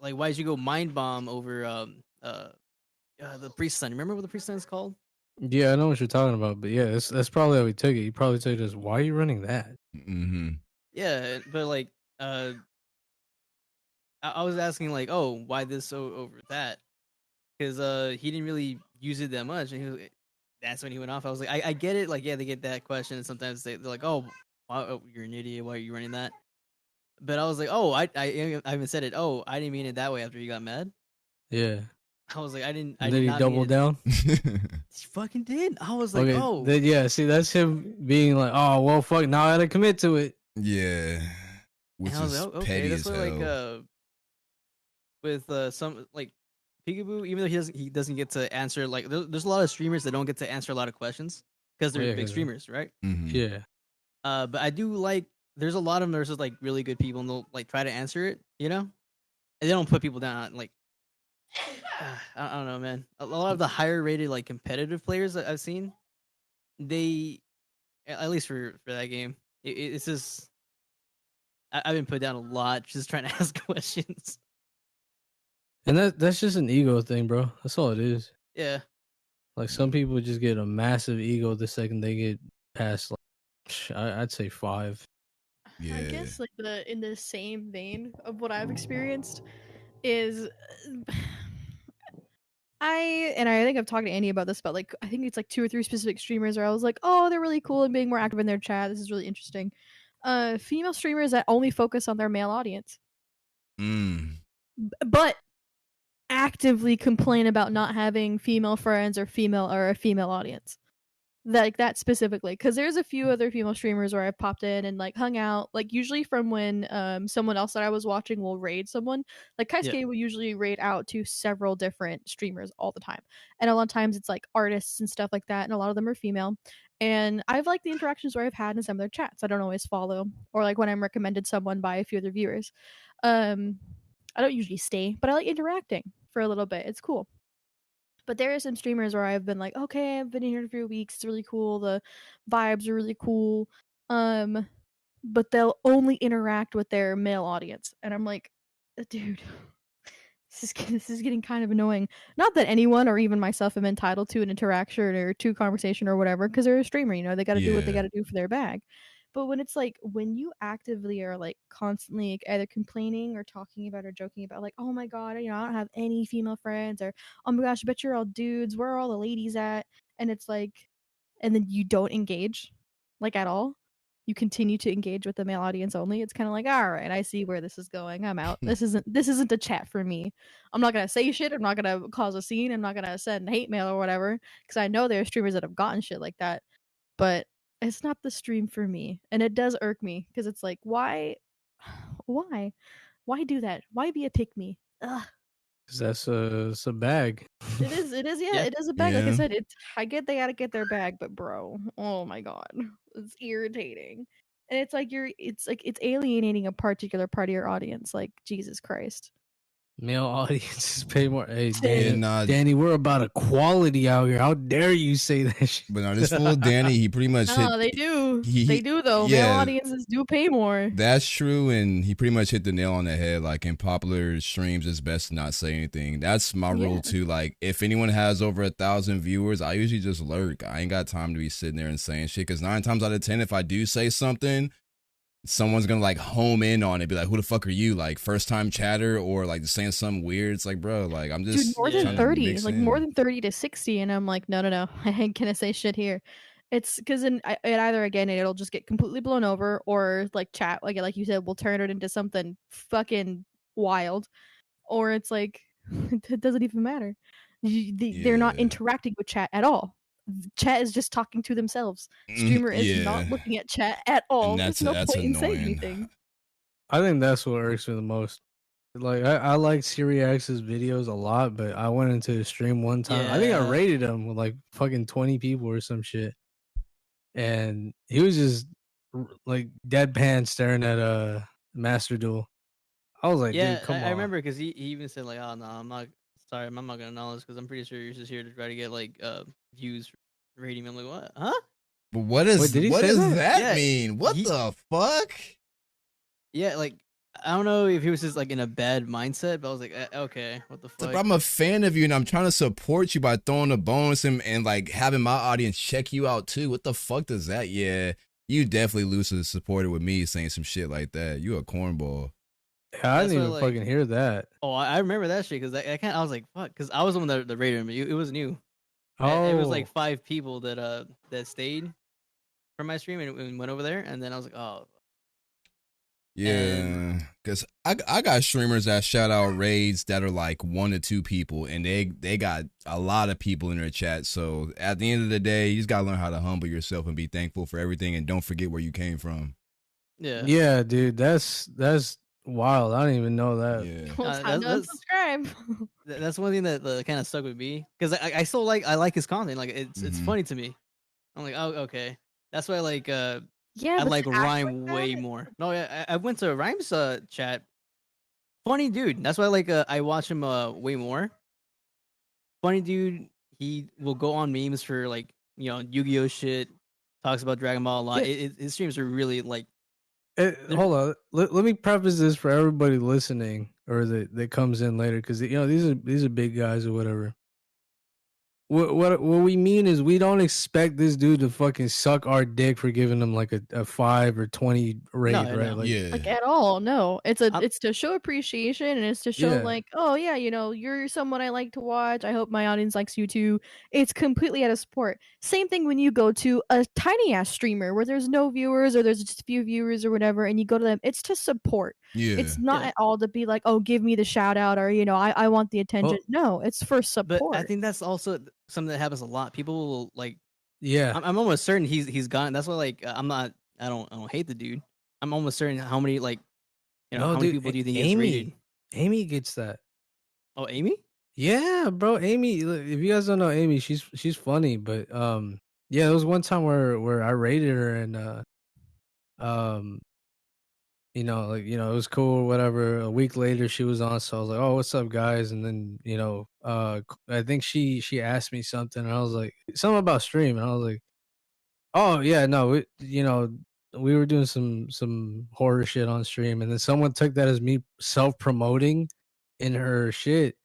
like, why did you go mind bomb over the priest son? Remember what the priest son is called? Yeah, I know what you're talking about, but yeah, that's probably how he took it. He probably took it as, why are you running that? Mm-hmm. Yeah, but like, I was asking like, oh, why this over that? Because he didn't really use it that much, and that's when he went off. I was like, I get it. Like, yeah, they get that question, and sometimes they're like, oh, you're an idiot. Why are you running that? But I was like, oh, I even said it. Oh, I didn't mean it that way after you got mad. Yeah. I was like, I did Did he not double mean it. down? He fucking did. I was like, Okay, oh. then, yeah. See, that's him being like, oh well, fuck. Now I gotta commit to it. Yeah, which And I was is like, oh, okay, petty that's as why, hell. like, with some like Peekaboo, even though he doesn't get to answer like there's a lot of streamers that don't get to answer a lot of questions because they're Yeah, big 'cause- streamers, right? Mhm. Yeah. But I do like there's a lot of them that are just like really good people and they'll like try to answer it, you know, and they don't put people down. Like I don't know, man. A lot of the higher rated like competitive players that I've seen, they at least for that game, it's just I've been put down a lot just trying to ask questions. And that's just an ego thing, bro. That's all it is. Yeah. Like some people just get a massive ego the second they get past. Like, I'd say 5. Yeah. I guess like in the same vein of what I've experienced is I think I've talked to Andy about this, but like I think it's like 2 or 3 specific streamers where I was like, oh, they're really cool and being more active in their chat. This is really interesting. Female streamers that only focus on their male audience, but actively complain about not having female friends or a female audience. That specifically, because there's a few other female streamers where I've popped in and like hung out, like usually from when someone else that I was watching will raid someone. Like Kaisuke will usually raid out to several different streamers all the time, and a lot of times it's like artists and stuff like that, and a lot of them are female. And I've liked the interactions where I've had in some of their chats. I don't always follow, or like when I'm recommended someone by a few other viewers. I don't usually stay, but I like interacting for a little bit. It's cool. But there are some streamers where I've been like, okay, I've been here for a few weeks. It's really cool. The vibes are really cool. But they'll only interact with their male audience, and I'm like, dude, this is getting kind of annoying. Not that anyone or even myself am entitled to an interaction or to conversation or whatever, because they're a streamer. You know, they got to do what they got to do for their bag. But when it's like when you actively are like constantly like, either complaining or talking about or joking about like, oh my god, you know, I don't have any female friends, or oh my gosh, I bet you're all dudes, where are all the ladies at? And it's like, and then you don't engage like at all. You continue to engage with the male audience only. It's kind of like, all right, I see where this is going. I'm out. This isn't a chat for me. I'm not gonna say shit. I'm not gonna cause a scene. I'm not gonna send hate mail or whatever, because I know there are streamers that have gotten shit like that. But it's not the stream for me, and it does irk me because it's like, why do that? Why be a pick me? Ugh. Cause it's a bag. It is, yeah, it is a bag. Like I said, I get they gotta get their bag, but bro, oh my god, it's irritating, and it's like it's alienating a particular part of your audience. Like Jesus Christ. Male audiences pay more. Hey, Yeah, Danny, we're about equality out here. How dare you say that shit? But no, this fool Danny, he pretty much No, they do. They do though. Male audiences do pay more. That's true, and he pretty much hit the nail on the head. Like in popular streams, it's best to not say anything. That's my rule too. Like if anyone has over 1,000 viewers, I usually just lurk. I ain't got time to be sitting there and saying shit. Because 9 times out of 10, if I do say something, someone's gonna like home in on it, be like, who the fuck are you, like first time chatter, or like saying something weird. It's like, bro, like I'm just more than 30, like more than 30 to 60, and I'm like, no, I ain't gonna say shit here. It's because it either again it'll just get completely blown over, or like chat like you said will turn it into something fucking wild, or it's like it doesn't even matter. They're not interacting with chat at all. Chat is just talking to themselves. Streamer is not looking at chat at all. There's no point in saying anything. I think that's what irks me the most. Like I like Siriax's videos a lot, but I went into his stream one time. I think I rated him with like fucking 20 people or some shit, and he was just like deadpan staring at Master Duel. I was like, dude, come on. I remember because he even said like, oh no, I'm not gonna acknowledge because I'm pretty sure you're just here to try to get like views rating me. I'm like, what? Huh? But what does that mean? What the fuck? Yeah, like I don't know if he was just like in a bad mindset, but I was like, okay, what the fuck? I'm a fan of you and I'm trying to support you by throwing a bonus and like having my audience check you out too. What the fuck does that? Yeah, you definitely lose a supporter with me saying some shit like that. You a cornball. Yeah, I didn't even fucking hear that. Oh, I remember that shit because I was like, fuck, because I was the one that rated him. It was new. Oh, it was like 5 people that stayed from my stream and went over there, and then I was like, oh. Yeah, because I got streamers that shout out raids that are like 1 to 2 people, and they got a lot of people in their chat. So at the end of the day, you just gotta learn how to humble yourself and be thankful for everything, and don't forget where you came from. Yeah, dude, that's wild. I didn't even know that. Yeah, Well, it's time to unsubscribe. That's one thing that kind of stuck with me because I still like his content. Like it's funny to me. I'm like, oh, okay. That's why I like Yeah, I but like to act Rhyme like way that? more. No, I went to Rhyme's chat. Funny dude. That's why I watch him way more. Funny dude. He will go on memes for like Yu-Gi-Oh shit. Talks about Dragon Ball a lot. Yeah. His streams are really like. Hold on. Let me preface this for everybody listening or that comes in later, because these are big guys or whatever. What we mean is we don't expect this dude to fucking suck our dick for giving him like a 5 or 20 rate, No, right? no. Like, yeah, Like at all, no. It's to show appreciation, and it's to show Yeah. like, oh yeah, you're someone I like to watch. I hope my audience likes you too. It's completely out of support. Same thing when you go to a tiny ass streamer where there's no viewers or there's just a few viewers or whatever, and you go to them. It's to support. yeah. It's not Yeah. at all to be like, oh, give me the shout out or I want the attention. No, it's for But support. I think that's also something that happens a lot. People will like. yeah. I'm almost certain he's gone. That's why like I'm not. I don't hate the dude. I'm almost certain how many like No, how many dude, people do you think gets rated? Amy gets that. Oh, Amy? Yeah, bro. Amy, look, if you guys don't know Amy, she's funny, but yeah, there was one time where I rated her and it was cool or whatever. A week later she was on, so I was like, "Oh, what's up, guys?" And then, I think she asked me something, and I was like, something about stream, and I was like, "Oh, yeah, no, we were doing some horror shit on stream." And then someone took that as me self-promoting in her shit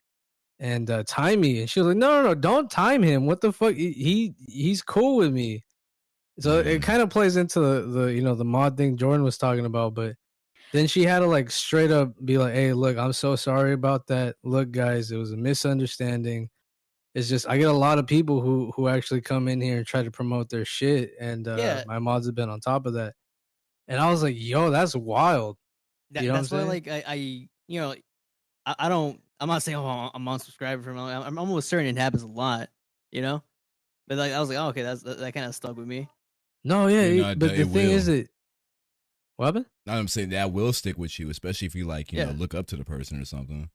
and time me, and she was like, no, don't time him. What the fuck? He's cool with me. So Yeah. it kind of plays into the mod thing Jordan was talking about, but then she had to like straight up be like, "Hey, look, I'm so sorry about that. Look, guys, it was a misunderstanding. It's just I get a lot of people who actually come in here and try to promote their shit, and Yeah. my mods have been on top of that." And I was like, "Yo, that's wild." You know That's what I'm why saying? like I don't. I'm not saying I'm unsubscribed from. I'm almost certain it happens a lot. But like I was like, oh, okay, that kind of stuck with me. No, yeah, You know, but the it thing is will. that what happened? I'm saying that will stick with you, especially if you like, Yeah. look up to the person or something.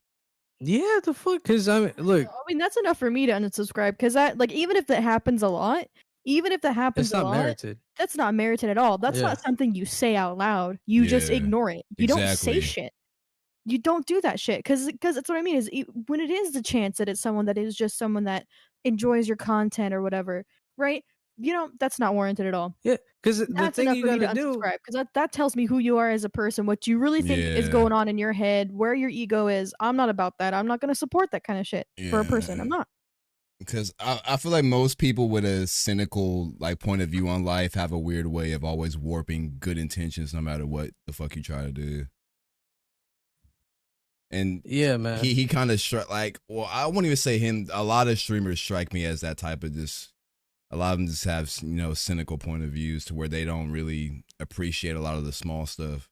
Yeah, the fuck, because I mean, look, I mean, that's enough for me to unsubscribe because that, like, even if that happens a lot, it's not merited. that's not merited at all. That's Yeah. not something you say out loud. You just Yeah, ignore it. You don't say exactly. shit. You don't do that shit because that's what I mean is when it is the chance that it's someone that is just someone that enjoys your content or whatever, right? That's not warranted at all. Yeah, because the That's thing enough you for me to gotta do, unsubscribe because that tells me who you are as a person, what you really think is Yeah. going on in your head, where your ego is. I'm not about that. I'm not going to support that kind of shit for a person. I'm Yeah. not. Because I feel like most people with a cynical like point of view on life have a weird way of always warping good intentions no matter what the fuck you try to do. And yeah, man. he kind of I won't even say him. A lot of streamers strike me as that type of just. A lot of them just have cynical point of views to where they don't really appreciate a lot of the small stuff.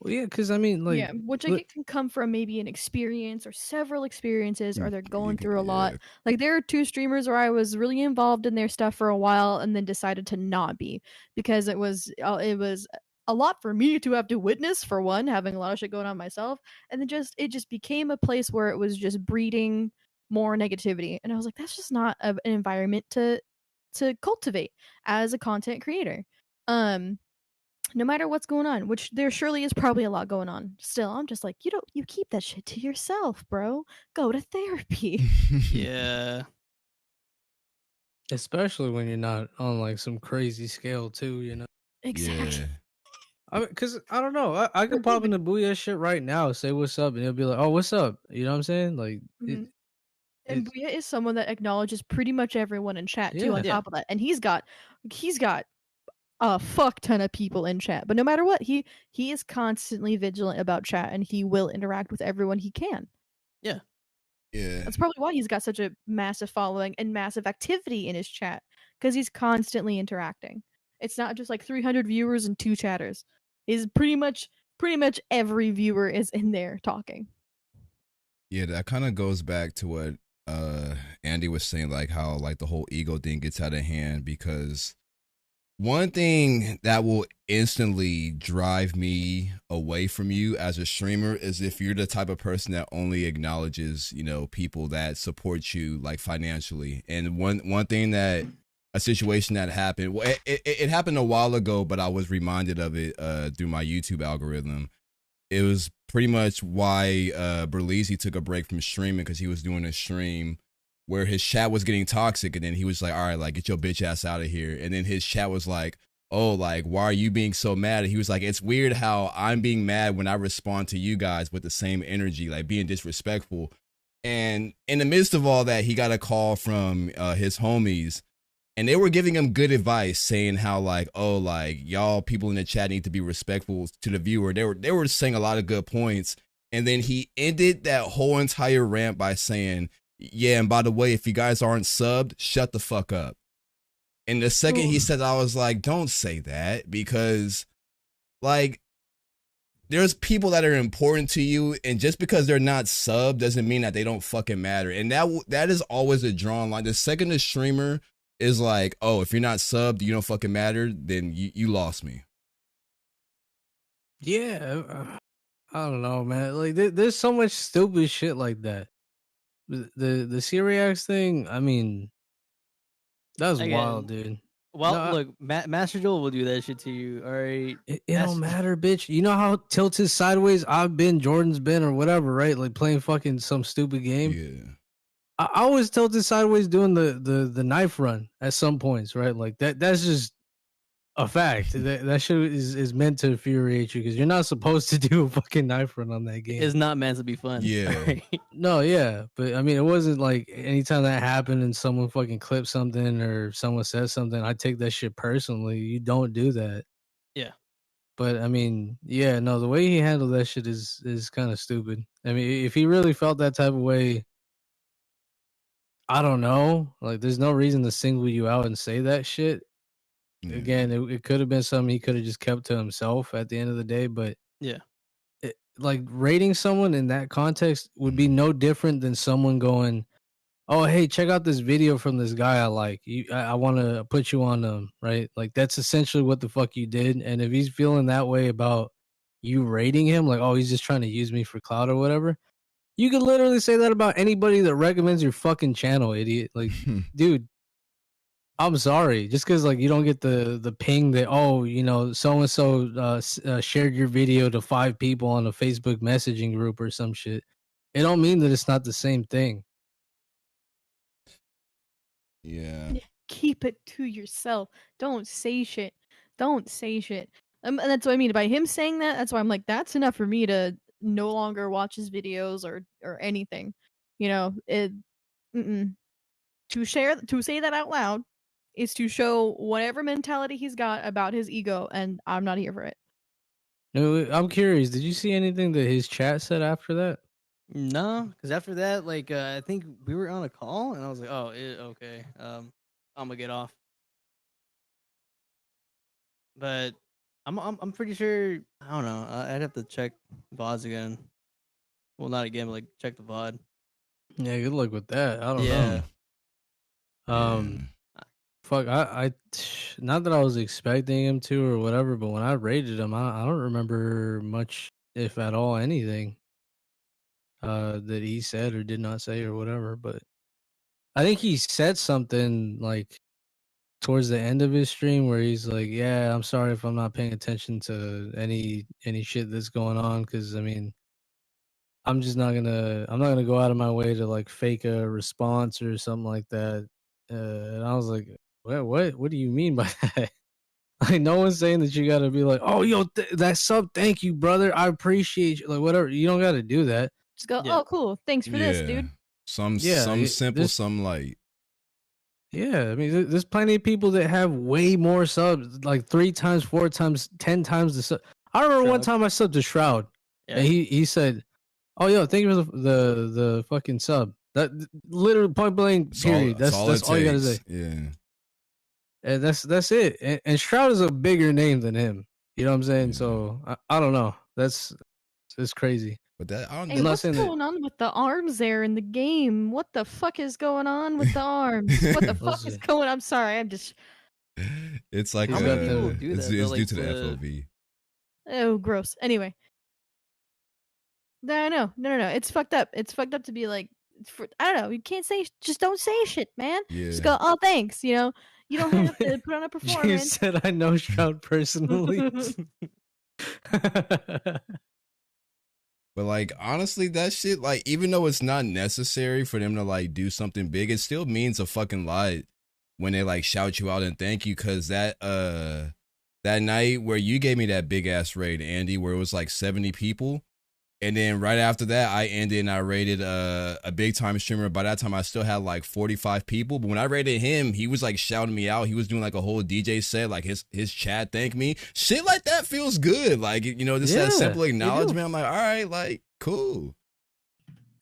Well, yeah, because I mean, like, Yeah, which I look- think can come from maybe an experience or several experiences, or they're going through a Yeah. lot. Like there are 2 streamers where I was really involved in their stuff for a while, and then decided to not be because it was a lot for me to have to witness. For one, having a lot of shit going on myself, and then it just became a place where it was just breeding more negativity, and I was like, that's just not an environment to cultivate as a content creator. No matter what's going on, which there surely is probably a lot going on. Still, I'm just like, you keep that shit to yourself, bro. Go to therapy. Yeah. especially when you're not on like some crazy scale too. Exactly. Yeah. Because I don't know, I could pop into Booyah shit right now, say what's up, and he'll be like, "Oh, what's up?" You know what I'm saying? Like, Mhm. And Booyah is someone that acknowledges pretty much everyone in chat too. Yeah. On Yeah. top of that, and he's got a fuck ton of people in chat. But no matter what, he is constantly vigilant about chat, and he will interact with everyone he can. Yeah. Yeah. That's probably why he's got such a massive following and massive activity in his chat, because he's constantly interacting. It's not just like 300 viewers and 2 chatters. He's pretty much pretty much every viewer is in there talking. Yeah, that kind of goes back to what Andy was saying, like how like the whole ego thing gets out of hand, because one thing that will instantly drive me away from you as a streamer is if you're the type of person that only acknowledges, you know, people that support you like financially. And one thing that a situation that happened, well, it happened a while ago, but I was reminded of it through my YouTube algorithm. It was pretty much why Berlizzi took a break from streaming, because he was doing a stream where his chat was getting toxic, and then he was like, all right, like, get your bitch ass out of here. And then his chat was like, oh, like, why are you being so mad? And he was like, it's weird how I'm being mad when I respond to you guys with the same energy, like being disrespectful. And in the midst of all that, he got a call from his homies, and they were giving him good advice, saying how like, oh, like, y'all people in the chat need to be respectful to the viewer. They were saying a lot of good points. And then he ended that whole entire rant by saying, yeah, and by the way, if you guys aren't subbed, shut the fuck up. And the second he said, I was like, don't say that, because like there's people that are important to you, and just because they're not subbed doesn't mean that they don't fucking matter. And that is always a drawn line. The second the streamer is like, oh, if you're not subbed, you don't fucking matter, then you lost me. Yeah, I don't know, man. Like there's so much stupid shit like that. The Syriax thing, I mean, that was wild, dude. Well, no, look, Master Joel will do that shit to you. All right, it don't matter, bitch. You know how tilted sideways I've been, Jordan's been, or whatever, right? Like playing fucking some stupid game. Yeah, I was tilted sideways doing the knife run at some points, right? Like that's just a fact. That shit is meant to infuriate you, because you're not supposed to do a fucking knife run on that game. It's not meant to be fun. Yeah. No, yeah. But I mean, it wasn't like anytime that happened and someone fucking clipped something or someone said something, I take that shit personally. You don't do that. Yeah. But I mean, yeah, no, the way he handled that shit is kind of stupid. I mean, if he really felt that type of way, I don't know. Like, there's no reason to single you out and say that shit. Again, it could have been something he could have just kept to himself at the end of the day, but yeah, like rating someone in that context would be no different than someone going, "Oh, hey, check out this video from this guy I like. I want to put you on them," right? Like that's essentially what the fuck you did. And if he's feeling that way about you rating him, like, "Oh, he's just trying to use me for clout or whatever," you could literally say that about anybody that recommends your fucking channel, idiot. Like, dude. I'm sorry, just because like you don't get the ping that, oh, you know, so and so shared your video to 5 people on a Facebook messaging group or some shit. It don't mean that it's not the same thing. Yeah. Keep it to yourself. Don't say shit. Don't say shit. And that's what I mean by him saying that. That's why I'm like, that's enough for me to no longer watch his videos or anything. You know, to say that out loud is to show whatever mentality he's got about his ego, and I'm not here for it. No, I'm curious. Did you see anything that his chat said after that? No, because after that, like, I think we were on a call, and I was like, "Oh, okay, I'm gonna get off." But I'm pretty sure. I don't know. I'd have to check VODs again. Well, not again, but like check the VOD. Yeah, good luck with that. I don't know. Fuck, I not that I was expecting him to or whatever, but when I rated him, I don't remember much, if at all, anything that he said or did not say or whatever. But I think he said something like towards the end of his stream where he's like, "Yeah, I'm sorry if I'm not paying attention to any shit that's going on, because I mean, I'm not gonna go out of my way to like fake a response or something like that." And I was like, what do you mean by that? Like, no one's saying that you gotta be like, "Oh, yo, that sub, thank you, brother, I appreciate you," like whatever. You don't gotta do that. Just go, "Oh, cool, thanks for this, dude." Some simple, some light. Yeah, I mean, there's plenty of people that have way more subs, like 3 times, 4 times, 10 times the sub. I remember one time I subbed to Shroud, and he said, "Oh, yo, thank you for the fucking sub." That literally point blank, period. That's all you gotta say. Yeah. And that's it. And Shroud is a bigger name than him. You know what I'm saying? So I don't know. That's it's crazy. But that I don't Hey, know. not what's saying that- going on with the arms there in the game? What the fuck is going on with the arms? What the fuck is Listen. going? I'm sorry. I'm just It's like He's got people the- do it's that, though, due like to the the- FOV. oh gross. Anyway, no. It's fucked up. It's fucked up to be like, I don't know. You can't say. Just don't say shit, man. Yeah. Just go. Oh, thanks. You know. You don't have to put on a You performance. said I know Shroud personally. But like honestly, that shit, like, even though it's not necessary for them to like do something big, it still means a fucking lot when they like shout you out and thank you. Cause that night where you gave me that big ass raid, Andy, where it was like 70 people. And then right after that, I ended and I raided a big time streamer. By that time, I still had like 45 people. But when I raided him, he was like shouting me out. He was doing like a whole DJ set, like his chat thanked me. Shit like that feels good. Like, you know, just that Yeah, simple they do. acknowledgement. I'm like, all right, like, cool.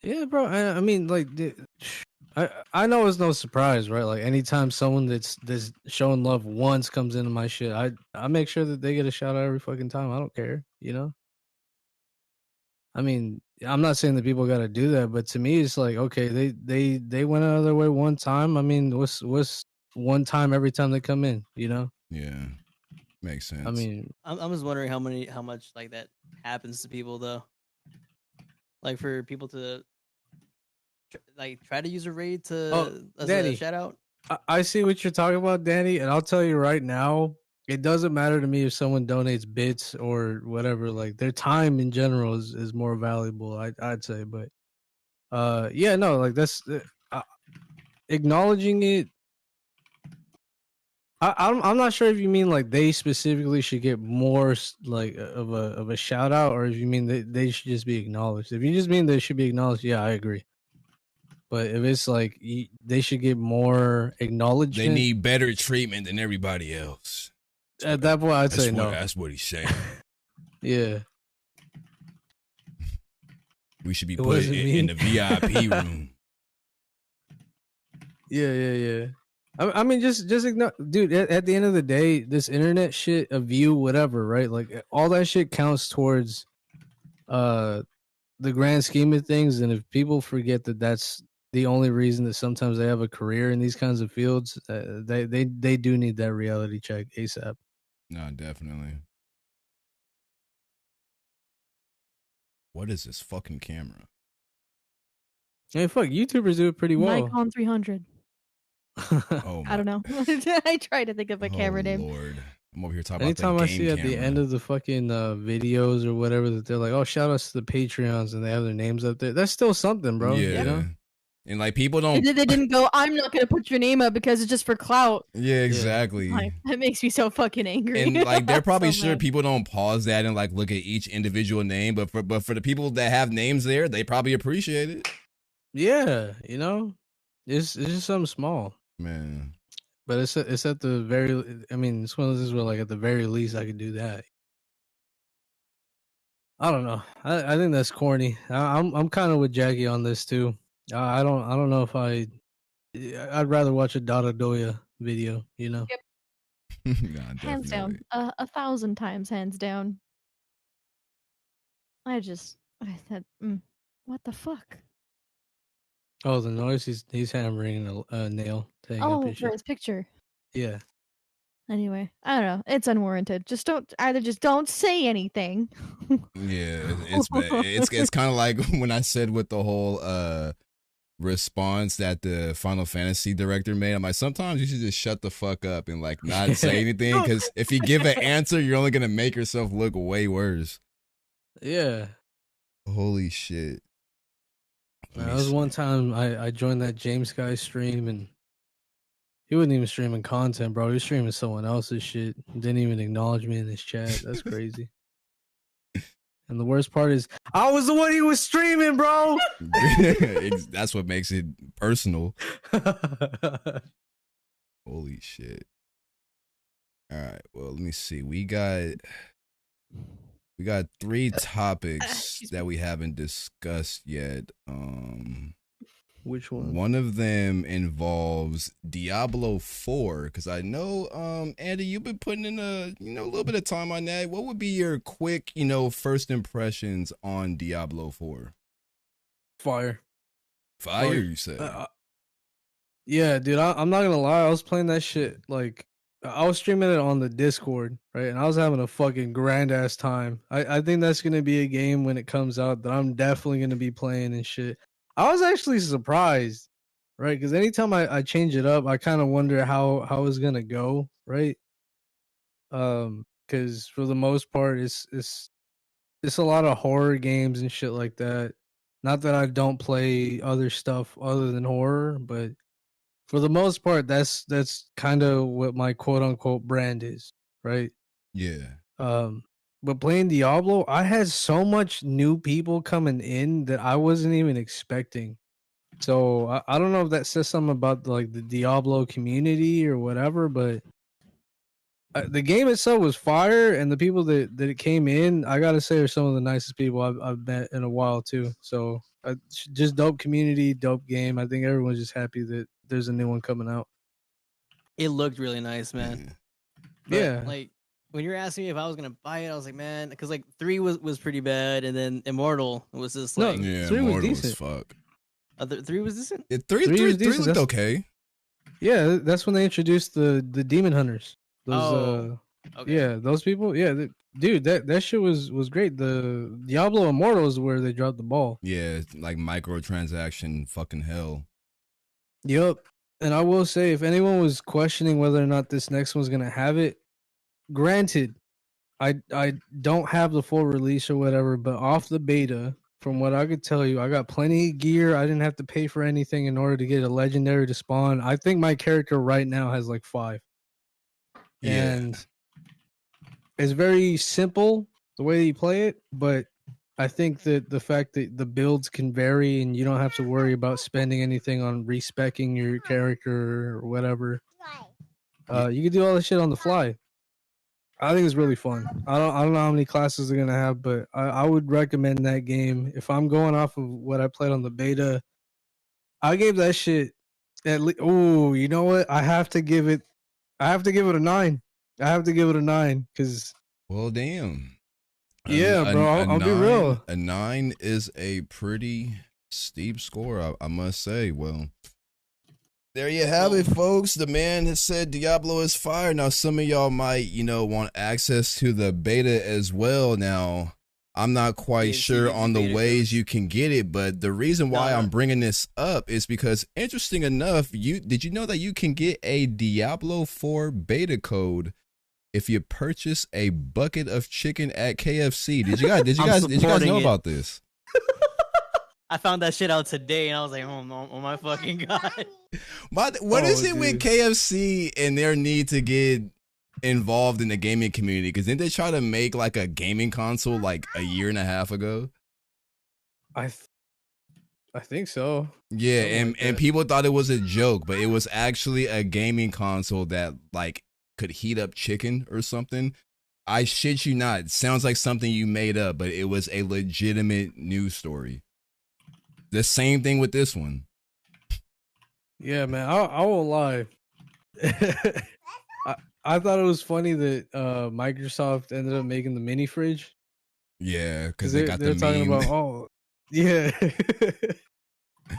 Yeah, bro. I mean, like, I know it's no surprise, right? Like, anytime someone that's showing love once comes into my shit, I make sure that they get a shout out every fucking time. I don't care, you know. I mean, I'm not saying that people got to do that, but to me, it's like, okay, they went out of their way one time. I mean, what's one time every time they come in, you know? Yeah, makes sense. I mean, I'm just wondering how much like that happens to people though. Like for people to try to use a raid to as Danny. a shout out. I see what you're talking about, Danny, and I'll tell you right now, it doesn't matter to me if someone donates bits or whatever. Like, their time in general is more valuable, I'd say. But yeah, no, like, that's acknowledging it. I'm not sure if you mean like they specifically should get more like of a shout out, or if you mean they should just be acknowledged. If you just mean they should be acknowledged, yeah, I agree. But if it's like they should get more acknowledgement, they need better treatment than everybody else. at that point, I'd say no. That's what he's saying. Yeah, We should be It put wasn't me. in the VIP room. yeah. I mean, just ignore, dude. At the end of the day, this internet shit, a view, whatever, right? Like, all that shit counts towards the grand scheme of things. And if people forget that that's the only reason that sometimes they have a career in these kinds of fields, they do need that reality check ASAP. No, definitely. What is this fucking camera? Hey, fuck, YouTubers do it pretty well. Nikon 300. Oh, I don't know. I tried to think of a camera name. Lord. I'm over here talking Anytime about I the game see at the camera. end of the fucking videos or whatever that they're like, oh, shout outs to the Patreons, and they have their names up there, that's still something, bro. Yeah. You know? And like people And don't. then they didn't go, I'm not going to put your name up because it's just for clout. Yeah, exactly. Like, that makes me so fucking angry. And like they're probably So sure mad. people don't pause that and like look at each individual name, but for the people that have names there, they probably appreciate it. Yeah, you know, it's just something small, Man. but it's at the very. I mean, it's one of those where like at the very least I could do that. I don't know. I think that's corny. I'm kind of with Jaqi on this too. I don't know if I'd rather watch a Dada Doya video. You know. Nah, Hands down. definitely. 1,000 times hands down. I said, what the fuck? Oh, the noise. He's hammering a nail. To hang up Oh, his for shit. his picture. Yeah. Anyway, I don't know. It's unwarranted. Just don't say anything. Yeah, it's kind of like when I said with the whole response that the Final Fantasy director made. I'm like, sometimes you should just shut the fuck up and like not say anything, because if you give an answer, you're only gonna make yourself look way worse. Yeah. Holy shit. That was one time I joined that James guy stream, and he wasn't even streaming content, bro. He was streaming someone else's shit. Didn't even acknowledge me in his chat. That's crazy. And the worst part is, I was the one he was streaming, bro. That's what makes it personal. Holy shit. All right, well, let me see. We got 3 topics Excuse that we haven't discussed yet. Which one? One of them involves Diablo 4, because I know, Andy, you've been putting in a little bit of time on that. What would be your quick, first impressions on Diablo 4? Fire. Fire, Like, you say? Yeah, dude, I'm not gonna lie. I was playing that shit, like, I was streaming it on the Discord, right? And I was having a fucking grand ass time. I think that's gonna be a game when it comes out that I'm definitely gonna be playing and shit. I was actually surprised, right? Because anytime I change it up, I kind of wonder how it's gonna go, right? Because for the most part, it's a lot of horror games and shit like that. Not that I don't play other stuff other than horror, but for the most part, that's kind of what my quote unquote brand is, right? Yeah. But playing Diablo, I had so much new people coming in that I wasn't even expecting. So I don't know if that says something about like the Diablo community or whatever, but the game itself was fire, and the people that it came in, I gotta say, are some of the nicest people I've met in a while too. So just dope community, dope game. I think everyone's just happy that there's a new one coming out. It looked really nice, man. But, Yeah. like when you were asking me if I was gonna buy it, I was like, man, because like 3 was pretty bad, and then Immortal was just No, like Yeah, 3 was Immortal decent. as fuck. 3 was decent. Three was looked decent. okay. Yeah, that's when they introduced the demon hunters. Those Okay. yeah, those people. Yeah, dude, that shit was great. The Diablo Immortal is where they dropped the ball. Yeah, it's like microtransaction fucking hell. Yep. And I will say, if anyone was questioning whether or not this next one's gonna have it, granted, I don't have the full release or whatever, but off the beta, from what I could tell you, I got plenty of gear. I didn't have to pay for anything in order to get a legendary to spawn. I think my character right now has like 5. Yeah. And it's very simple the way you play it, but I think that the fact that the builds can vary and you don't have to worry about spending anything on respecking your character or whatever. You can do all this shit on the fly. I think it's really fun. I don't know how many classes they're gonna have, but I would recommend that game. If I'm going off of what I played on the beta, I gave that shit at least. Oh, you know what? I have to give it a 9. I have to give it a 9 because. Well, damn. Yeah, bro. I'll be real. A 9 is a pretty steep score, I must say. Well, there you have it, folks. The man has said Diablo is fire. Now, some of y'all might, want access to the beta as well. Now, I'm not quite sure on the ways you can get it, but the reason why I'm bringing this up is because, interesting enough, did you know that you can get a Diablo 4 beta code if you purchase a bucket of chicken at KFC? Did you guys know about this? I found that shit out today, and I was like, oh my fucking god. What is it with KFC and their need to get involved in the gaming community? Because didn't they try to make like a gaming console like a year and a half ago? I think so. Yeah, Something and people thought it was a joke, but it was actually a gaming console that like could heat up chicken or something. I shit you not. It sounds like something you made up, but it was a legitimate news story. The same thing with this one. Yeah, man. I won't lie. I thought it was funny that Microsoft ended up making the mini fridge. Yeah, because they're talking about yeah.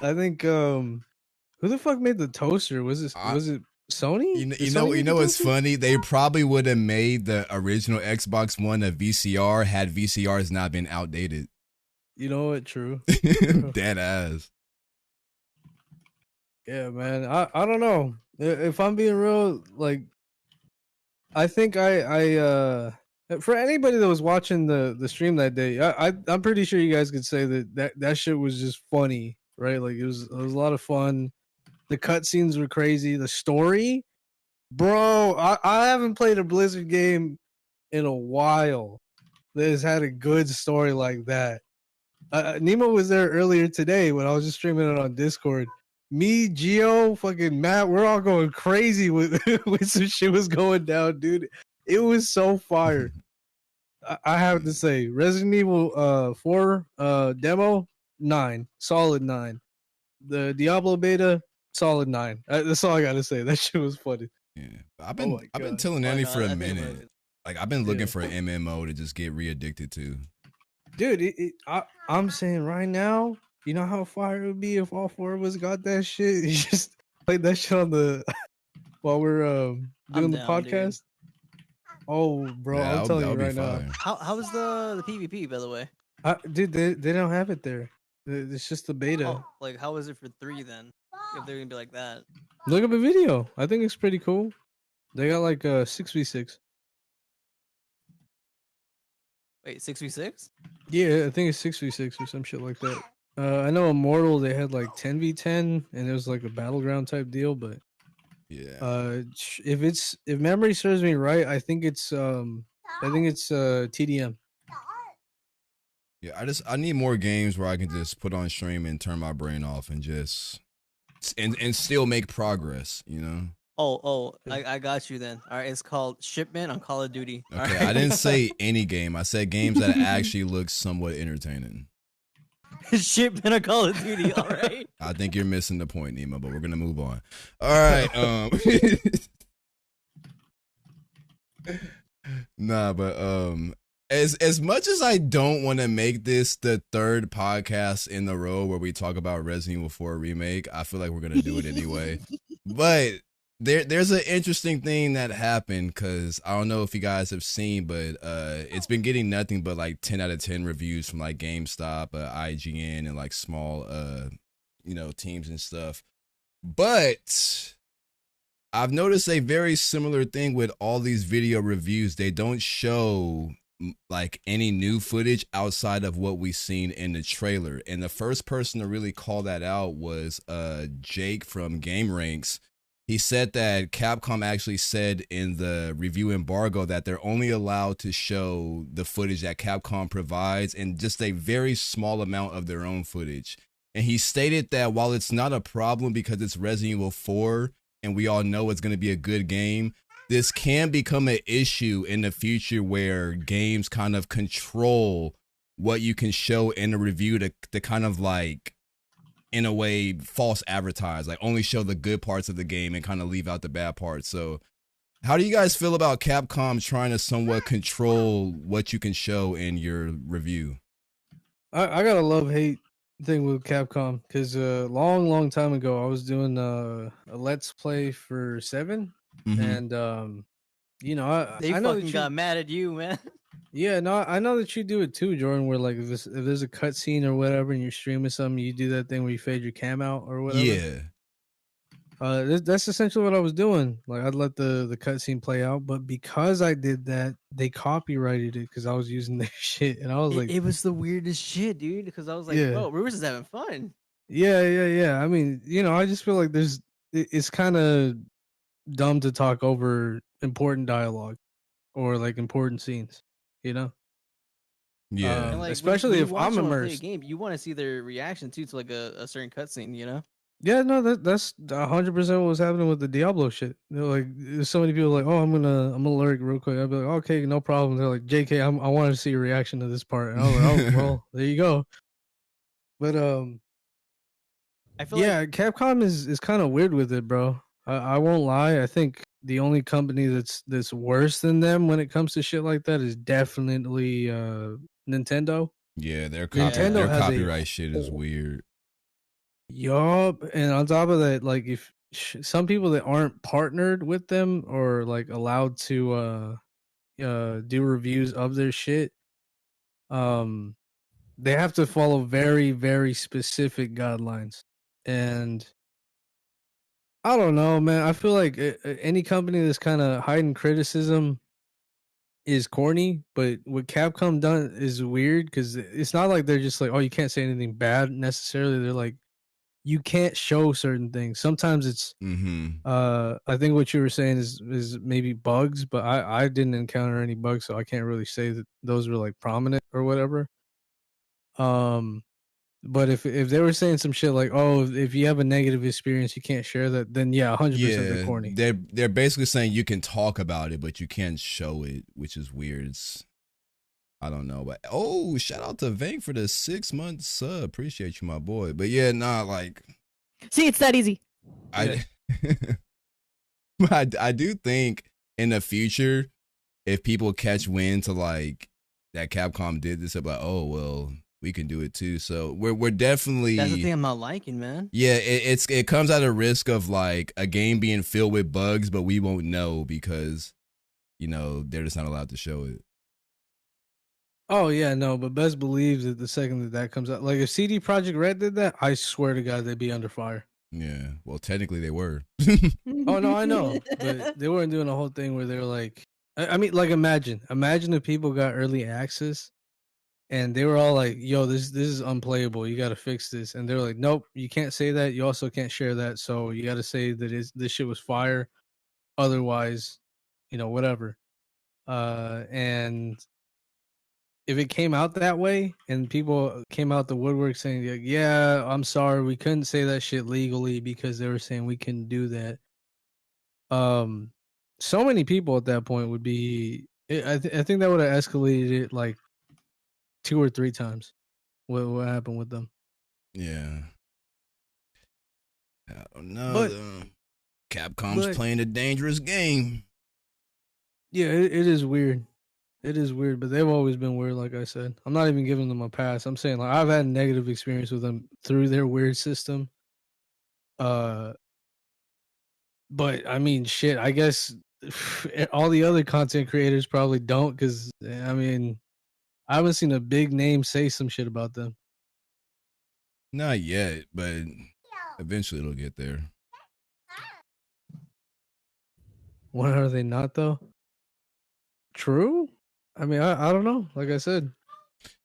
I think who the fuck made the toaster? Was it Sony? You know what's funny? They probably would have made the original Xbox One a VCR had VCRs not been outdated. You know what? True. Dead ass. Yeah, man. I don't know. If I'm being real, like, I think I for anybody that was watching the stream that day, I'm pretty sure you guys could say that shit was just funny, right? Like it was a lot of fun. The cutscenes were crazy. The story, bro. I haven't played a Blizzard game in a while that has had a good story like that. Nemo was there earlier today when I was just streaming it on Discord. Me, Geo, fucking Matt, we're all going crazy with with some shit was going down, dude. It was so fire. I have to say, Resident Evil 4 demo 9, solid 9. The Diablo beta, solid 9. That's all I gotta say. That shit was funny. Yeah, I've Oh been my God. telling Oh, Andy no, for a I think minute. Like I've been looking Yeah. for an MMO to just get re-addicted to. Dude, I'm saying right now, you know how fire it would be if all 4 of us got that shit. You just played that shit on the while we're doing the down, dude. podcast. Oh, bro, Yeah, I'm telling that you would be right now. fire. How is the PvP, by the way? Dude, they don't have it there. It's just the beta. Oh, like how is it for 3 then? If they're gonna be like that. Look up a video. I think it's pretty cool. They got like 6v6. Wait, 6v6? Yeah, I think it's 6v6 or some shit like that. I know Immortal they had like 10v10 and it was like a battleground type deal, but Yeah. if memory serves me right, I think it's TDM. Yeah, I need more games where I can just put on stream and turn my brain off and just and still make progress, you know? I got you then. All right, it's called Shipment on Call of Duty. All Okay, right? I didn't say any game. I said games that actually look somewhat entertaining. Shipment on Call of Duty. All right. I think you're missing the point, Nemo, but we're gonna move on. All right. Nah, but as much as I don't want to make this the 3rd podcast in a row where we talk about Resident Evil 4 remake, I feel like we're gonna do it anyway. But there's an interesting thing that happened because I don't know if you guys have seen, but it's been getting nothing but like 10 out of 10 reviews from like GameStop, IGN, and like small teams and stuff. But I've noticed a very similar thing with all these video reviews. They don't show like any new footage outside of what we've seen in the trailer. And the first person to really call that out was Jake from Game Ranks. He said that Capcom actually said in the review embargo that they're only allowed to show the footage that Capcom provides and just a very small amount of their own footage. And he stated that while it's not a problem because it's Resident Evil 4 and we all know it's going to be a good game, this can become an issue in the future where games kind of control what you can show in a review to kind of like, in a way, false advertise, like only show the good parts of the game and kind of leave out the bad parts. So how do you guys feel about Capcom trying to somewhat control what you can show in your review? I got a love-hate thing with Capcom because long time ago I was doing a Let's Play for 7, and They I know fucking got mad at you, man. Yeah, no, I know that you do it too, Jordan. Where like if there's a cutscene or whatever, and you're streaming something, you do that thing where you fade your cam out or whatever. Yeah. That's essentially what I was doing. Like I'd let the cutscene play out, but because I did that, they copyrighted it because I was using their shit, and I was like, it was the weirdest shit, dude. Because I was like, Yeah. bro, we were just having fun. yeah. I mean, I just feel like it's kind of dumb to talk over important dialogue or like important scenes, Yeah. And like, especially when you if watch I'm someone play a immersed. game, you want to see their reaction too to like a certain cutscene, you know? Yeah, no, that's 100% what was happening with the Diablo shit. Like, there's so many people like, oh, I'm gonna lurk real quick. I'd be like, okay, no problem. They're like, JK, I want to see your reaction to this part, and I was like, oh, well, there you go. But I feel yeah, Capcom is kind of weird with it, bro. I won't lie. I think the only company that's worse than them when it comes to shit like that is definitely Nintendo. Yeah, their Nintendo has a copyright shit is weird. Yup, and on top of that, like if some people that aren't partnered with them or like allowed to do reviews of their shit, they have to follow very, very specific guidelines. And I don't know, man. I feel like any company that's kind of hiding criticism is corny, but what Capcom done is weird because it's not like they're just like, oh, you can't say anything bad necessarily. They're like, you can't show certain things. Sometimes it's I think what you were saying is maybe bugs, but I didn't encounter any bugs, so I can't really say that those were like prominent or whatever. But if they were saying some shit like, oh, if you have a negative experience, you can't share that, then yeah, 100% they're corny. They're basically saying you can talk about it, but you can't show it, which is weird. I don't know, but shout out to Vank for the 6 month sub. Appreciate you, my boy. But yeah, like See, it's that easy. I I do think in the future, if people catch wind to like that Capcom did this, I'm like, oh well, we can do it too. So we're definitely That's the thing I'm not liking, man. yeah. It comes at a risk of like a game being filled with bugs, but we won't know because they're just not allowed to show it. Oh yeah, no, but best believes that the second that comes out, like if CD Projekt Red did that, I swear to God they'd be under fire. Yeah, well, technically they were. Oh no, I know, but they weren't doing a whole thing where they were like, I mean, like imagine if people got early access, and they were all like, "Yo, this is unplayable. You got to fix this," and they're like, "Nope, you can't say that. You also can't share that. So you got to say that this shit was fire. Otherwise, whatever." And if it came out that way and people came out the woodwork saying, like, yeah, I'm sorry, we couldn't say that shit legally because they were saying we couldn't do that. So many people at that point would be, I think that would have escalated it like 2 or 3 times. What happened with them? Yeah. I don't know. But- Capcom's but- playing a dangerous game. Yeah, it is weird. It is weird, but they've always been weird, like I said. I'm not even giving them a pass. I'm saying like I've had a negative experience with them through their weird system. But I mean, shit, I guess all the other content creators probably don't, because I mean, I haven't seen a big name say some shit about them. Not yet, but eventually it'll get there. When are they not though? True. I mean, I don't know. Like I said,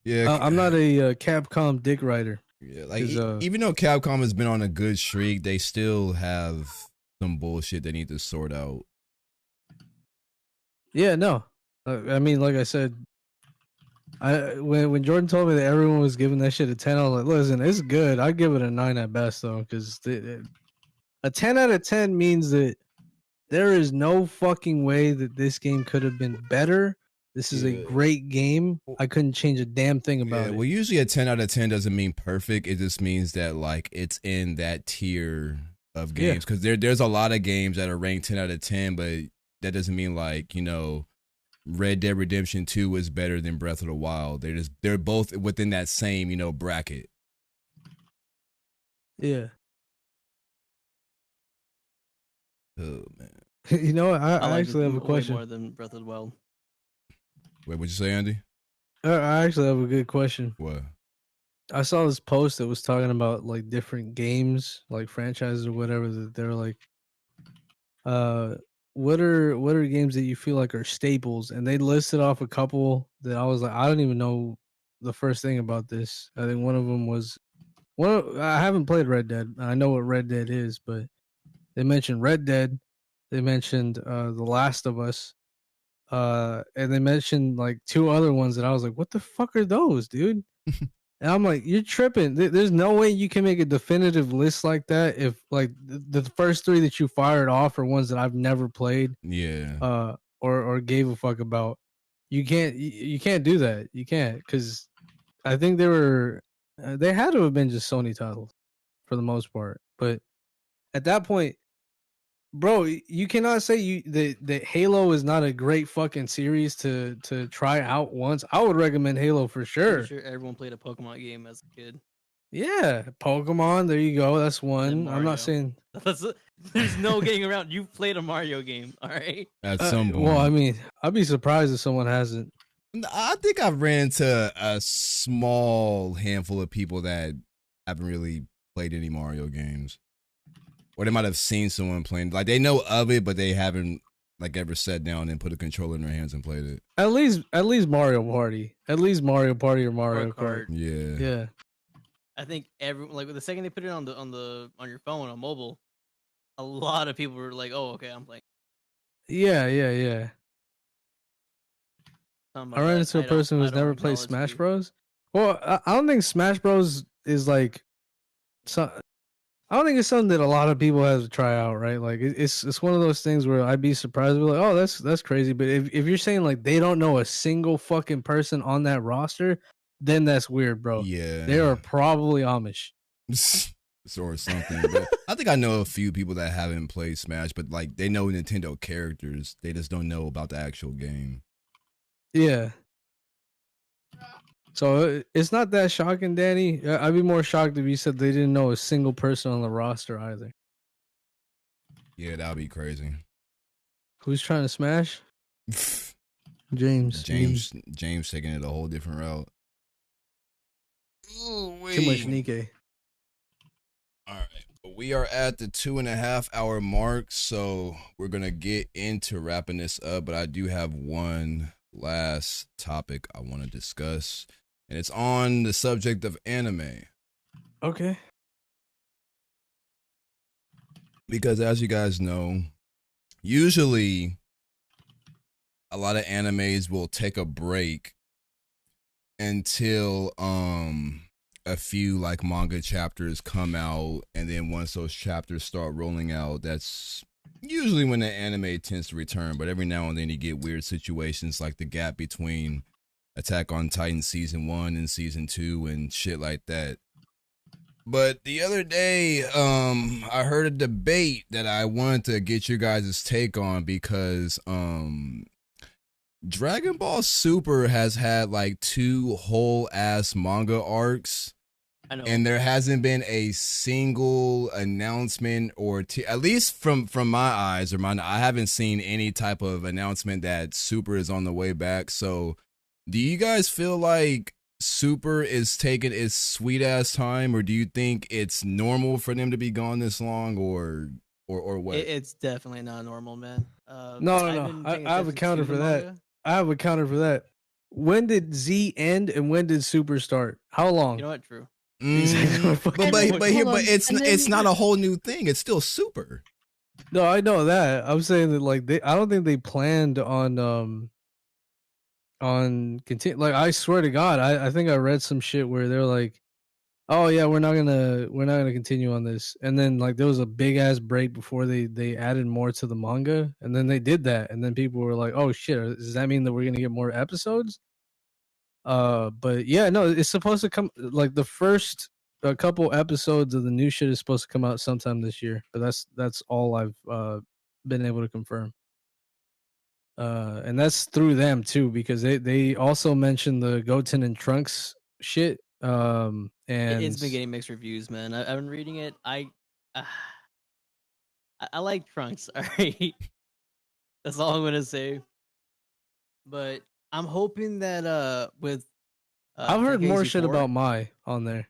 Yeah, I'm not a Capcom dick rider. Yeah, like 'cause, even though Capcom has been on a good streak, they still have some bullshit they need to sort out. Yeah, no. I mean, like I said, when Jordan told me that everyone was giving that shit a 10, I was like, listen, it's good. I'd give it a 9 at best though, because a 10 out of 10 means that there is no fucking way that this game could have been better. This is a Yeah. great game. I couldn't change a damn thing about it. Well, usually a 10 out of 10 doesn't mean perfect. It just means that like it's in that tier of games. Because there's a lot of games that are ranked 10 out of 10, but that doesn't mean like, Red Dead Redemption 2 is better than Breath of the Wild. They're both within that same, bracket. Yeah. Oh man. You know what? I like actually it have a way question. more than Breath of the Wild. Wait, what'd you say, Andy? I actually have a good question. What? I saw this post that was talking about like different games, like franchises or whatever, that they're like, what are games that you feel like are staples? And they listed off a couple that I was like, I don't even know the first thing about this. I think one of them was I haven't played Red Dead. I know what Red Dead is, but they mentioned Red Dead. They mentioned The Last of Us. And they mentioned like 2 other ones that I was like, what the fuck are those, dude? And I'm like, you're tripping. There's no way you can make a definitive list like that if like the first 3 that you fired off are ones that I've never played. Yeah. Or gave a fuck about. You can't do that. You can't, because I think they had to have been just Sony titles for the most part. But at that point, bro, you cannot say that Halo is not a great fucking series to try out once. I would recommend Halo for sure. Pretty sure everyone played a Pokemon game as a kid. Yeah, Pokemon. There you go. That's one. I'm Mario. not saying. There's no getting around. You've played a Mario game, all right? At some point. Well, I mean, I'd be surprised if someone hasn't. I think I've ran into a small handful of people that haven't really played any Mario games. Or they might have seen someone playing. Like, they know of it, but they haven't, like, ever sat down and put a controller in their hands and played it. At least Mario Party. At least Mario Party or Mario Kart. Yeah. Yeah. I think everyone, like, the second they put it on your phone, on mobile, a lot of people were like, "Oh, okay, I'm playing." Yeah. I ran into a person who's never played acknowledge Smash you. Bros. Well, I don't think Smash Bros is like, I don't think it's something that a lot of people have to try out, right? Like it's one of those things where I'd be surprised, be like, oh, that's crazy. But if you're saying like they don't know a single fucking person on that roster, then that's weird, bro. Yeah. They are probably Amish. or something. But I think I know a few people that haven't played Smash, but like they know Nintendo characters. They just don't know about the actual game. Yeah. So it's not that shocking, Danny. I'd be more shocked if you said they didn't know a single person on the roster either. Yeah, that'd be crazy. Who's trying to smash? James taking it a whole different route. Ooh, too much Nikkei. All right. But we are at the 2.5 hour mark, so we're going to get into wrapping this up. But I do have one last topic I want to discuss, and it's on the subject of anime. Okay. Because as you guys know, usually a lot of animes will take a break until a few like manga chapters come out, and then once those chapters start rolling out, that's usually when the anime tends to return. But every now and then you get weird situations like the gap between Attack on Titan season 1 and season 2 and shit like that. But the other day, I heard a debate that I wanted to get your guys' take on, because Dragon Ball Super has had like 2 whole ass manga arcs. I know. And there hasn't been a single announcement or at least from my eyes I haven't seen any type of announcement that Super is on the way back. So do you guys feel like Super is taking its sweet ass time, or do you think it's normal for them to be gone this long, or what? It's definitely not normal, man. No. I have a counter for that. When did Z end and when did Super start? How long? You know what? True. But it's not a whole new thing. It's still Super. No, I know that. I'm saying that like I don't think they planned on continue. Like I swear to God, I think I read some shit where they're like, oh yeah, we're not gonna continue on this, and then like there was a big ass break before they added more to the manga, and then they did that, and then people were like, oh shit, does that mean that we're gonna get more episodes? But yeah, no, it's supposed to come like the first a couple episodes of the new shit is supposed to come out sometime this year, but that's all I've been able to confirm. And that's through them too, because they also mentioned the Goten and Trunks shit. And it's been getting mixed reviews, man. I've been reading it. I like Trunks. All right, that's all I'm gonna say. But I'm hoping that with I've heard more shit about Mai on there.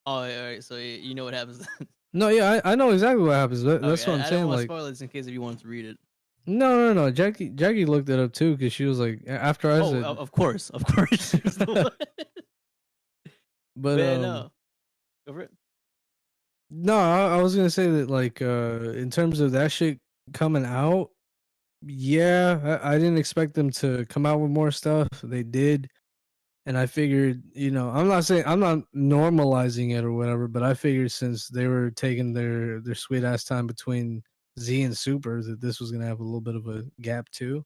Oh, all right. So you know what happens then. No, yeah, I know exactly what happens. That's what I'm saying. I don't want like, spoilers in case if you want to read it. No. Jaqi looked it up too, because she was like, after I said, of course. But no, go for it. No, I was gonna say that like in terms of that shit coming out, yeah, I didn't expect them to come out with more stuff. They did. And I figured, I'm not normalizing it or whatever, but I figured since they were taking their sweet ass time between Z and Super, that this was gonna have a little bit of a gap too.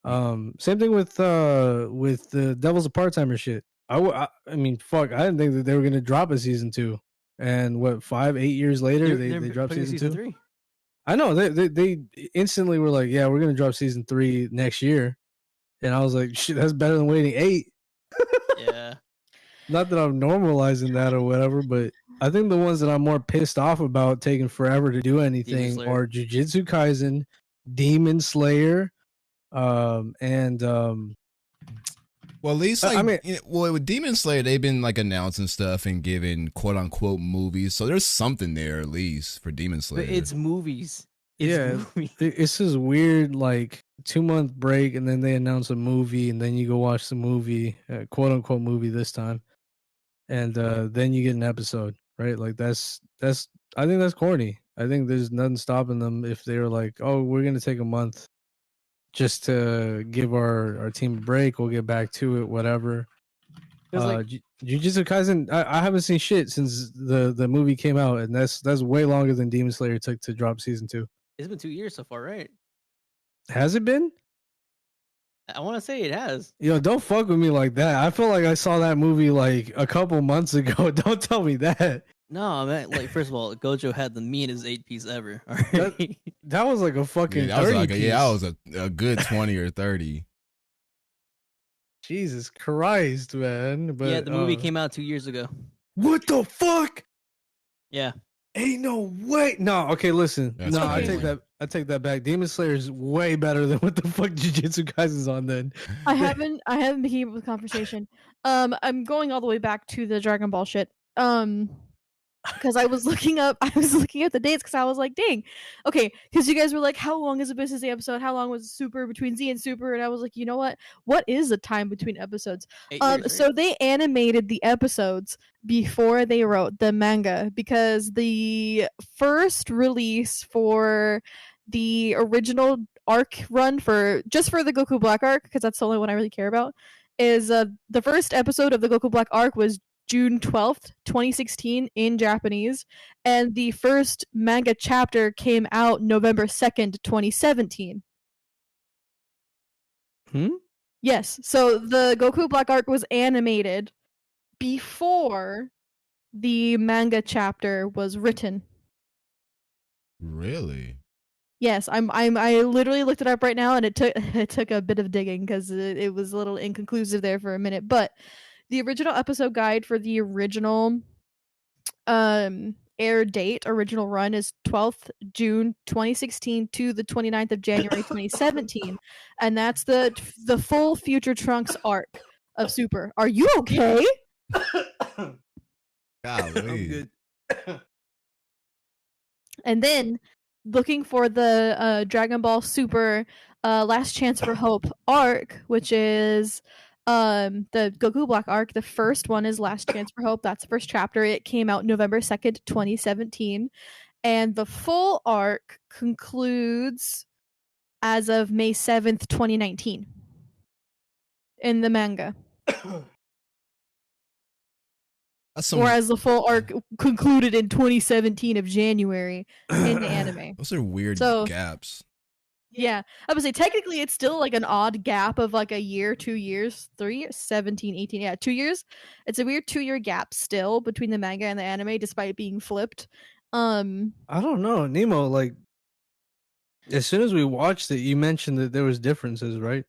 Same thing with the Devils of Part-Timer shit. I mean, fuck, I didn't think that they were gonna drop a season 2, and what 5-8 years later they dropped season 2. 3. I know they instantly were like, yeah, we're gonna drop season 3 next year. And I was like, shit, that's better than waiting 8. Yeah. Not that I'm normalizing that or whatever, but I think the ones that I'm more pissed off about taking forever to do anything are Jujutsu Kaisen, Demon Slayer, and well, at least with Demon Slayer, they've been like announcing stuff and giving quote unquote movies, so there's something there at least for Demon Slayer. But it's movies. It's this weird like 2-month break, and then they announce a movie, and then you go watch the movie, quote unquote movie this time, and then you get an episode, right? Like that's I think that's corny. I think there's nothing stopping them if they were like, oh, we're gonna take a month just to give our team a break. We'll get back to it, whatever. Jujutsu Kaisen, I haven't seen shit since the movie came out, and that's way longer than Demon Slayer took to drop season 2. It's been 2 years so far, right? Has it been? I want to say it has. Don't fuck with me like that. I feel like I saw that movie like a couple months ago. Don't tell me that. No, I meant like first of all, Gojo had the meanest 8-piece ever. That was like a fucking that was 30 like piece. that was a good 20 or 30. Jesus Christ, man. But yeah, the movie came out 2 years ago. What the fuck? Yeah. Ain't no way. No, okay, listen. That's no, I crazy. take that back. Demon Slayer is way better than what the fuck Jujutsu Kaisen's on then. I haven't been keeping up with conversation. I'm going all the way back to the Dragon Ball shit. Because I was looking up the dates because I was like, dang, okay, because you guys were like, how long is a Business Day episode? How long was Super between Z and Super? And I was like, you know what is the time between episodes? 8 years, So right? they animated the episodes before they wrote the manga because the first release for the original arc run for the Goku Black arc, because that's the only one I really care about, is the first episode of the Goku Black arc was June 12th, 2016 in Japanese, and the first manga chapter came out November 2nd, 2017. Yes, so the Goku Black arc was animated before the manga chapter was written. Really? Yes, I literally looked it up right now, and it took a bit of digging because it was a little inconclusive there for a minute, but the original episode guide for the original air date, original run, is 12th June 2016 to the 29th of January 2017. And that's the full Future Trunks arc of Super. Are you okay? Golly. I'm good. And then looking for the Dragon Ball Super Last Chance for Hope arc, which is the Goku Black arc. The first one is Last Chance for Hope. That's the first chapter. It came out November 2nd, 2017. And the full arc concludes as of May 7th, 2019 in the manga. Whereas the full arc concluded in 2017 of January in the anime. Those are weird So- gaps. Yeah, I would say technically it's still like an odd gap of like a year, 2 years, 3 years, 17, 18, yeah, 2 years. It's a weird 2-year gap still between the manga and the anime, despite being flipped. I don't know, Nemo. Like, as soon as we watched it, you mentioned that there was differences, right?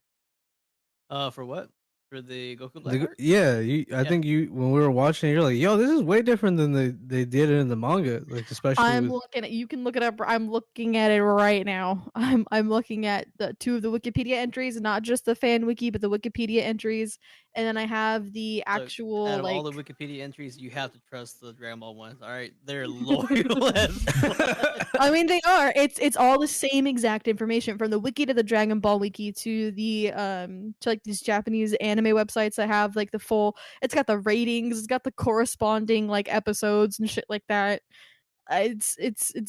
For what? For the Goku Black arc? Yeah, I think when we were watching it, you're like, "Yo, this is way different than they did it in the manga." Like, especially looking at. You can look it up. I'm looking at it right now. I'm looking at the 2 of the Wikipedia entries, not just the fan wiki, but the Wikipedia entries, and then I have the actual Out of like. all the Wikipedia entries, you have to trust the Dragon Ball ones. All right, they're loyal as fuck. I mean, they are. It's all the same exact information from the wiki to the Dragon Ball wiki to the to like these Japanese anime websites that have like the full. It's got the ratings. It's got the corresponding like episodes and shit like that. It's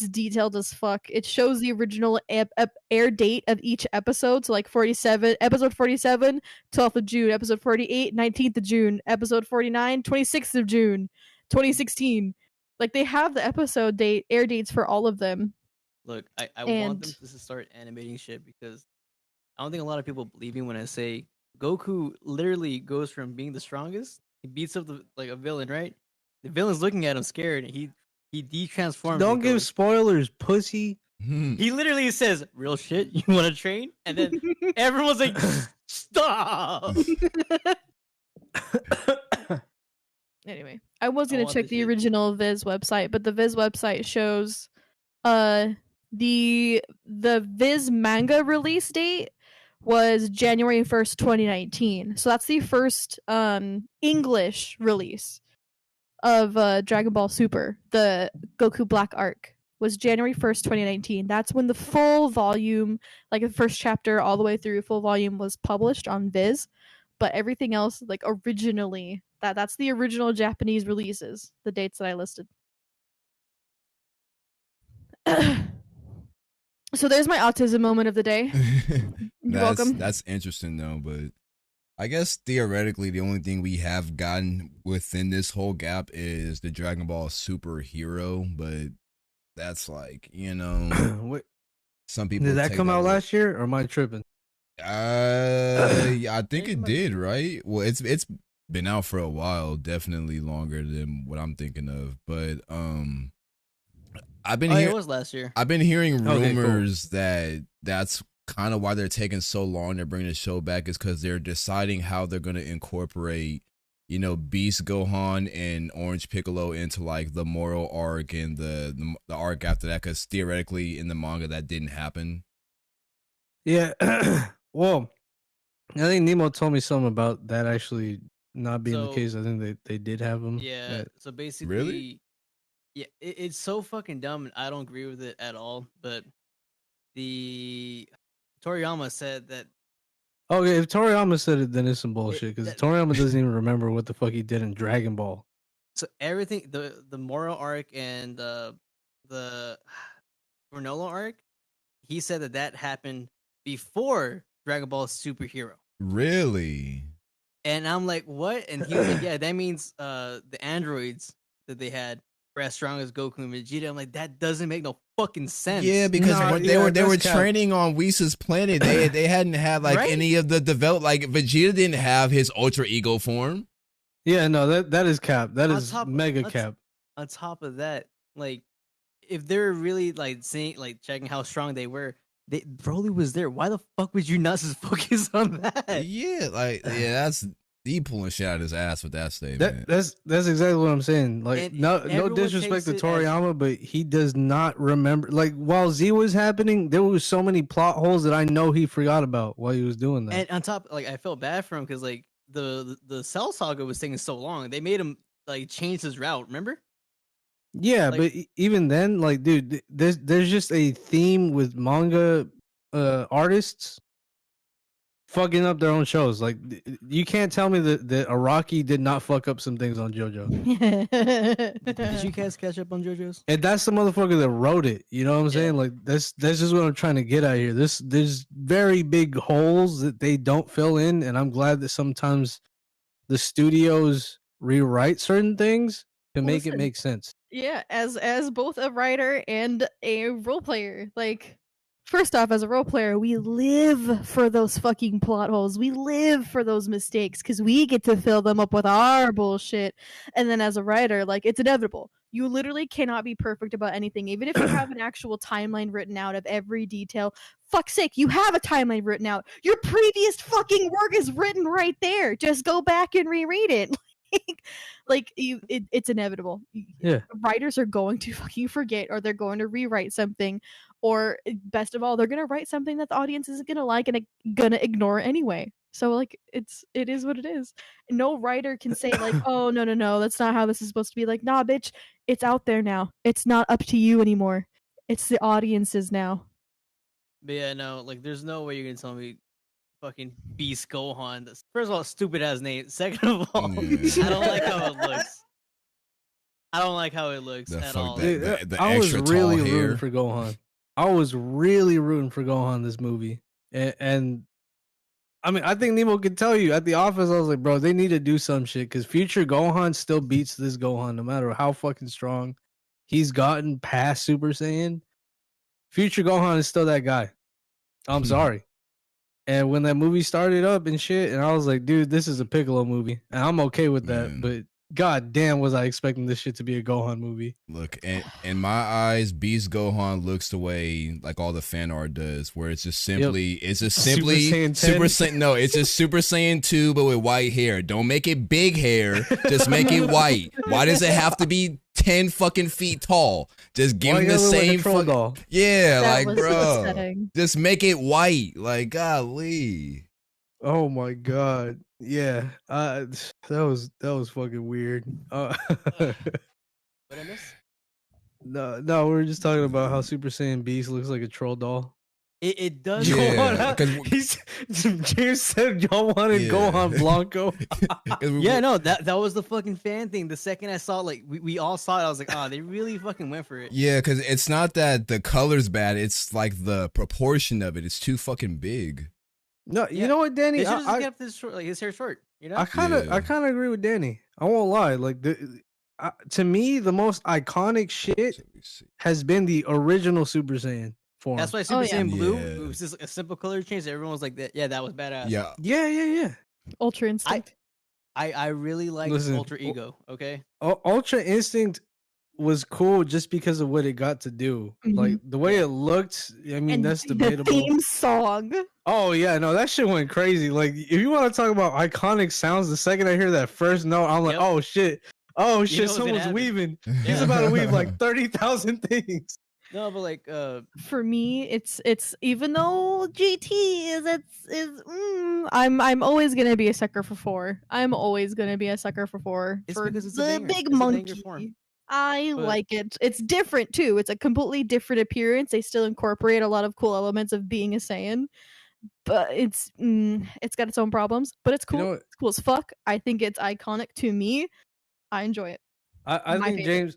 detailed as fuck. It shows the original air date of each episode. So like 47, episode 47, 12th of June, episode 48, 19th of June, episode 49, 26th of June, 2016. Like they have the episode date, air dates for all of them. Look, I want them to start animating shit because I don't think a lot of people believe me when I say Goku literally goes from being the strongest, he beats up a villain, right? The villain's looking at him scared, and he de-transforms. Don't give spoilers, pussy. He literally says, "Real shit, you want to train?" And then everyone's like, "Stop!" Anyway, I was gonna want check this the shit. original Viz website, but the Viz website shows the Viz manga release date was January 1st, 2019. So that's the first English release of Dragon Ball Super. The Goku Black arc was January 1st, 2019. That's when the full volume, like the first chapter all the way through full volume, was published on Viz. But everything else, like originally, that's the original Japanese releases, the dates that I listed. So there's my autism moment of the day. You're welcome. That's interesting though, but I guess theoretically the only thing we have gotten within this whole gap is the Dragon Ball Superhero, but that's like, Wait, some people did that take come out away. last year, or am I tripping? I think it did, right? Well, it's been out for a while, definitely longer than what I'm thinking of. But I've been It was last year. I've been hearing Okay, cool. rumors that that's kind of why they're taking so long to bring the show back is because they're deciding how they're going to incorporate, Beast Gohan and Orange Piccolo into like the moral arc and the arc after that. Because theoretically, in the manga, that didn't happen. Yeah. Well, I think Nemo told me something about that actually not being the So- case. I think they did have them. Yeah. So basically, Really? yeah, it's so fucking dumb, and I don't agree with it at all. But the Toriyama said that Okay, if Toriyama said it, then it's some bullshit because that- Toriyama doesn't even remember what the fuck he did in Dragon Ball. so everything the moral arc and the Granola arc, he said that happened before Dragon Ball Superhero. Really? And I'm like, what? And he was like, yeah, that means the androids that they had were as strong as Goku and Vegeta. I'm like, that doesn't make no fucking sense. Yeah, because Nah, when yeah, they were that's cap. training on Whis' planet, they hadn't had like Right? any of the like Vegeta didn't have his ultra ego form. Yeah, no, that is cap. That On is top- mega let's- cap. On top of that, like, if they're really like seeing, like, checking how strong they were, Broly was there. Why the fuck would you not just focus on that? Yeah, that's he pulling shit out of his ass with that statement. That's exactly what I'm saying. Like, And no everyone disrespect to takes it as- Toriyama, but he does not remember. Like, while Z was happening, there was so many plot holes that I know he forgot about while he was doing that. And on top, like, I felt bad for him because like the Cell Saga was taking so long. They made him like change his route. Remember? Yeah, Like- but even then, like, dude, there's just a theme with manga artists fucking up their own shows. Like, you can't tell me that Araki did not fuck up some things on JoJo. Did you guys catch up on JoJo's? And that's the motherfucker that wrote it. You know what I'm Yeah. saying? Like, that's just what I'm trying to get at here. There's very big holes that they don't fill in, and I'm glad that sometimes the studios rewrite certain things to make it Listen. make sense. Yeah, as both a writer and a role player, like, first off, as a role player, we live for those fucking plot holes. We live for those mistakes because we get to fill them up with our bullshit. And then as a writer, like, it's inevitable. You literally cannot be perfect about anything, even if you have an actual timeline written out of every detail. Fuck's sake, you have a timeline written out. Your previous fucking work is written right there. Just go back and reread it. It's inevitable. Yeah. Writers are going to fucking forget, or they're going to rewrite something, or best of all, they're gonna write something that the audience isn't gonna like and gonna ignore anyway. So like, it is what it is. No writer can say like, oh no, that's not how this is supposed to be. Like, nah, bitch, it's out there now. It's not up to you anymore. It's the audience's now. But yeah, no, like, there's no way you're gonna tell me fucking Beast Gohan. First of all, stupid ass name. Second of all, Yeah. I don't like how it looks. I don't like how it looks The at fuck all. that- the I was extra tall really hair. rooting for Gohan. I was really rooting for Gohan this movie, and I mean, I think Nemo could tell you at the office. I was like, bro, they need to do some shit because future Gohan still beats this Gohan, no matter how fucking strong he's gotten past Super Saiyan. Future Gohan is still that guy. I'm sorry. And when that movie started up and shit, and I was like, dude, this is a Piccolo movie, and I'm okay with that. Man. But god damn, was I expecting this shit to be a Gohan movie? Look, in my eyes, Beast Gohan looks the way like all the fan art does, where it's just simply, it's just Super simply Saiyan 10? Super Saiyan. No, it's just Super Saiyan 2, but with white hair. Don't make it big hair. Just make it white. Why does it have to be 10 fucking feet tall? Just give Why him you the gotta look like a same troll fucking. doll? Yeah, That like was bro, upsetting. just make it white. Like golly. Oh my god. Yeah. That was fucking weird. What I miss? No, we were just talking about how Super Saiyan Beast looks like a troll doll. It does. Yeah, 'cause- James said y'all wanted Yeah. Gohan Blanco. Yeah, no, that was the fucking fan thing. The second I saw, like, we all saw it, I was like, oh, they really fucking went for it. Yeah, because it's not that the color's bad. It's like the proportion of it. It's too fucking big. No, you Yeah. know what, Danny? They should have just I kept his short, like, his hair short. You know? kind of Yeah. I kind of agree with Danny. I won't lie. Like to me, the most iconic shit Let me see. has been the original Super Saiyan form. That's why Super yeah. Saiyan Blue, Yeah. it was just a simple color change. Everyone was like, that. Yeah, that was badass. Yeah, Yeah. Ultra Instinct. I really like Listen, Ultra Ego. Okay. Ultra Instinct was cool just because of what it got to do. Like the way Yeah. it looked. I mean, And that's the debatable. theme song. Oh yeah, no, that shit went crazy. Like, if you want to talk about iconic sounds, the second I hear that first note, I'm like, Yep. oh shit, know what's gonna someone's happen. weaving. He's Yeah. about to weave like 30,000 things. No, but like For me, it's even though GT I'm always gonna be a sucker for 4. I'm always gonna be a sucker for 4 It's for because it's a the banger. big It's a banger monkey. form. I But- like it. It's different too. It's a completely different appearance. They still incorporate a lot of cool elements of being a Saiyan, but it's got its own problems. But it's cool. You know what? It's cool as fuck. I think it's iconic to me. I enjoy it. I My think favorite.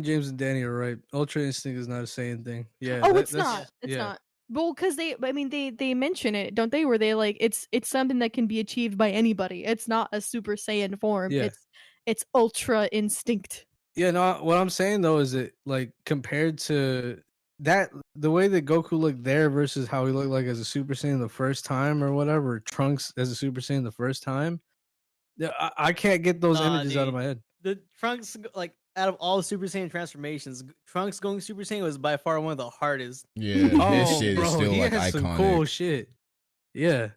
James and Danny are right. Ultra Instinct is not a Saiyan thing. Yeah. Oh, that- it's that's- not. It's yeah. not. Well, because they mention it, don't they? Where they like it's something that can be achieved by anybody. It's not a Super Saiyan form. Yeah. It's Ultra Instinct. Yeah, no, what I'm saying though is that, like, compared to that, the way that Goku looked there versus how he looked like as a Super Saiyan the first time or whatever, Trunks as a Super Saiyan the first time, yeah, I can't get those Nah, images out of dude. my head. The Trunks, like out of all the Super Saiyan transformations, Trunks going Super Saiyan was by far one of the hardest. Yeah, his shit is still he like has some iconic. cool shit. Yeah.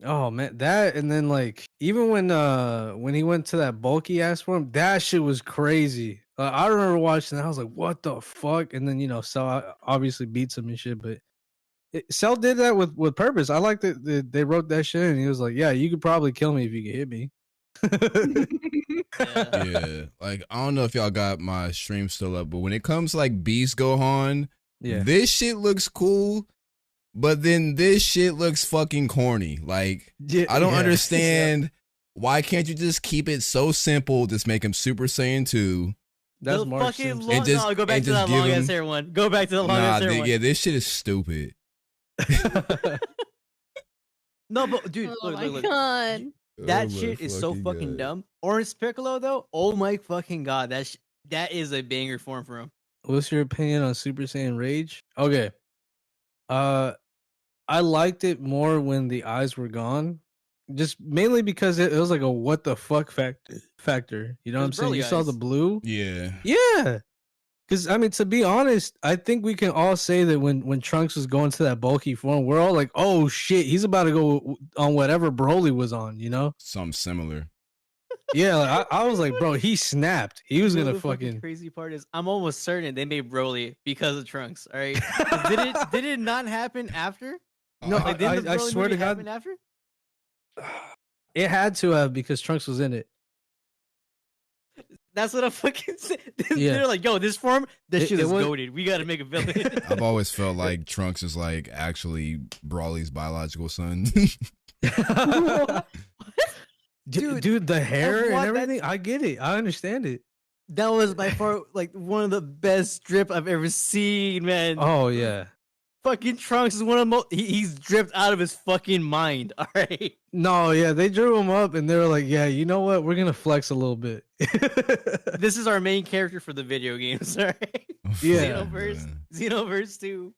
Oh man, that, and then like even when he went to that bulky ass form, that shit was crazy. I remember watching that, I was like, what the fuck? And then Cell obviously beats him and shit, but Cell did that with purpose. I like that they wrote that shit, and he was like, yeah, you could probably kill me if you could hit me. Yeah. Yeah, like I don't know if y'all got my stream still up, but when it comes to like Beast Gohan, Yeah. this shit looks cool, but then this shit looks fucking corny. Like I don't Yeah. understand why can't you just keep it so simple? Just make him Super Saiyan 2. That's The Mark fucking Simpson. long, And just- no, go back and to just that give long ass him- hair one. Go back to the long ass hair one. Yeah, this shit is stupid. No, but dude, Oh look, my look, look. god. That Oh my shit is so fucking God. dumb. Orange Piccolo though, oh my fucking god, that is a banger form for him. What's your opinion on Super Saiyan Rage? Okay. I liked it more when the eyes were gone. Just mainly because it was like a what the fuck factor. You know what I'm Those saying? Broly You saw eyes. the blue? Yeah. Yeah. Because, I mean, to be honest, I think we can all say that when Trunks was going to that bulky form, we're all like, oh shit, he's about to go on whatever Broly was on, you know? Something similar. Yeah, like, I was like, bro, he snapped. He was You know going to the fucking fucking. crazy part is I'm almost certain they made Broly because of Trunks. All right, 'Cause did it not happen after? No, Like, didn't the I Broly swear to movie God. happen after? It had to have because Trunks was in it. That's what I fucking said. Yeah. They're like, yo, this form, that It- shit it is was- goated. We gotta make a villain. I've always felt like Trunks is like actually Brawly's biological son. Dude, the hair and what? everything, I get it. I understand it. That was by far like one of the best strip I've ever seen, man. Oh, yeah. Fucking Trunks is one of the most. He's dripped out of his fucking mind. All right. No, yeah, they drew him up and they were like, yeah, you know what? We're going to flex a little bit. This is our main character for the video games. All right. Yeah. Xenoverse, Xenoverse 2,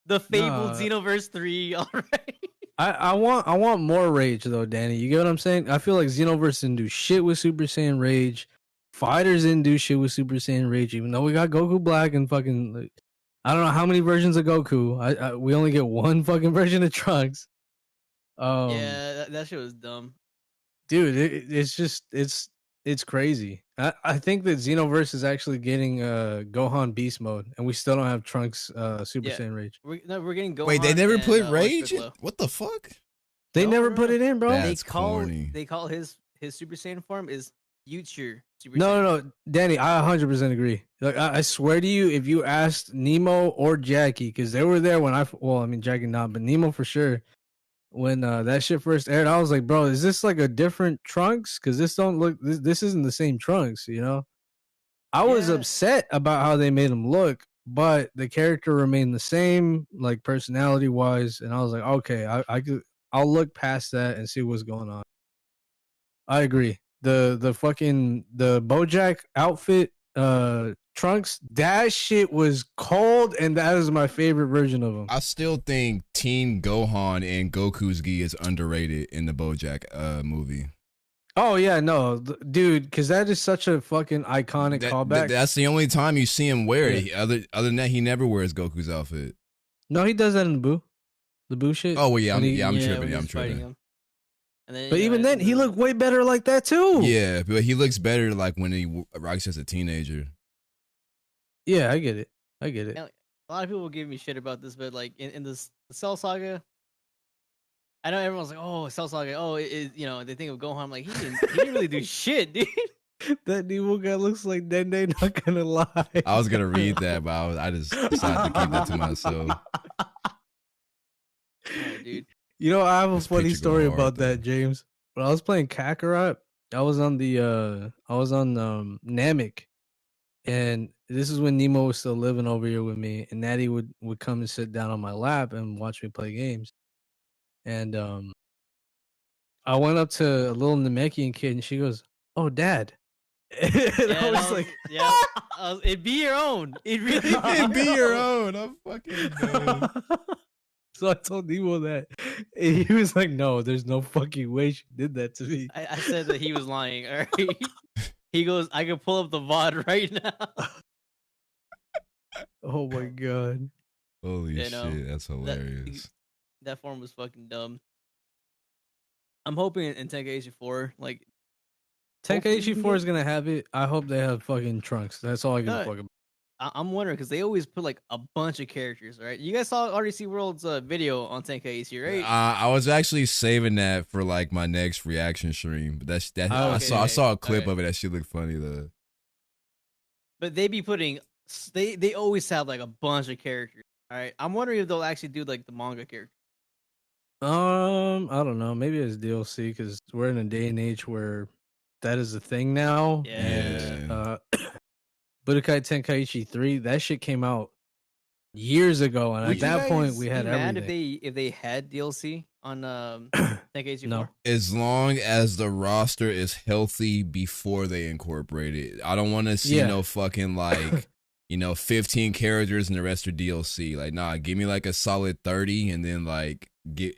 the fabled Nah. Xenoverse 3. All right. I want more Rage though, Danny. You get what I'm saying? I feel like Xenoverse didn't do shit with Super Saiyan Rage. Fighters didn't do shit with Super Saiyan Rage, even though we got Goku Black and fucking like, I don't know how many versions of Goku. We only get one fucking version of Trunks. Yeah, that shit was dumb. Dude, it's just it's crazy. I think that Xenoverse is actually getting Gohan Beast mode, and we still don't have Trunks Super Yeah. Saiyan Rage. We're getting Gohan. Wait, they never and, put Orange Rage? Piccolo. What the fuck? They No, never no, put no. it in, bro. That's corny. They call his Super Saiyan form is future Super No, Saiyan. no, Danny, I 100% agree. Like, I swear to you, if you asked Nemo or Jaqi, because they were there when Jaqi not, but Nemo for sure, when that shit first aired, I was like, bro, is this like a different Trunks? Because this isn't the same Trunks, you know? I was Yeah. upset about how they made him look, but the character remained the same, like personality wise, and I was like, okay, I'll look past that and see what's going on. I agree. The fucking the BoJack outfit Trunks, that shit was cold, and that is my favorite version of him. I still think Teen Gohan and Goku's gi is underrated in the BoJack movie. Oh yeah, no, dude, because that is such a fucking iconic callback. That's the only time you see him wear it. Other than that, he never wears Goku's outfit. No, he does that in the Boo shit. Oh well, yeah, I'm tripping. I'm tripping. Then, but even then, he looked way better like that too. Yeah, but he looks better like when he rocks as a teenager. Yeah, I get it. A lot of people give me shit about this, but like in the Cell Saga, I know everyone's like, "Oh, Cell Saga." Oh, they think of Gohan. I'm like, he didn't really do shit, dude. That Nemo guy looks like Dende. Not gonna lie. I was gonna read that, but I just decided to keep that to myself. Oh, dude. You know, I have a funny story about that, James. When I was playing Kakarot, I was on Namek, and this is when Nemo was still living over here with me, and Natty would come and sit down on my lap and watch me play games. And I went up to a little Namekian kid, and she goes, "Oh, Dad." And I was like, "Yeah, it'd be your own. It'd really it'd be your own." I'm fucking done. So I told Nemo that, and he was like, "No, there's no fucking way she did that to me." I said that he was lying. All right. He goes, "I can pull up the VOD right now." Oh my god! Holy shit, that's hilarious. That form was fucking dumb. I'm hoping in Tenkaichi 4, like Tenkaichi 4 is gonna have it. I hope they have fucking Trunks. That's all I give a fuck about. I'm wondering because they always put like a bunch of characters, right? You guys saw RDC World's video on Tenkaichi, right? I was actually saving that for like my next reaction stream. But I saw a clip of it. That shit looked funny though. But they be putting they always have like a bunch of characters. All right, I'm wondering if they'll actually do like the manga characters. I don't know. Maybe it's DLC because we're in a day and age where that is a thing now. Yeah. And, Budokai Tenkaichi 3, that shit came out years ago, and at that point we had everything. If they had DLC on Tenkaichi 4? No. As long as the roster is healthy before they incorporate it. I don't want to see no fucking like 15 characters and the rest are DLC. Like, nah, give me like a solid 30 and then like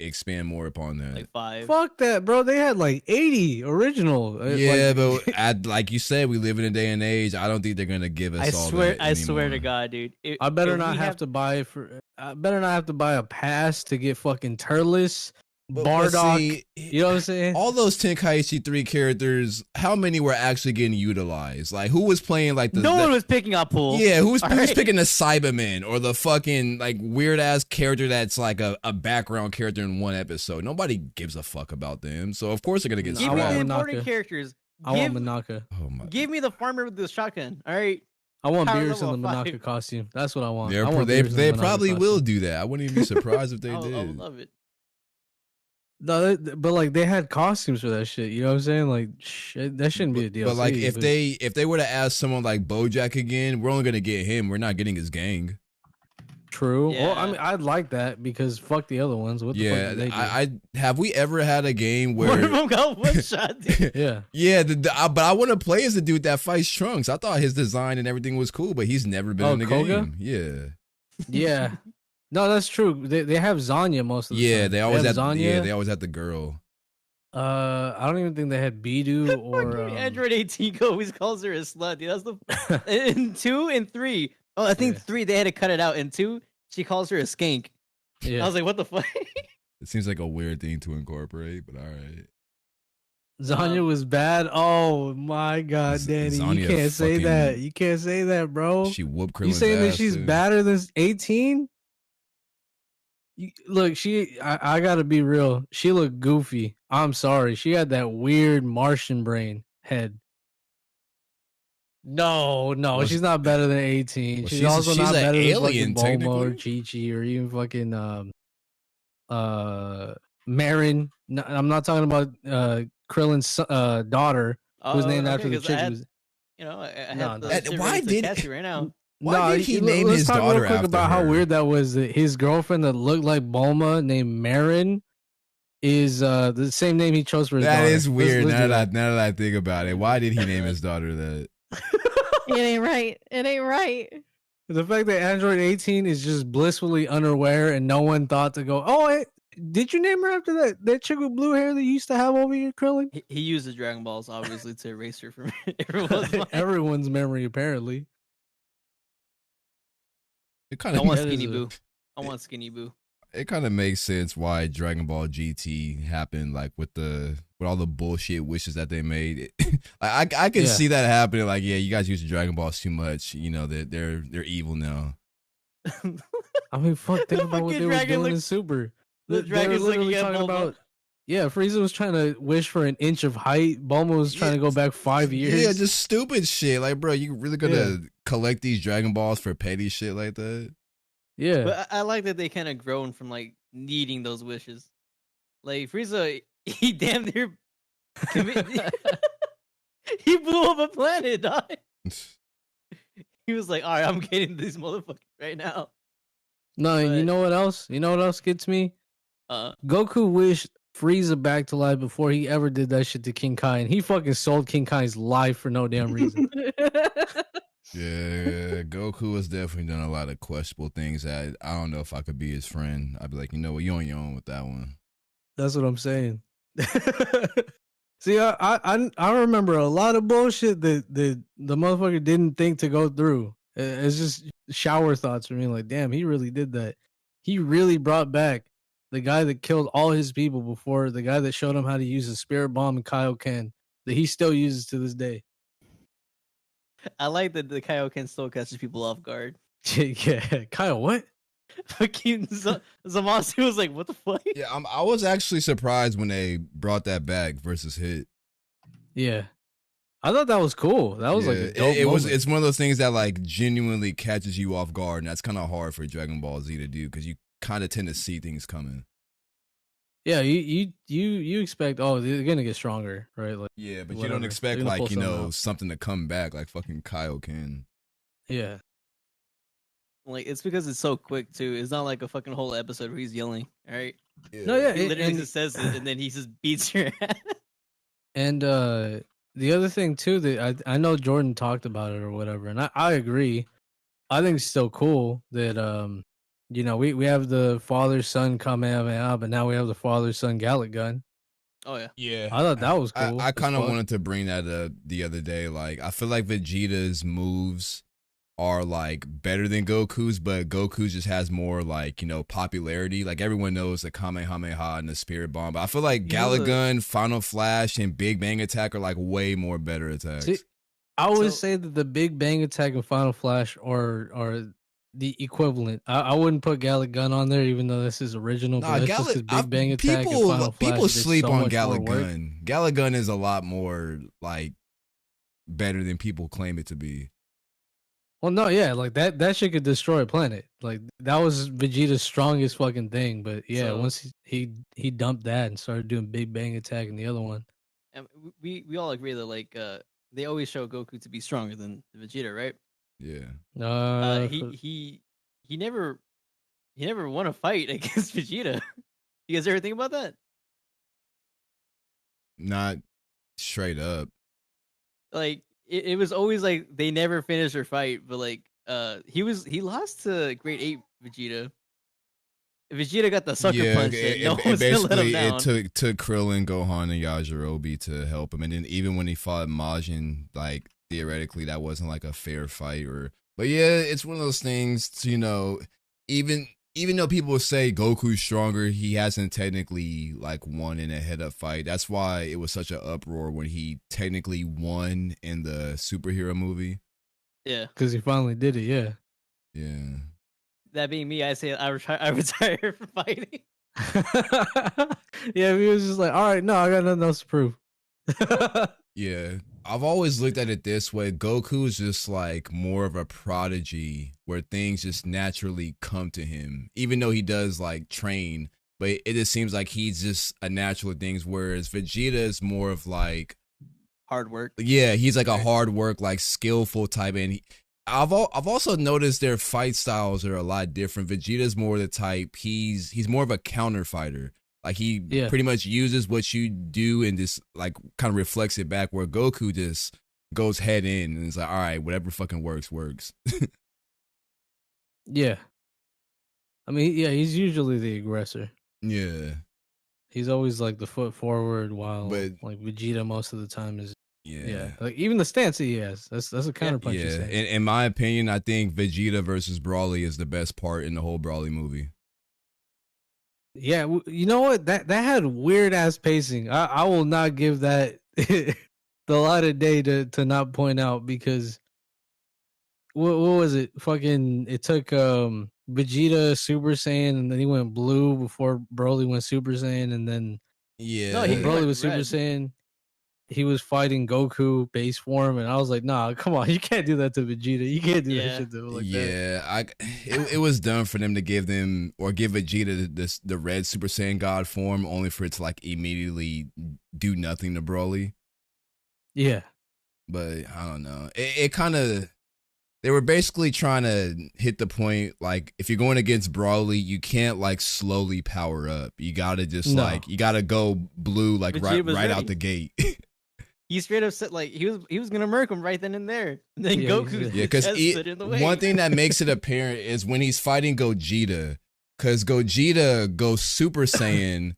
expand more upon that. Like 5. Fuck that, bro. They had like 80 original. Yeah, but like you said, we live in a day and age. I don't think they're gonna give us all that I swear to God, dude. I better not have to buy a pass to get fucking Turles, Bardock. You know what I'm saying? All those Tenkaichi 3 characters, how many were actually getting utilized? Like, who was playing like the... No one was picking up Pool. Yeah, who's picking the Cyberman or the fucking like weird-ass character that's like a background character in one episode? Nobody gives a fuck about them. So, of course, they're going to get Give me the important characters. I want Manaka. Oh my. Give me the farmer with the shotgun. All right. I want Beerus in the Manaka costume. That's what I want. They probably will do that. I wouldn't even be surprised if they did. I would love it. No, but like they had costumes for that shit. You know what I'm saying? Like that shouldn't be a DLC. But like if they were to ask someone like BoJack again, we're only gonna get him. We're not getting his gang. True. Yeah. Well, I mean, I'd like that because fuck the other ones. What the fuck did they do? I have we ever had a game where one of them got one shot? Dude. Yeah. But I want to play as the dude that fights Trunks. I thought his design and everything was cool, but he's never been in the Koga? game. Yeah. Yeah. No, that's true. They have Zanya most of the time. They always have Zanya. Yeah, they always have the girl. I don't even think they had Bidu or Android 18 always calls her a slut. Dude. That's the in 2 and 3. Oh, I think 3 they had to cut it out. In 2, she calls her a skank. Yeah. I was like, what the fuck? It seems like a weird thing to incorporate, but all right. Zanya was bad. Oh my god, Danny, you can't say that. You can't say that, bro. She whooped Krillin's You saying that she's too. badder than 18? Look, I gotta be real. She looked goofy. I'm sorry. She had that weird Martian brain head. No, she's not better than 18. She's also not better than fucking Bulma or Chi-Chi or even fucking Marin. No, I'm not talking about Krillin's daughter, who's named after the chick. Why did right now? Why did he name his daughter after her? Let's talk real quick about how weird that was. That his girlfriend that looked like Bulma, named Marin, is the same name he chose for his daughter. That is weird. Now that I think about it, why did he name his daughter that? It ain't right. It ain't right. The fact that Android 18 is just blissfully unaware and no one thought to go, oh, did you name her after that chick with blue hair that you used to have over your Krillin? He used the Dragon Balls, obviously, to erase her from everyone's mind. Everyone's memory, apparently. It kind I of want Skinny Boo. I want Skinny Boo. it kind of makes sense why Dragon Ball GT happened, like with all the bullshit wishes that they made. I can see that happening. Like, yeah, you guys use the Dragon Balls too much. You know that they're evil now. I mean, fuck, think about what they were doing in Super. The dragon's literally talking about. Yeah, Frieza was trying to wish for an inch of height. Bulma was trying to go back 5 years. Yeah, just stupid shit. Like, bro, you really gonna collect these Dragon Balls for petty shit like that? Yeah, But I like that they kind of grown from like needing those wishes. Like Frieza, he damn near he blew up a planet, dog. He was like, "All right, I'm getting these motherfuckers right now." No, and you know what else? You know what else gets me? Goku wished Frieza back to life before he ever did that shit to King Kai, and he fucking sold King Kai's life for no damn reason. Yeah, Goku has definitely done a lot of questionable things that I don't know if I could be his friend. I'd be like, you know what, you on your own with that one. That's what I'm saying. See, I remember a lot of bullshit that the motherfucker didn't think to go through. It's just shower thoughts for me. Like, damn, he really did that. He really brought back the guy that killed all his people before, the guy that showed him how to use a spirit bomb in Kaioken that he still uses to this day. I like that the Kaioken still catches people off guard. Yeah, Kyle, what? Fucking Zamasu was like, "What the fuck?" Yeah, I was actually surprised when they brought that back versus Hit. Yeah, I thought that was cool. That was like a dope moment. It's one of those things that like genuinely catches you off guard, and that's kind of hard for Dragon Ball Z to do because you kind of tend to see things coming. Yeah, you expect, oh, they're gonna get stronger, right? Like, yeah, but whatever. you don't expect They're gonna like, you pull know, something out. something to come back like fucking Kaioken. Yeah. Like it's because it's so quick too. It's not like a fucking whole episode where he's yelling. All right. No, yeah, He literally just says it, and then he just beats your ass. And the other thing too that I know Jordan talked about it or whatever, and I agree. I think it's still cool that you know, we have the father son Kamehameha, but now we have the father son Gallic gun. Oh yeah. Yeah, I thought that was cool. I kind of as fuck. wanted to bring that up the other day. Like, I feel like Vegeta's moves are like better than Goku's, but Goku just has more like, you know, popularity. Like everyone knows the Kamehameha and the Spirit Bomb. But I feel like Gallic Gun, Final Flash, and Big Bang Attack are like way more better attacks. See, I would say that the Big Bang Attack and Final Flash are the equivalent. I wouldn't put Gallic Gun on there, even though this is original. Nah, But that's just 'cause Big Bang Attack and Final Flash people did sleep so on much Gallic more work. Gun. Gallic Gun is a lot more like better than people claim it to be. Well, no, yeah, like that shit could destroy a planet. Like that was Vegeta's strongest fucking thing. But yeah, So- once he dumped that and started doing Big Bang Attack and the other one. And we all agree that like they always show Goku to be stronger than Vegeta, right? Yeah. He never won a fight against Vegeta. You guys ever think about that? Not straight up. Like it was always like they never finished their fight, but like he lost to Grade 8 Vegeta. Vegeta got the sucker punch. No one's gonna let him down. It took Krillin, Gohan, and Yajirobe to help him, and then even when he fought Majin, like theoretically that wasn't like a fair fight. But yeah, it's one of those things. You know, even though people say Goku's stronger, he hasn't technically like won in a head-up fight. That's why it was such an uproar when he technically won in the superhero movie. Yeah, because he finally did it. Yeah. Yeah. That being me, I say I retire from fighting. Yeah, he was just like, all right, no, I got nothing else to prove. Yeah, I've always looked at it this way. Goku is just like more of a prodigy where things just naturally come to him, even though he does like train, but it just seems like he's just a natural at things, whereas Vegeta is more of like hard work. Yeah, he's like a hard work, like skillful type. And I've also noticed their fight styles are a lot different. Vegeta's more the type, he's more of a counter fighter. Like he pretty much uses what you do and just like kind of reflects it back, where Goku just goes head in and it's like, all right, whatever fucking works. Yeah. I mean, yeah, he's usually the aggressor. Yeah. He's always like the foot forward, while But- like Vegeta most of the time is. Yeah. Yeah, like even the stance he has, that's a counterpunch. Yeah. In my opinion, I think Vegeta versus Broly is the best part in the whole Broly movie. Yeah, you know what? That had weird ass pacing. I will not give that the light of day to not point out, because what was it? Fucking it took Vegeta Super Saiyan, and then he went blue before Broly went Super Saiyan, and then Yeah. No, when he Broly went was Super red. Saiyan, he was fighting Goku base form, and I was like, nah, come on, you can't do that to Vegeta. You can't do that Yeah. shit to him like that. Yeah, it was done for them to give Vegeta the red Super Saiyan God form, only for it to like immediately do nothing to Broly. Yeah. But I don't know. It kind of, they were basically trying to hit the point, like, if you're going against Broly, you can't like slowly power up. You gotta just No. you gotta go blue like Vegeta was right out ready. the gate. He straight up said like he was gonna murk him right then and there. And then Yeah, Goku he's- Yeah, because just stood in the way. one thing that makes it apparent is when he's fighting Gogeta, because Gogeta goes Super Saiyan,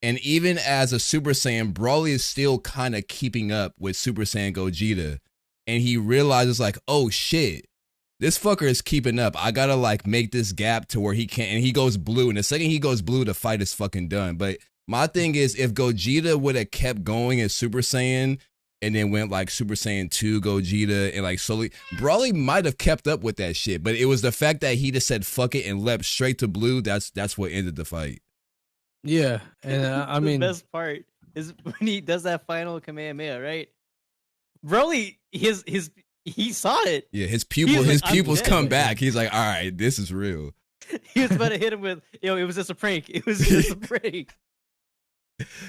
and even as a Super Saiyan, Broly is still kind of keeping up with Super Saiyan Gogeta, and he realizes like, oh shit, this fucker is keeping up. I gotta like make this gap to where he can't, and he goes blue, and the second he goes blue, the fight is fucking done. But my thing is, if Gogeta would have kept going as Super Saiyan and then went like Super Saiyan 2 Gogeta and like slowly, Broly might have kept up with that shit. But it was the fact that he just said fuck it and leapt straight to blue. That's what ended the fight. Yeah. And I mean, the best part is when he does that final Kamehameha, right? Broly, he saw it. Yeah, his He was like, I'm pupils dead. come back. He's like, all right, this is real. He was about to hit him with, it was just a prank. It was just a prank.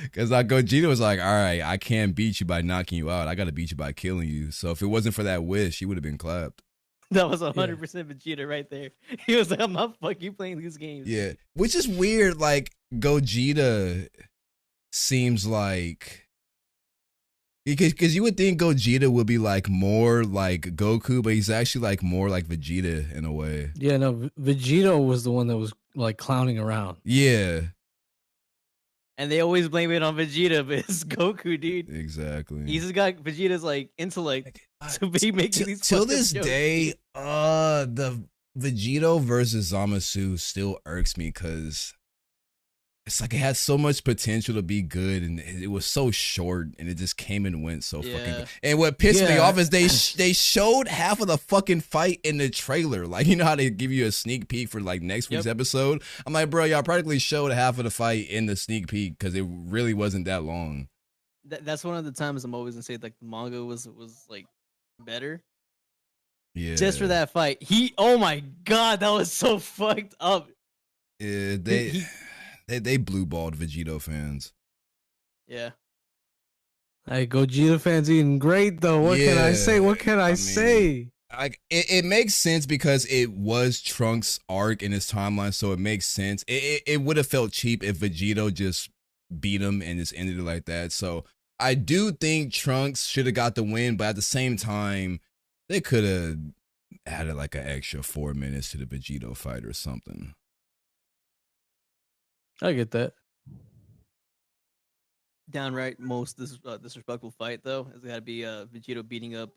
Because like Gogeta was like, all right, I can't beat you by knocking you out. I got to beat you by killing you. So if it wasn't for that wish, he would have been clapped. That was 100% Vegeta right there. He was like, I'm not fucking playing these games. Yeah, which is weird. Like Gogeta seems like, because you would think Gogeta would be like more like Goku, but he's actually like more like Vegeta in a way. yeah, no, Vegeta was the one that was like clowning around. Yeah, And they always blame it on Vegeta, but it's Goku, dude. exactly. He's just got Vegeta's like intellect to be making these Till fucking this jokes. day, the Vegito versus Zamasu still irks me because it's like it had so much potential to be good, and it was so short, and it just came and went so fucking Yeah. good. And what pissed me Yeah. off is they showed half of the fucking fight in the trailer. Like, you know how they give you a sneak peek for like next week's episode? I'm like, bro, y'all practically showed half of the fight in the sneak peek because it really wasn't that long. That's one of the times I'm always gonna say like the manga was like better. Yeah, Just for that fight. Oh my god, that was so fucked up. Yeah, they blue balled Vegito fans. Yeah. Hey, Gogeta fans eating great though. What can I Yeah, say? What can I I mean, say? Like it makes sense because it was Trunks' arc in his timeline, so it makes sense. It would have felt cheap if Vegito just beat him and just ended it like that. So I do think Trunks should have got the win, but at the same time, they could have added like an extra 4 minutes to the Vegito fight or something. I get that. Downright most disrespectful fight though has got to be Vegito beating up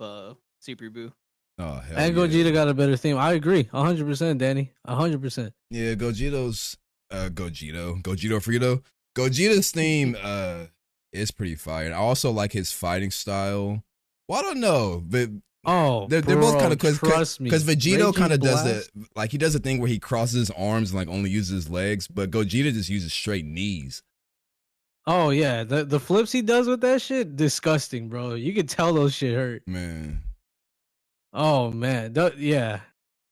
Super Buu. Oh hell And yeah. Gogeta got a better theme. I agree, 100%, Danny, 100%. Yeah, Gogeto's Gogeta Frito. Gogeta's theme is pretty fire. I also like his fighting style. Well, I don't know, but Oh, they're both bro, kind of trust me. because Vegito Reggie kind of does Blast- he does the thing where he crosses his arms and like only uses his legs, but Gogeta just uses straight knees. Oh yeah, the flips he does with that shit, disgusting, bro. You can tell those shit hurt. Man, Oh man, yeah.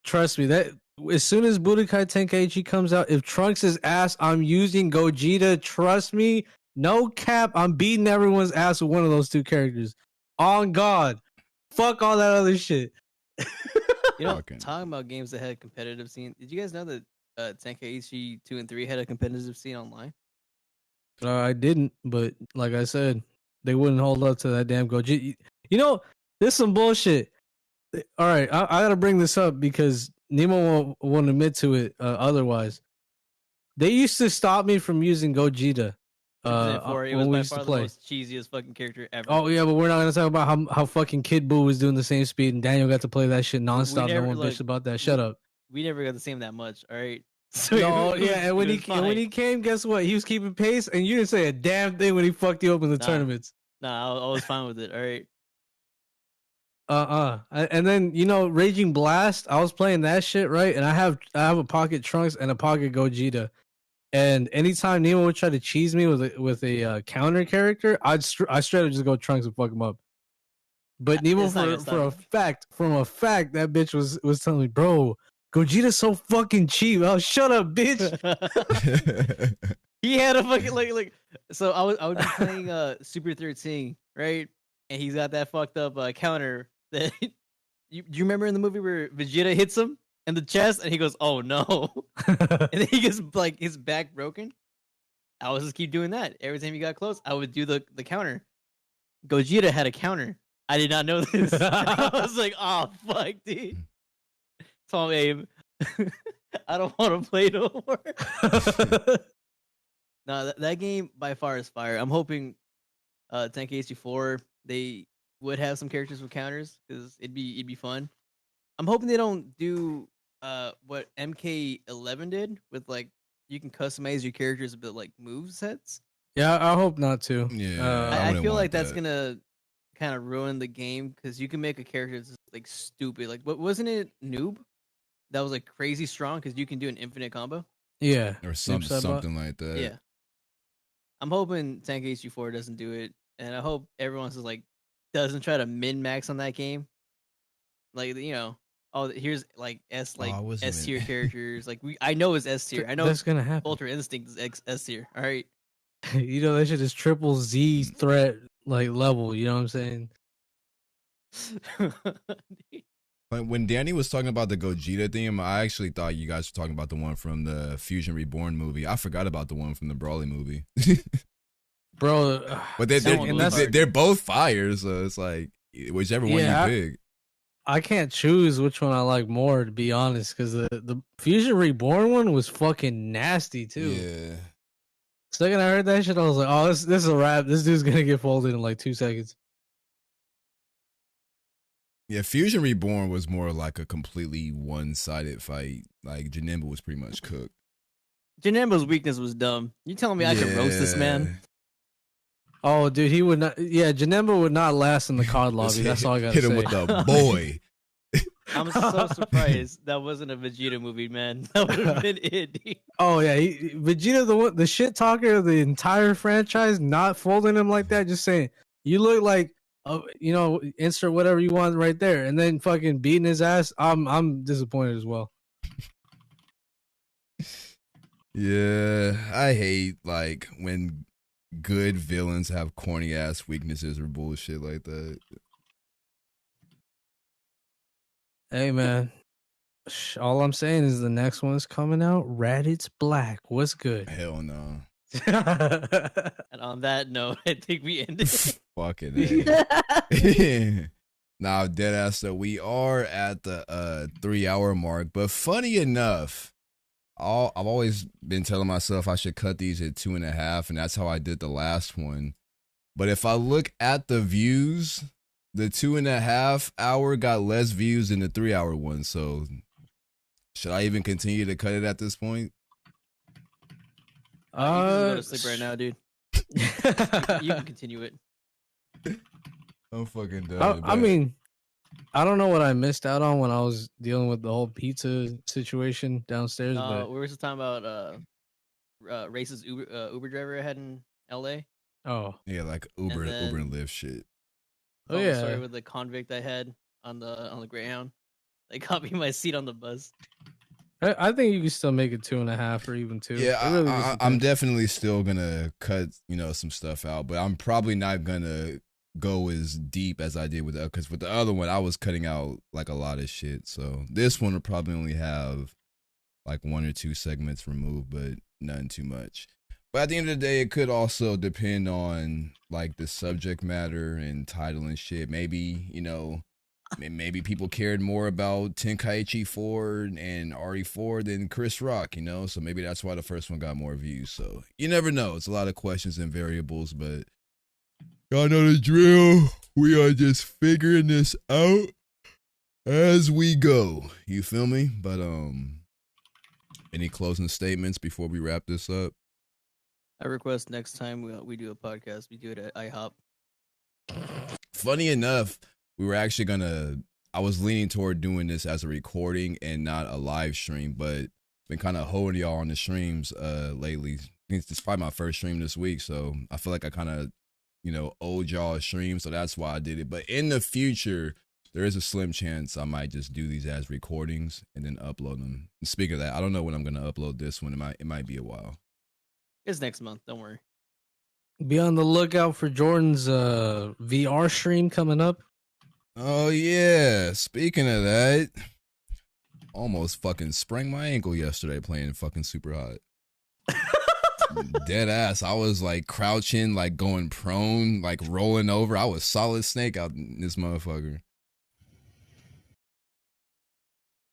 Trust me, that as soon as Budokai Tenkaichi comes out, if Trunks' ass, I'm using Gogeta. Trust me, no cap, I'm beating everyone's ass with one of those two characters. On God, fuck all that other shit. You know, Fucking- talking about games that had a competitive scene. Did you guys know that Tenkaichi 2 and 3 had a competitive scene online? I didn't, but like I said, they wouldn't hold up to that damn Gogeta. You know, This some bullshit. All right, I gotta bring this up because Nemo won't admit to it. Otherwise, they used to stop me from using Gogeta. It was when we by used far to the play. most cheesiest fucking character ever. Oh yeah, but we're not gonna talk about how fucking Kid Buu was doing the same speed and Daniel got to play that shit nonstop. never, No one like, bitched about that. Shut up. We never got the same that much. All right. So No, it was- yeah, and when it was fine. he came, guess what? He was keeping pace, and you didn't say a damn thing when he fucked you up in the Nah. tournaments. Nah, I was fine with it. All right. And then Raging Blast. I was playing that shit right, and I have a pocket Trunks and a pocket Gogeta. And anytime Nemo would try to cheese me with a counter character, I straight up just go Trunks and fuck him up. But Nemo, It's not gonna from stop a fact, that bitch was telling me, bro, Gogeta's so fucking cheap. Oh, shut up, bitch. He had a fucking like. So I would be playing Super 13, right? And he's got that fucked up counter that you remember in the movie where Vegeta hits him in the chest and he goes, "Oh no," and then he gets like his back broken. I would just keep doing that every time he got close. I would do the counter. Gogeta had a counter. I did not know this. I was like, "Oh fuck, dude." Tom Abe, I don't want to play no more. No, that game by far is fire. I'm hoping Tenkaichi 4 they would have some characters with counters because it'd be fun. I'm hoping they don't do what MK11 did with like you can customize your characters a bit like move sets. Yeah, I hope not to. Yeah, I wouldn't feel want like that's that. gonna kind of ruin the game because you can make a character that's like stupid. Like, what wasn't it Noob that was like crazy strong because you can do an infinite combo? Yeah, or Noob Saibot. something like that. Yeah. I'm hoping Tenkaichi 4 doesn't do it, and I hope everyone just like doesn't try to min max on that game. Like oh here's like I was S tier min- characters. Like I know it's S tier. I know that's gonna happen. Ultra Instinct is S tier. All right. That shit is triple Z threat like level. You know what I'm saying? When Danny was talking about the Gogeta theme, I actually thought you guys were talking about the one from the Fusion Reborn movie. I forgot about the one from the Brawly movie. Bro, But and that's- they're both fire, so it's like whichever one Yeah, you pick. I can't choose which one I like more, to be honest, because the Fusion Reborn one was fucking nasty too. Yeah. Second I heard that shit, I was like, oh, this is a wrap. This dude's gonna get folded in like 2 seconds. Yeah, Fusion Reborn was more like a completely one-sided fight. Like Janemba was pretty much cooked. Janemba's weakness was dumb. You telling me I could roast this man? Oh, dude, he would not. Yeah, Janemba would not last in the COD lobby. That's all I gotta Hit say. him with the boy. I'm so surprised that wasn't a Vegeta movie, man. That would have been it. Dude. Oh yeah, Vegeta, the shit talker of the entire franchise, not folding him like that. Just saying, you look like, insert whatever you want right there, and then fucking beating his ass. I'm disappointed as well. Yeah, I hate like when good villains have corny ass weaknesses or bullshit like that. Hey man, all I'm saying is the next one's coming out. Raditz Black. What's good? Hell no. And on that note, I think we ended. Fucking A. Now, deadass, so we are at the 3-hour mark, but funny enough, I've always been telling myself I should cut these at 2.5, and that's how I did the last one. But if I look at the views, the 2.5 hour got less views than the 3-hour one. So should I even continue to cut it at this point? You can just go to sleep right now, dude. You can continue it. I'm fucking done. I mean, I don't know what I missed out on when I was dealing with the whole pizza situation downstairs. But We were just talking about racist Uber driver I had in LA. oh like Uber then- and Lyft shit. Oh, The yeah. story with the convict I had on the Greyhound. They got me my seat on the bus. I think you can still make it 2.5 or even 2. Yeah, It really just I'm depends. definitely still gonna cut some stuff out, but I'm probably not gonna go as deep as I did with because with the other one I was cutting out like a lot of shit. So this one will probably only have like 1 or 2 segments removed, but nothing too much. But at the end of the day, it could also depend on like the subject matter and title and shit. Maybe, maybe people cared more about Tenkaichi 4 and RE4 than Chris Rock, So maybe that's why the first one got more views. So you never know. It's a lot of questions and variables, but y'all know the drill. We are just figuring this out as we go. You feel me? But any closing statements before we wrap this up? I request next time we do a podcast, we do it at IHOP. Funny enough, we were actually I was leaning toward doing this as a recording and not a live stream, but been kind of holding y'all on the streams lately. It's probably my first stream this week, so I feel like I kind of, owed y'all a stream, so that's why I did it. But in the future, there is a slim chance I might just do these as recordings and then upload them. And speaking of that, I don't know when I'm going to upload this one. It might be a while. It's next month, don't worry. Be on the lookout for Jordan's VR stream coming up. Oh, yeah. Speaking of that, almost fucking sprained my ankle yesterday playing fucking Super Hot. Dead ass. I was like crouching, like going prone, like rolling over. I was solid snake out in this motherfucker.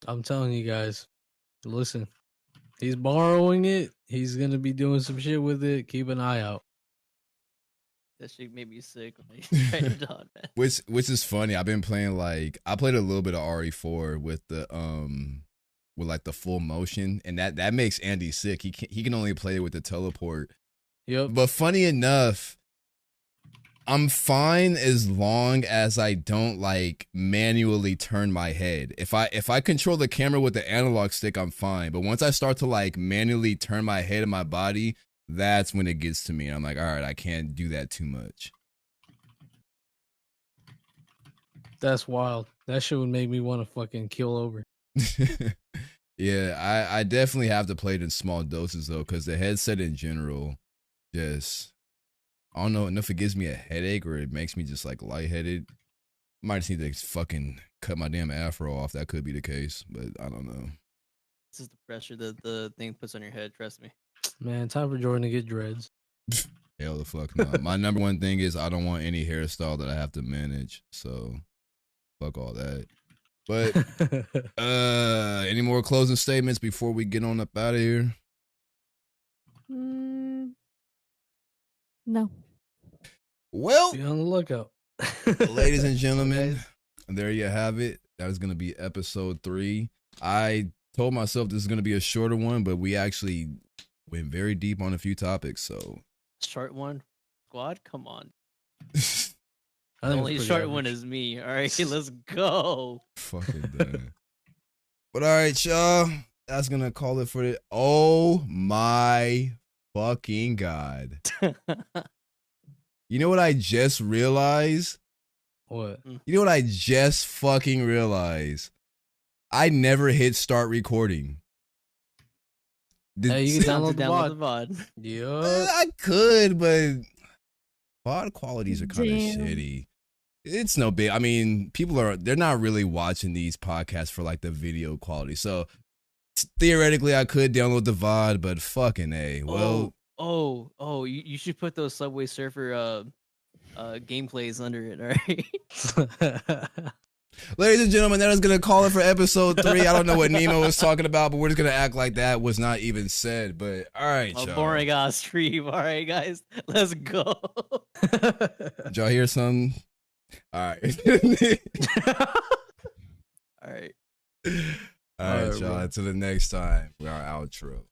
I'm telling you guys, listen, he's borrowing it. He's going to be doing some shit with it. Keep an eye out. That shit made me sick when I tried it on, man. Which is funny. I've been playing I played a little bit of RE4 with the with like the full motion, and that makes Andy sick. He can only play it with the teleport. Yep. But funny enough, I'm fine as long as I don't like manually turn my head. If I control the camera with the analog stick, I'm fine. But once I start to like manually turn my head and my body, that's when it gets to me. I'm like, all right, I can't do that too much. That's wild. That shit would make me want to fucking kill over. Yeah, I definitely have to play it in small doses though, because the headset in general just, I don't know if it gives me a headache or it makes me just like lightheaded. Might just need to fucking cut my damn afro off. That could be the case, but I don't know. This is the pressure that the thing puts on your head, trust me. Man, time for Jordan to get dreads. Hell the fuck no. My number one thing is I don't want any hairstyle that I have to manage. So fuck all that. But any more closing statements before we get on up out of here? No. Well, be on the lookout. ladies and gentlemen, there you have it. That is going to be episode 3. I told myself this is going to be a shorter one, but we actually went very deep on a few topics. So short one, squad, come on. I The think only it's short pretty one average. is me. All right, let's go. fucking done. But all right, y'all. That's going to call it for the. Oh my fucking God. You know what I just realized? What? You know what I just fucking realized? I never hit start recording. Hey, you can download the Download VOD. the VOD. Yeah. I could, but VOD qualities are kind of Damn. shitty. It's no big. I mean, they're not really watching these podcasts for like the video quality. So theoretically, I could download the VOD, but fucking A. Well, You should put those Subway Surfer gameplays under it, all right? ladies and gentlemen, that is going to call it for episode 3. I don't know what Nemo was talking about, but we're just going to act like that was not even said. But all right, A y'all. boring ass stream. All right, guys, let's go. Did y'all hear something? All right. All right. All right, y'all. Until the next time, we are outro.